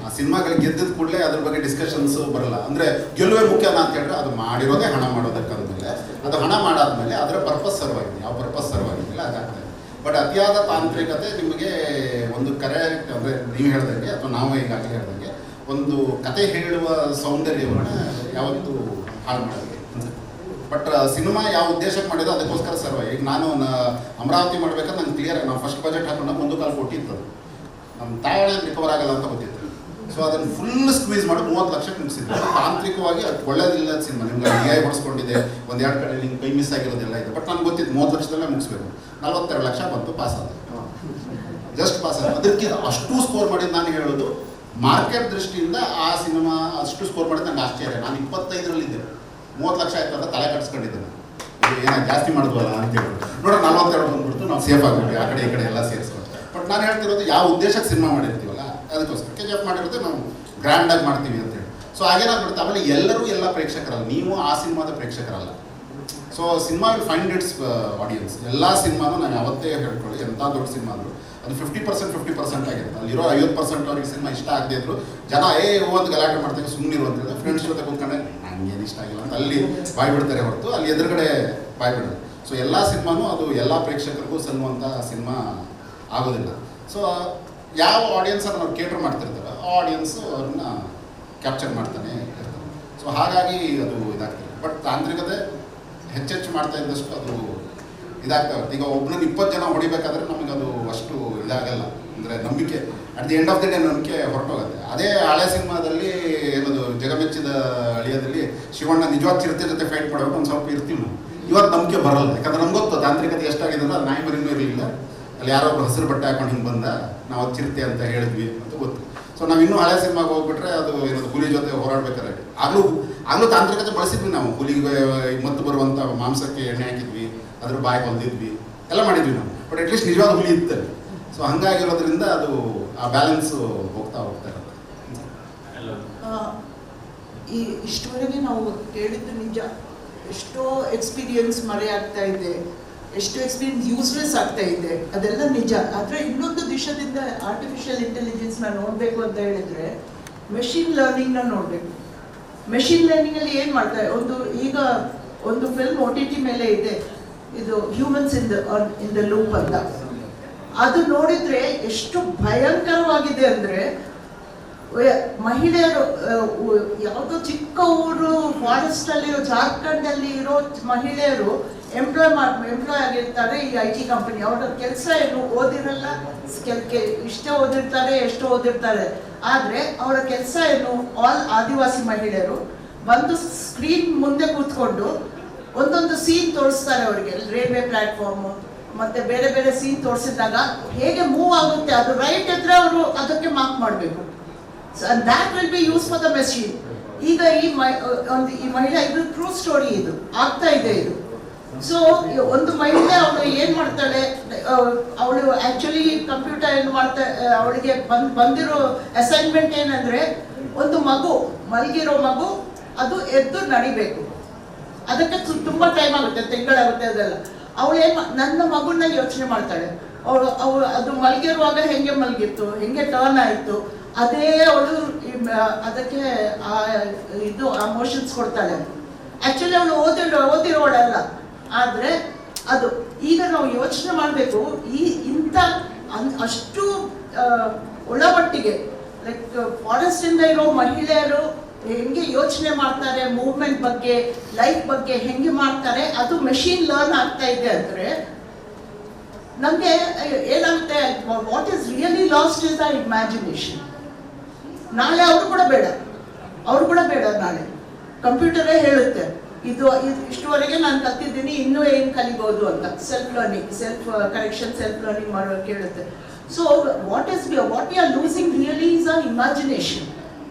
D: ಆ ಸಿನಿಮಾಗಳಿಗೆ ಗೆದ್ದಿದ ಕೂಡಲೇ ಅದ್ರ ಬಗ್ಗೆ ಡಿಸ್ಕಷನ್ಸ್ ಬರಲ್ಲ. ಅಂದರೆ ಗೆಲುವೇ ಮುಖ್ಯನಾ ಅಂತ ಹೇಳಿದ್ರೆ ಅದು ಮಾಡಿರೋದೇ ಹಣ ಮಾಡೋದಕ್ಕಂದಮೇಲೆ, ಅದು ಹಣ ಮಾಡಾದ್ಮೇಲೆ ಅದರ ಪರ್ಪಸ್ ಸರ್ವ್ ಆಗಿದೆ. ಯಾವ ಪರ್ಪಸ್ ಸರ್ವ್ ಆಗಿಲ್ಲ ಅದಾಗ್ತದೆ. ಬಟ್ ಅತಿಯಾದ ತಾಂತ್ರಿಕತೆ ನಿಮಗೆ ಒಂದು ಕರೆಕ್ಟ್, ಅಂದರೆ ನೀವು ಹೇಳ್ದಂಗೆ ಅಥವಾ ನಾವು ಈಗಾಗಲೇ ಹೇಳ್ದಂಗೆ, ಒಂದು ಕತೆ ಹೇಳುವ ಸೌಂದರ್ಯವನ್ನು ಯಾವತ್ತೂ ಹಾಳು ಮಾಡಿದೆ. ಬಟ್ ಸಿನಿಮಾ ಯಾವ ಉದ್ದೇಶಕ್ಕೆ ಮಾಡಿದ್ರು ಅದಕ್ಕೋಸ್ಕರ ಸರ್ವ. ಈಗ ನಾನು ಅಮರಾವತಿ ಮಾಡ್ಬೇಕಾದ್ರೆ ನಂಗೆ ಕ್ಲಿಯರ್, ನಾವು ಫಸ್ಟ್ ಬಜೆಟ್ ಹಾಕೊಂಡು ಒಂದು ಕಾಲು ಕೊಟ್ಟಿತ್ತು. ನಮ್ಮ ತಾಯಣ ರಿಕವರ್ ಆಗಲ್ಲ ಅಂತ ಗೊತ್ತಿತ್ತು. ಸೊ ಅದನ್ನು ಫುಲ್ ಸ್ಕ್ವೀಸ್ ಮಾಡಿ 30 ಲಕ್ಷಕ್ಕೆ ಮುಗಿಸಿದ್ದೆ. ತಾಂತ್ರಿಕವಾಗಿ ಅದು ಒಳ್ಳೇದಿಲ್ಲ ಸಿನಿಮಾ. ನಿಮ್ಗೆ AI ಹೊಡಿಸ್ಕೊಂಡಿದೆ, ಒಂದೆರಡು ಕಡೆ ನಿಮ್ಗೆ ಕೈ ಮಿಸ್ ಆಗಿರೋದೆಲ್ಲ ಇದೆ. ಬಟ್ ನನಗೆ ಗೊತ್ತಿತ್ತು 30 ಲಕ್ಷದಲ್ಲೇ ಮುಗಿಸ್ಬೇಕು. 42 ಲಕ್ಷ ಬಂತು, ಪಾಸ್ ಆದ, ಜಸ್ಟ್ ಪಾಸ್ ಆದ. ಅದಕ್ಕೆ ಅಷ್ಟು ಸ್ಕೋರ್ ಮಾಡಿದ್ದು ನಾನು ಹೇಳೋದು ಮಾರ್ಕೆಟ್ ದೃಷ್ಟಿಯಿಂದ ಆ ಸಿನಿಮಾ ಅಷ್ಟು ಸ್ಕೋರ್ ಮಾಡಿದ್ದು ನಂಗೆ ಆಶ್ಚರ್ಯ. ನಾನು 25ರಲ್ಲಿದ್ದೆ, 30 ಲಕ್ಷ ಆಯ್ತು ಅಂತ ತಲೆ ಕಟ್ಸ್ಕೊಂಡಿದ್ದೇನೆ. ಏನೋ ಜಾಸ್ತಿ ಮಾಡಿದ್ವಲ್ಲ ಅಂತೇಳಿ ನೋಡ್ರಿ 42 ಬಂದ್ಬಿಡ್ತು, ನಾವು ಸೇಫ್ ಆಗಿಬಿಟ್ಟು ಆ ಕಡೆ ಈ ಕಡೆ ಎಲ್ಲ ಸೇರಿಸ್ಕೊಂಡು. ಬಟ್ ನಾನು ಹೇಳ್ತಿರೋದು ಯಾವ ಉದ್ದೇಶಕ್ಕೆ ಸಿನಿಮಾ ಮಾಡಿರ್ತೀವಲ್ಲ ಅದಕ್ಕೋಸ್ಕರ. KGF ಮಾಡಿರೋದು ನಾವು ಗ್ರ್ಯಾಂಡಾಗಿ ಮಾಡ್ತೀವಿ ಅಂತೇಳಿ. ಸೊ ಹಾಗೇನಾಗ್ಬಿಡುತ್ತೆ. ಆಮೇಲೆ ಎಲ್ಲರೂ ಎಲ್ಲ ಪ್ರೇಕ್ಷಕರಲ್ಲ, ನೀವು ಆ ಸಿನಿಮಾದ ಪ್ರೇಕ್ಷಕರಲ್ಲ. So cinema will find its audience. ಎಲ್ಲ ಸಿನಿಮಾನು ನಾನು ಯಾವತ್ತೇ ಹೇಳ್ಕೊಳ್ಳಿ, ಎಂಥ ದೊಡ್ಡ ಸಿನಿಮಾ ಅಂದರು ಅದು 50% ಆಗಿರುತ್ತೆ. ಅಲ್ಲಿರೋ 50% ಅವ್ರಿಗೆ ಸಿನಿಮಾ ಇಷ್ಟ ಆಗದೆ ಇದ್ರು ಜನ ಒಂದು ಗಲಾಟೆ ಮಾಡ್ತಾರೆ, ಸುಮ್ಮನಿರು ಅಂತೇಳಿದ್ರೆ ಫ್ರೆಂಡ್ಸ್ ಜೊತೆ ಕೂತ್ಕೊಂಡೆ ನಂಗೇನು ಇಷ್ಟ ಆಗಿಲ್ಲ ಅಂತ ಅಲ್ಲಿ ಬಾಯ್ ಬಿಡ್ತಾರೆ ಹೊರತು ಅಲ್ಲಿ ಎದುರುಗಡೆ ಬಾಯ್ ಬಿಡೋದು. ಸೊ ಎಲ್ಲ ಸಿನಿಮಾನು ಅದು ಎಲ್ಲ ಪ್ರೇಕ್ಷಕರಿಗೂ ಸಲ್ಲುವಂಥ ಸಿನಿಮಾ ಆಗೋದಿಲ್ಲ. ಸೊ ಯಾವ ಆಡಿಯನ್ಸನ್ನು ನಾವು ಕೇಟರ್ ಮಾಡ್ತಿರ್ತಾರೆ ಆ ಆಡಿಯನ್ಸು ಅವ್ರನ್ನ ಕ್ಯಾಪ್ಚರ್ ಮಾಡ್ತಾನೆ ಇರ್ತಾರೆ. ಸೊ ಹಾಗಾಗಿ ಅದು ಇದಾಗ್ತದೆ. ಬಟ್ ತಾಂತ್ರಿಕತೆ ಹೆಚ್ಚೆಚ್ಚು ಮಾಡ್ತಾ ಇದ್ದಷ್ಟು ಅದು ಇದಾಗ್ತಾ ಇರುತ್ತೆ. ಈಗ ಒಬ್ಬನ 20 ಜನ ಹೊಡಿಬೇಕಾದ್ರೆ ನಮಗೆ ಅದು ಅಷ್ಟು ಇದಾಗಲ್ಲ. ಅಂದರೆ ನಂಬಿಕೆ at the end of the day ನಂಬಿಕೆ ಹೊರಟೋಗುತ್ತೆ. ಅದೇ ಹಳೆ ಸಿನಿಮಾದಲ್ಲಿ ಏನದು ಜಗಮೆಚ್ಚಿದ ಅಳಿಯದಲ್ಲಿ ಶಿವಣ್ಣ ನಿಜವಾದ ಚಿರತೆ ಜೊತೆ ಫೈಟ್ ಮಾಡಬೇಕು ಒಂದು ಸ್ವಲ್ಪ ಇರ್ತೀವಿ ನಾವು. ಇವತ್ತು ನಂಬಿಕೆ ಬರಲ್ಲ. ಯಾಕಂದ್ರೆ ನಮ್ಗೆ ಗೊತ್ತು ತಾಂತ್ರಿಕತೆ ಎಷ್ಟಾಗಿದೆ ಅಂದ್ರೆ ಅದು ನಾಯಿ ಮರಿನೂ ಇರಲಿಲ್ಲ. ಅಲ್ಲಿ ಯಾರೋ ಒಬ್ಬರು ಹಸಿರು ಬಟ್ಟೆ ಹಾಕೊಂಡು ಹಿಂಗೆ ಬಂದ, ನಾವು ಅದು ಚಿರತೆ ಅಂತ ಹೇಳಿದ್ವಿ ಅಂತ ಗೊತ್ತು. ಸೊ ನಾವು ಇನ್ನೂ ಹಳೆ ಸಿನಿಮಾಗೆ ಹೋಗ್ಬಿಟ್ರೆ ಅದು ಏನದು ಹುಲಿ ಜೊತೆ ಹೋರಾಡ್ಬೇಕಾದ್ರೆ ಆಗಲೂ ತಾಂತ್ರಿಕತೆ ಬಳಸಿದ್ವಿ ನಾವು. ಹುಲಿಗೆ ಮತ್ತು ಬರುವಂಥ ಮಾಂಸಕ್ಕೆ ಎಣ್ಣೆ ಹಾಕಿದ್ವಿ, ಅದ್ರ ಬಾಯಿ ಹೊಲ್ದಿದ್ವಿ, ಎಲ್ಲ ಮಾಡಿದ್ವಿ ನಾವು. ಬಟ್ ಅಟ್ಲೀಸ್ಟ್ ನಿಜವಾದ ಹುಲಿ ಇತ್ತು. ಸೊ ಹಂಗಾಗಿರೋದ್ರಿಂದ ಅದು ಆ ಬ್ಯಾಲೆನ್ಸು ಹೋಗ್ತಾ ಇರುತ್ತೆ.
G: ಈ ಇಷ್ಟವರೆಗೆ ನಾವು ಕೇಳಿದ್ದು ನಿಜ. ಎಷ್ಟೋ ಎಕ್ಸ್ಪೀರಿಯನ್ಸ್ ಮರೆಯಾಗ್ತಾ ಇದೆ, ಎಷ್ಟೋ ಎಕ್ಸ್ಪೀರಿಯನ್ಸ್ ಯೂಸ್ಲೆಸ್ ಆಗ್ತಾ ಇದೆ, ಅದೆಲ್ಲ ನಿಜ. ಆದರೆ ಇನ್ನೊಂದು ದಿಶದಿಂದ ಆರ್ಟಿಫಿಷಿಯಲ್ ಇಂಟೆಲಿಜೆನ್ಸ್ನ ನೋಡಬೇಕು ಅಂತ ಹೇಳಿದರೆ ಮೆಷಿನ್ ಲರ್ನಿಂಗ್ನ ನೋಡಬೇಕು. ಮೆಷಿನ್ ಲರ್ನಿಂಗಲ್ಲಿ ಏನು ಮಾಡ್ತಾರೆ, ಈಗ ಒಂದು ಫಿಲ್ಮ್ OTT ಮೇಲೆ ಇದೆ, ಇದು ಹ್ಯೂಮನ್ಸ್ ಇನ್ ದ ಲೂಪ್ ಅಂತ. ಅದು ನೋಡಿದರೆ ಎಷ್ಟು ಭಯಂಕರವಾಗಿದೆ ಅಂದರೆ, ಮಹಿಳೆಯರು ಯಾವುದೋ ಚಿಕ್ಕ ಊರು ಫಾರೆಸ್ಟಲ್ಲಿ ಜಾರ್ಖಂಡಲ್ಲಿ ಇರೋ ಮಹಿಳೆಯರು ಎಂಪ್ಲಾಯ್ ಆಗಿರ್ತಾರೆ ಈ IT ಕಂಪನಿ. ಅವರ ಕೆಲಸ ಏನು, ಓದಿರಲ್ಲ, ಇಷ್ಟೇ ಓದಿರ್ತಾರೆ ಎಷ್ಟೋ ಓದಿರ್ತಾರೆ, ಆದರೆ ಅವರ ಕೆಲಸ ಏನು, ಆಲ್ ಆದಿವಾಸಿ ಮಹಿಳೆಯರು ಬಂದು ಸ್ಕ್ರೀನ್ ಮುಂದೆ ಕೂತ್ಕೊಂಡು ಒಂದೊಂದು ಸೀನ್ ತೋರಿಸ್ತಾರೆ ಅವರಿಗೆ, ರೈಲ್ವೆ ಪ್ಲಾಟ್ಫಾರ್ಮು ಮತ್ತೆ ಬೇರೆ ಬೇರೆ ಸೀನ್ ತೋರಿಸಿದಾಗ ಹೇಗೆ ಮೂವ್ ಆಗುತ್ತೆ, ಅದು ರೈಟ್ ಇದ್ರೆ ಅವರು ಅದಕ್ಕೆ ಮಾರ್ಕ್ ಮಾಡಬೇಕು. That will be use for the machine. ಈಗ ಈ ಮಹಿಳೆ ಇದು ಟ್ರೂ ಸ್ಟೋರಿ, ಇದು ಆಗ್ತಾ ಇದೆ ಇದು. ಸೊ ಒಂದು ಮಹಿಳೆ ಅವಳು ಏನ್ ಮಾಡ್ತಾಳೆ, ಅವಳು ಆಕ್ಚುಲಿ ಕಂಪ್ಯೂಟರ್ ಏನ್ ಮಾಡ್ತಾ, ಅವಳಿಗೆ ಬಂದಿರೋ ಅಸೈನ್ಮೆಂಟ್ ಏನಂದ್ರೆ ಒಂದು ಮಗು, ಮಲಗಿರೋ ಮಗು ಅದು ಎದ್ದು ನಡಿಬೇಕು. ಅದಕ್ಕೆ ತುಂಬಾ ಟೈಮ್ ಆಗುತ್ತೆ, ತಿಂಗಳಾಗುತ್ತೆ ಅದೆಲ್ಲ. ಅವಳು ನನ್ನ ಮಗುನ ಯೋಚನೆ ಮಾಡ್ತಾಳೆ. ಅವಳು ಅದು ಮಲಗಿರುವಾಗ ಹೆಂಗೆ ಮಲಗಿತ್ತು, ಹೆಂಗೆ ಟರ್ನ್ ಆಯಿತು, ಅದೇ ಅವಳು ಅದಕ್ಕೆ ಇದು ಎಮೋಷನ್ಸ್ ಕೊಡ್ತಾಳೆ. ಆಕ್ಚುಲಿ ಅವಳು ಓದಿರೋಳಲ್ಲ, ಆದ್ರೆ ಅದು ಈಗ ನಾವು ಯೋಚನೆ ಮಾಡಬೇಕು. ಇಂಥ ಅಷ್ಟು ಒಳಮಟ್ಟಿಗೆ ಲೈಕ್ ಫಾರೆಸ್ಟ್ ಇಂದ ಇರೋ ಮಹಿಳೆಯರು ಹೆಂಗೆ ಯೋಚನೆ ಮಾಡ್ತಾರೆ, ಮೂವ್ಮೆಂಟ್ ಬಗ್ಗೆ, ಲೈಫ್ ಬಗ್ಗೆ ಹೆಂಗೆ ಮಾಡ್ತಾರೆ, ಅದು ಮೆಷಿನ್ ಲರ್ನ್ ಆಗ್ತಾ ಇದೆ ಅಂದ್ರೆ ನಮಗೆ ಏನಾಗುತ್ತೆ, what is really last is the imagination. ನಾಳೆ ಅವರು ಕೂಡ ಬೇಡ ನಾಳೆ ಕಂಪ್ಯೂಟರೇ ಹೇಳುತ್ತೆ ಇದು ಇಷ್ಟುವರೆಗೆ ನಾನು ಕಲ್ತಿದ್ದೀನಿ, ಇನ್ನೂ ಏನು ಕಲಿಬಹುದು ಅಂತ. Self learning, self correction, self learning ಮಾಡೋಕೆ ಹೇಳುತ್ತೆ. So what we are losing really is a imagination.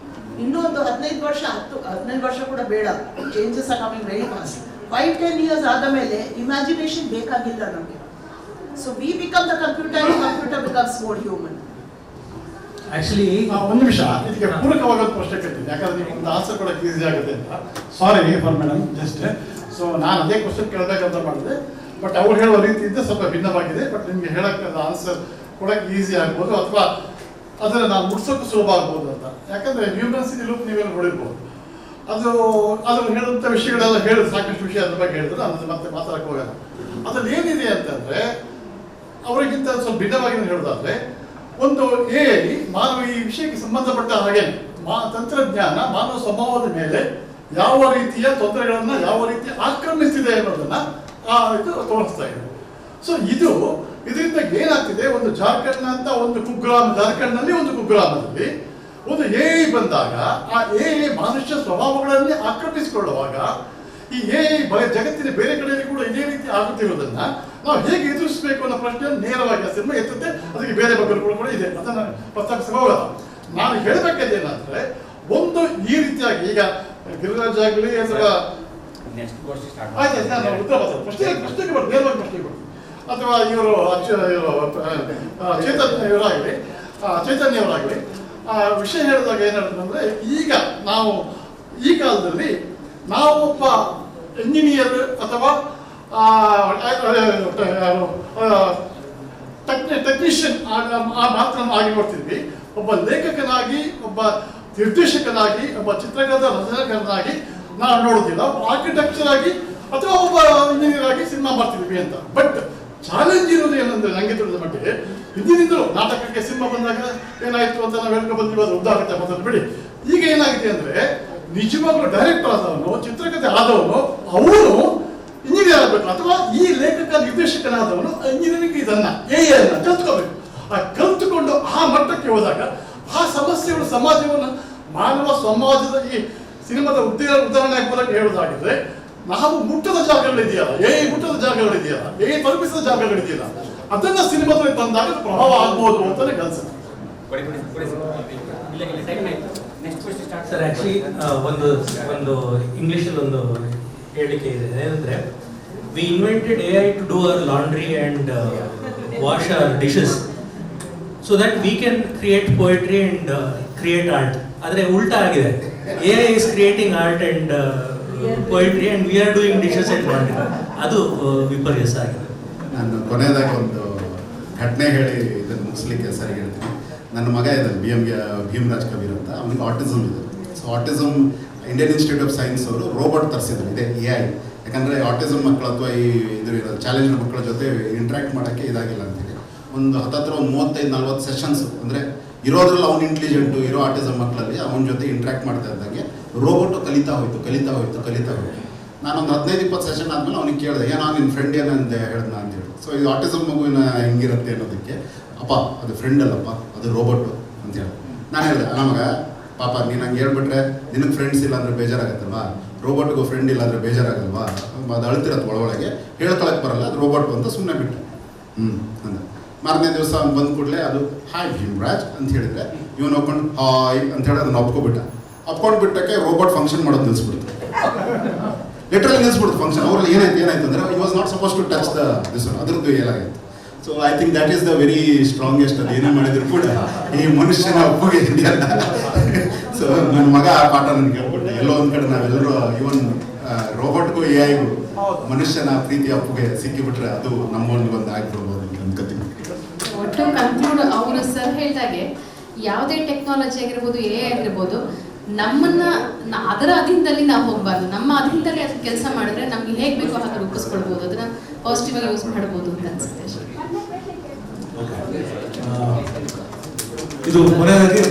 G: ಇನ್ನೂ ಒಂದು 15 ವರ್ಷ ಕೂಡ ಬೇಡ, changes are coming very fast. 5-10 years ಆದ ಮೇಲೆ ಇಮ್ಯಾಜಿನೇಷನ್ ಬೇಕಾಗಿಲ್ಲ ನಮಗೆ. So we become the computer, computer becomes more human.
B: Actually
H: ಒಂದು ನಿಮಿಷ, ಇದಕ್ಕೆ ಪೂರಕವಾದ ಪ್ರಶ್ನೆ ಕೇಳ್ತೀನಿ, ಯಾಕಂದ್ರೆ ನೀವು ಒಂದು ಆನ್ಸರ್ ಕೊಡೋಕೆ ಈಸಿ ಆಗುತ್ತೆ ಅಂತ. Sorry for madam, just so ನಾನು ಅದೇ ಕ್ವಶನ್ ಕೇಳಬೇಕಂತ ಮಾಡಿದೆ, ಬಟ್ ಅವ್ರು ಹೇಳೋ ರೀತಿಯಿಂದ ಸ್ವಲ್ಪ ಭಿನ್ನವಾಗಿದೆ. ಬಟ್ ನಿಮಗೆ ಹೇಳಕ್ಕೆ ಆನ್ಸರ್ ಕೊಡೋಕೆ ಈಸಿ ಆಗ್ಬೋದು, ಅಥವಾ ಅದನ್ನು ನಾನು ಮುಗಿಸೋಕೆ ಸುಲಭ ಆಗ್ಬೋದು ಅಂತ. ಯಾಕಂದರೆ ನ್ಯೂಮರಸಿ ಲೂಪ್ ನೀವೆಲ್ಲ ನೋಡಿರ್ಬೋದು. ಅದ್ರಲ್ಲಿ ಹೇಳುವಂಥ ವಿಷಯಗಳೆಲ್ಲ ಹೇಳಿದ್ರು, ಸಾಕಷ್ಟು ವಿಷಯ ಅದ್ರ ಬಗ್ಗೆ ಹೇಳಿದ್ರು, ಅದನ್ನು ಮತ್ತೆ ಮಾತಾಡಕ್ಕೆ ಹೋಗಲ್ಲ. ಅದ್ರಲ್ಲಿ ಏನಿದೆ ಅಂತಂದರೆ, ಅವರಿಗಿಂತ ಸ್ವಲ್ಪ ಭಿನ್ನವಾಗಿ ಹೇಳೋದಾದ್ರೆ, ಒಂದು ಮಾನವ ಈ ವಿಷಯಕ್ಕೆ ಸಂಬಂಧಪಟ್ಟ ಹಾಗೆ ತಂತ್ರಜ್ಞಾನ ಮಾನವ ಸ್ವಭಾವದ ಮೇಲೆ ಯಾವ ರೀತಿಯ ತೊಂದರೆಗಳನ್ನ ಯಾವ ರೀತಿ ಆಕ್ರಮಿಸ್ತಿದೆ ಅನ್ನೋದನ್ನ ಇದು ತೋರಿಸ್ತಾ ಇದೆ. ಸೊ ಇದರಿಂದ ಏನಾಗ್ತಿದೆ, ಒಂದು ಜಾರ್ಖಂಡ್ ಅಂತ ಒಂದು ಜಾರ್ಖಂಡ್ನಲ್ಲಿ ಒಂದು ಕುಗ್ರಾಮದಲ್ಲಿ ಒಂದು ಬಂದಾಗ ಆ ಮನುಷ್ಯ ಸ್ವಭಾವಗಳನ್ನೇ ಆಕ್ರಮಿಸಿಕೊಳ್ಳುವಾಗ ಈ ಜಗತ್ತಿನ ಬೇರೆ ಕಡೆಯಲ್ಲಿ ಕೂಡ ಇದೇ ರೀತಿ ಆಗುತ್ತಿರೋದನ್ನ ನಾವು ಹೇಗೆ ಎದುರಿಸಬೇಕು ಅನ್ನೋ ಪ್ರಶ್ನೆಯನ್ನು ನೇರವಾಗಿ ಸಿನಿಮಾ ಎತ್ತುತ್ತೆ. ಅದಕ್ಕೆ ಬೇರೆ ಬಗ್ಗೆ ಕೂಡ ಇದೆ, ಅದನ್ನು ಪ್ರಸ್ತಾಪಿಸಕ್ಕೆ ಹೋಗಲ್ಲ. ನಾನು ಹೇಳಬೇಕಾದೇನಂದ್ರೆ, ಒಂದು ಈ ರೀತಿಯಾಗಿ ಈಗ ಗಿರಿರಾಜ್ ಆಗಲಿ ಅಥವಾ ನಾನು ಉತ್ತರ ಪ್ರಶ್ನೆಗೆ ನೇರವಾಗಿ ಪ್ರಶ್ನೆ ಕೊಡ್ತೀನಿ, ಅಥವಾ ಇವರು ಚೈತನ್ಯವರಾಗಲಿ ವಿಷಯ ಹೇಳಿದಾಗ ಏನಾಗ್ತದೆ, ಈಗ ನಾವು ಈ ಕಾಲದಲ್ಲಿ ನಾವು ಒಬ್ಬ ಇಂಜಿನಿಯರ್ ಅಥವಾ ಟೆಕ್ನಿಷಿಯನ್ ಮಾತ್ರ ಆಗಿ ನೋಡ್ತಿದ್ವಿ. ಒಬ್ಬ ಲೇಖಕನಾಗಿ, ಒಬ್ಬ ನಿರ್ದೇಶಕನಾಗಿ, ಒಬ್ಬ ಚಿತ್ರಕಥಾ ರಚನಾಕಾರನಾಗಿ ನಾವು ನೋಡೋದಿಲ್ಲ. ಆರ್ಕಿಟೆಕ್ಚರ್ ಆಗಿ ಅಥವಾ ಒಬ್ಬ ಇಂಜಿನಿಯರ್ ಆಗಿ ಸಿನಿಮಾ ಮಾಡ್ತಿದ್ವಿ ಅಂತ. ಬಟ್ ಚಾಲೆಂಜ್ ಇರೋದು ಏನಂದ್ರೆ, ನನಗೆ ತಿಳಿದ ಮಟ್ಟಿಗೆ ಹಿಂದಿನಿಂದಲೂ ನಾಟಕಕ್ಕೆ ಸಿನಿಮಾ ಬಂದಾಗ ಏನಾಯ್ತು ಅಂತ ನಾವು ಹೇಳ್ಕೊಂಡು ಬಂದಿವಿ, ಅದು ಉದ್ದಾಗುತ್ತೆ ಮೊದಲು ಬಿಡಿ. ಈಗ ಏನಾಗಿದೆ ಅಂದ್ರೆ, ನಿಜವಾಗ್ಲೂ ಡೈರೆಕ್ಟರ್ ಆದವನು, ಚಿತ್ರಕಥೆ ಆದವನು, ಅವನು ಇಂಜಿನಿಯರ್ ಆಗಬೇಕು, ಅಥವಾ ಈ ಲೇಖಕ ನಿರ್ದೇಶಕನಾದವನು ಇಂಜಿನಿಯರಿಂಗ್ ಇದನ್ನ ಕಲ್ತ್ಕೋಬೇಕು. ಕಲ್ತುಕೊಂಡು ಆ ಮಟ್ಟಕ್ಕೆ ಹೋದಾಗ ಆ ಸಮಸ್ಯೆಗಳು ಸಮಾಜವನ್ನು, ಮಾನವ ಸಮಾಜದ ಈ ಸಿನಿಮಾದ ಉದಾಹರಣೆ ಮೂಲಕ ಹೇಳೋದಾಗಿದ್ರೆ, ನಾವು ಮುಟ್ಟದ ಜಾಗಗಳಿದೆಯಲ್ಲ, ಮುಟ್ಟದ ಜಾಗಗಳಿದೆಯಲ್ಲ, ತಲುಪಿಸಿದ ಜಾಗಗಳಿದೆಯಲ್ಲ, ಅದನ್ನ ಸಿನಿಮಾದಲ್ಲಿ ತಂದಾಗ ಪ್ರಭಾವ ಆಗ್ಬೋದು ಅಂತಾನೆ ಅನ್ಸುತ್ತೆ.
B: ಸರ್ ಆಕ್ಚುಲಿ ಒಂದು ಇಂಗ್ಲಿಷಲ್ಲಿ ಒಂದು ಹೇಳಿಕೆ ಇದೆ, ಏನಂದ್ರೆ we invented AI to do our laundry and wash our dishes so that we can create poetry and create art. ಆದರೆ ಉಲ್ಟಾ ಆಗಿದೆ, AI is creating art and poetry and we are doing dishes and laundry. ಅದು ವಿಪರ್ಯಾಸ ಆಗಿದೆ.
D: ನಾನು ಕೊನೆಯದಾಗಿ ಒಂದು ಘಟನೆ ಹೇಳಿ ಇದನ್ನು ಮುಗಿಸ್ಲಿಕ್ಕೆ ಸರಿ ಹೇಳ್ತೀನಿ. ನನ್ನ ಮಗ ಇದ್ದಾನೆ ಭೀಮರಾಜ್ ಕಬೀರ್ ಅಂತ, ಅವನಿಗೆ ಆಟಿಸಮ್ ಇದೆ. So autism Indian institute of science ಅವರು ರೋಬೋಟ್ ತರಿಸಿದ್ರು, ಇದೆ AI. ಯಾಕಂದರೆ ಆಟಿಸಮ್ ಮಕ್ಕಳು ಅಥವಾ ಈ ಚಾಲೆಂಜ್ ಮಕ್ಕಳ ಜೊತೆ ಇಂಟ್ರ್ಯಾಕ್ಟ್ ಮಾಡೋಕ್ಕೆ ಇದಾಗಿಲ್ಲ ಅಂತೇಳಿ ಒಂದು 35-40 ಸೆಷನ್ಸ್, ಅಂದರೆ ಇರೋದ್ರಲ್ಲಿ ಅವ್ನು ಇಂಟೆಲಿಜೆಂಟು, ಇರೋ ಆಟಿಸಮ್ ಮಕ್ಕಳಲ್ಲಿ ಅವನ ಜೊತೆ ಇಂಟ್ರ್ಯಾಕ್ಟ್ ಮಾಡ್ತಾ ಇದ್ದಂಗೆ ರೋಬೋಟು ಕಲಿತಾ ಹೋಯ್ತು. ನಾನೊಂದು 15-20 ಸೆಷನ್ ಆದಮೇಲೆ ಅವ್ನಿಗೆ ಕೇಳಿದೆ, ಏನೋ ನಿನ್ನ ಫ್ರೆಂಡ್ ಏನಂತ ಹೇಳ್ದ ಅಂತೇಳಿ. ಸೊ ಇದು ಆಟಿಸಮ್ ಮಗುವಿನ ಹೆಂಗಿರುತ್ತೆ ಅನ್ನೋದಕ್ಕೆ, ಅಪ್ಪ ಅದು ಫ್ರೆಂಡ್ ಅಲ್ಲಪ್ಪ, ಅದು ರೋಬೋಟು ಅಂತೇಳಿ. ನಾನು ಹೇಳಿದೆ, ನಮಗೆ ಪಾಪ ನೀನು ಹಂಗೆ ಹೇಳ್ಬಿಟ್ರೆ ನಿನಗೆ ಫ್ರೆಂಡ್ಸ್ ಇಲ್ಲ ಅಂದರೆ ಬೇಜಾರಾಗತ್ತಲ್ವಾ, ರೋಬೋಟ್ಗೂ ಫ್ರೆಂಡ್ ಇಲ್ಲ ಅಂದರೆ ಬೇಜಾರಾಗಲ್ವಾ, ಅದು ಅಳ್ತಿರತ್ತೆ ಒಳಗೆ ಹೇಳ್ಕೊಳಕ್ಕೆ ಬರಲ್ಲ, ಅದು ರೋಬೋಟ್ ಅಂತ ಸುಮ್ಮನೆ ಬಿಟ್ಟೆ. ಅಂದ ಮಾರನೇ ದಿವಸ ಅವ್ನು ಬಂದ ಕೂಡಲೇ ಅದು ಹಾಯ್ ಭೀಮ್ರಾಜ್ ಅಂತ ಹೇಳಿದ್ರೆ ಇವನು ಹೋಗ್ಕೊಂಡು ಹಾಯ್ ಅಂತ ಹೇಳಿ ಅದನ್ನ ಒಪ್ಕೊಬಿಟ್ಟ. ಅಪ್ಕೊಂಡು ಬಿಟ್ಟಕ್ಕೆ ರೋಬೋಟ್ ಫಂಕ್ಷನ್ ಮಾಡೋದು ನಿಲ್ಲಿಸ್ಬಿಡ್ತು, ಲಿಟ್ರಲಿ ನಿಲ್ಲಿಸ್ಬಿಡ್ತು ಫಂಕ್ಷನ್. ಅವ್ರಲ್ಲಿ ಏನಾಯ್ತು ಅಂದರೆ you was not suppose to touch this ಅದ್ರದ್ದು ಏನಾಗಿತ್ತು. So I think that is the very strongest. ಅದು ಏನೇ ಮಾಡಿದ್ರು ಕೂಡ ಈ ಮನುಷ್ಯನ ಒಪ್ಪಿಗೆ ಇದೆಯಲ್ಲ. ಸೊ ನನ್ನ ಮಗ ಆ ಪಾಠ ನನಗೆ ಹೇಳ್ಕೊಟ್ಟೆ. ಎಲ್ಲೋ ಒಂದು ಕಡೆ ನಾವೆಲ್ಲರೂ ಇವನ್ ರೋಬೋಟ್ಗೂ AI-ಗೂ ಮನುಷ್ಯನ ಪ್ರೀತಿ ಒಪ್ಪಿಗೆ ಸಿಕ್ಕಿಬಿಟ್ರೆ ಅದು ನಮ್ಮೊಂದು ಆಗ್ಬಿಡ್ಬೋದು ಅಂತ ಅನ್ಕೋತೀನಿ.
C: ಒಟ್ಟು ಕನ್ಕ್ಲೂಡ್ ಅವರು ಸರ್ ಹೇಳಿದಾಗೆ ಯಾವುದೇ ಟೆಕ್ನಾಲಜಿ ಆಗಿರ್ಬೋದು, AI ಆಗಿರ್ಬೋದು, ನಮ್ಮನ್ನ ಅದರ ಅಧೀನದಲ್ಲಿ ನಾವು ಹೋಗ್ಬಾರ್ದು. ನಮ್ಮ ಅಧೀನದಲ್ಲಿ ಅದು ಕೆಲಸ ಮಾಡಿದ್ರೆ ನಮ್ಗೆ ಹೇಗೆ ಬೇಕೋ ಹಾಗೆ ರೂಪಿಸ್ಕೊಳ್ಬೋದು, ಅದನ್ನ ಪಾಸಿಟಿವ್ ಆಗಿ ಯೂಸ್ ಮಾಡ್ಬೋದು ಅಂತ ಅನ್ಸುತ್ತೆ.
A: ಇದು ಕೊನೆಯದಾಗಿ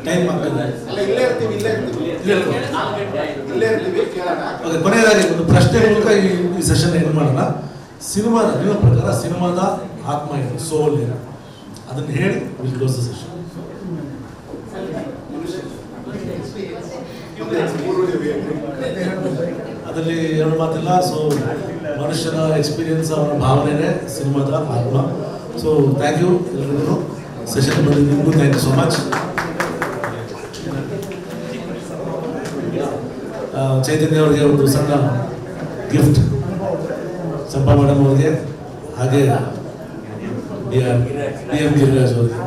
A: ಟೈಮ್ ಆಗ್ತದೆ. ಓಕೆ, ಕೊನೆಯದಾಗಿ ಒಂದು ಪ್ರಶ್ನೆ ಮೂಲಕ ಈ ಸೆಷನ್ ಏನು ಮಾಡೋಣ. ಸಿನಿಮಾದ ನಿಮ್ಮ ಪ್ರಕಾರ ಸಿನಿಮಾದ ಆತ್ಮ ಏನು, ಸೋಲ್ ಏನು, ಅದನ್ನು ಹೇಳಿ ವಿಲ್ ಕ್ಲೋಸ್ ದ ಸೆಷನ್. ಅದರಲ್ಲಿ ಎರಡು ಮಾತಿಲ್ಲ. ಸೊ ಮನುಷ್ಯನ ಎಕ್ಸ್ಪೀರಿಯನ್ಸ್, ಅವನ ಭಾವನೆನೇ ಸಿನಿಮಾದ ಆತ್ಮ. ಸೊ ಥ್ಯಾಂಕ್ ಯು ಎಲ್ಲರಿಗೂ, ಸೆಷನ್ ಬಂದಿದ್ದು ಥ್ಯಾಂಕ್ ಯು ಸೋ ಮಚ್. ಚೈತನ್ಯ ಅವರಿಗೆ ಒಂದು ಸಣ್ಣ ಗಿಫ್ಟ್, ಚಂಪಾ ಮೇಡಮ್ ಅವರಿಗೆ, ಹಾಗೆ DM ಗಿರಿರಾಜ್ ಅವರಿಗೆ.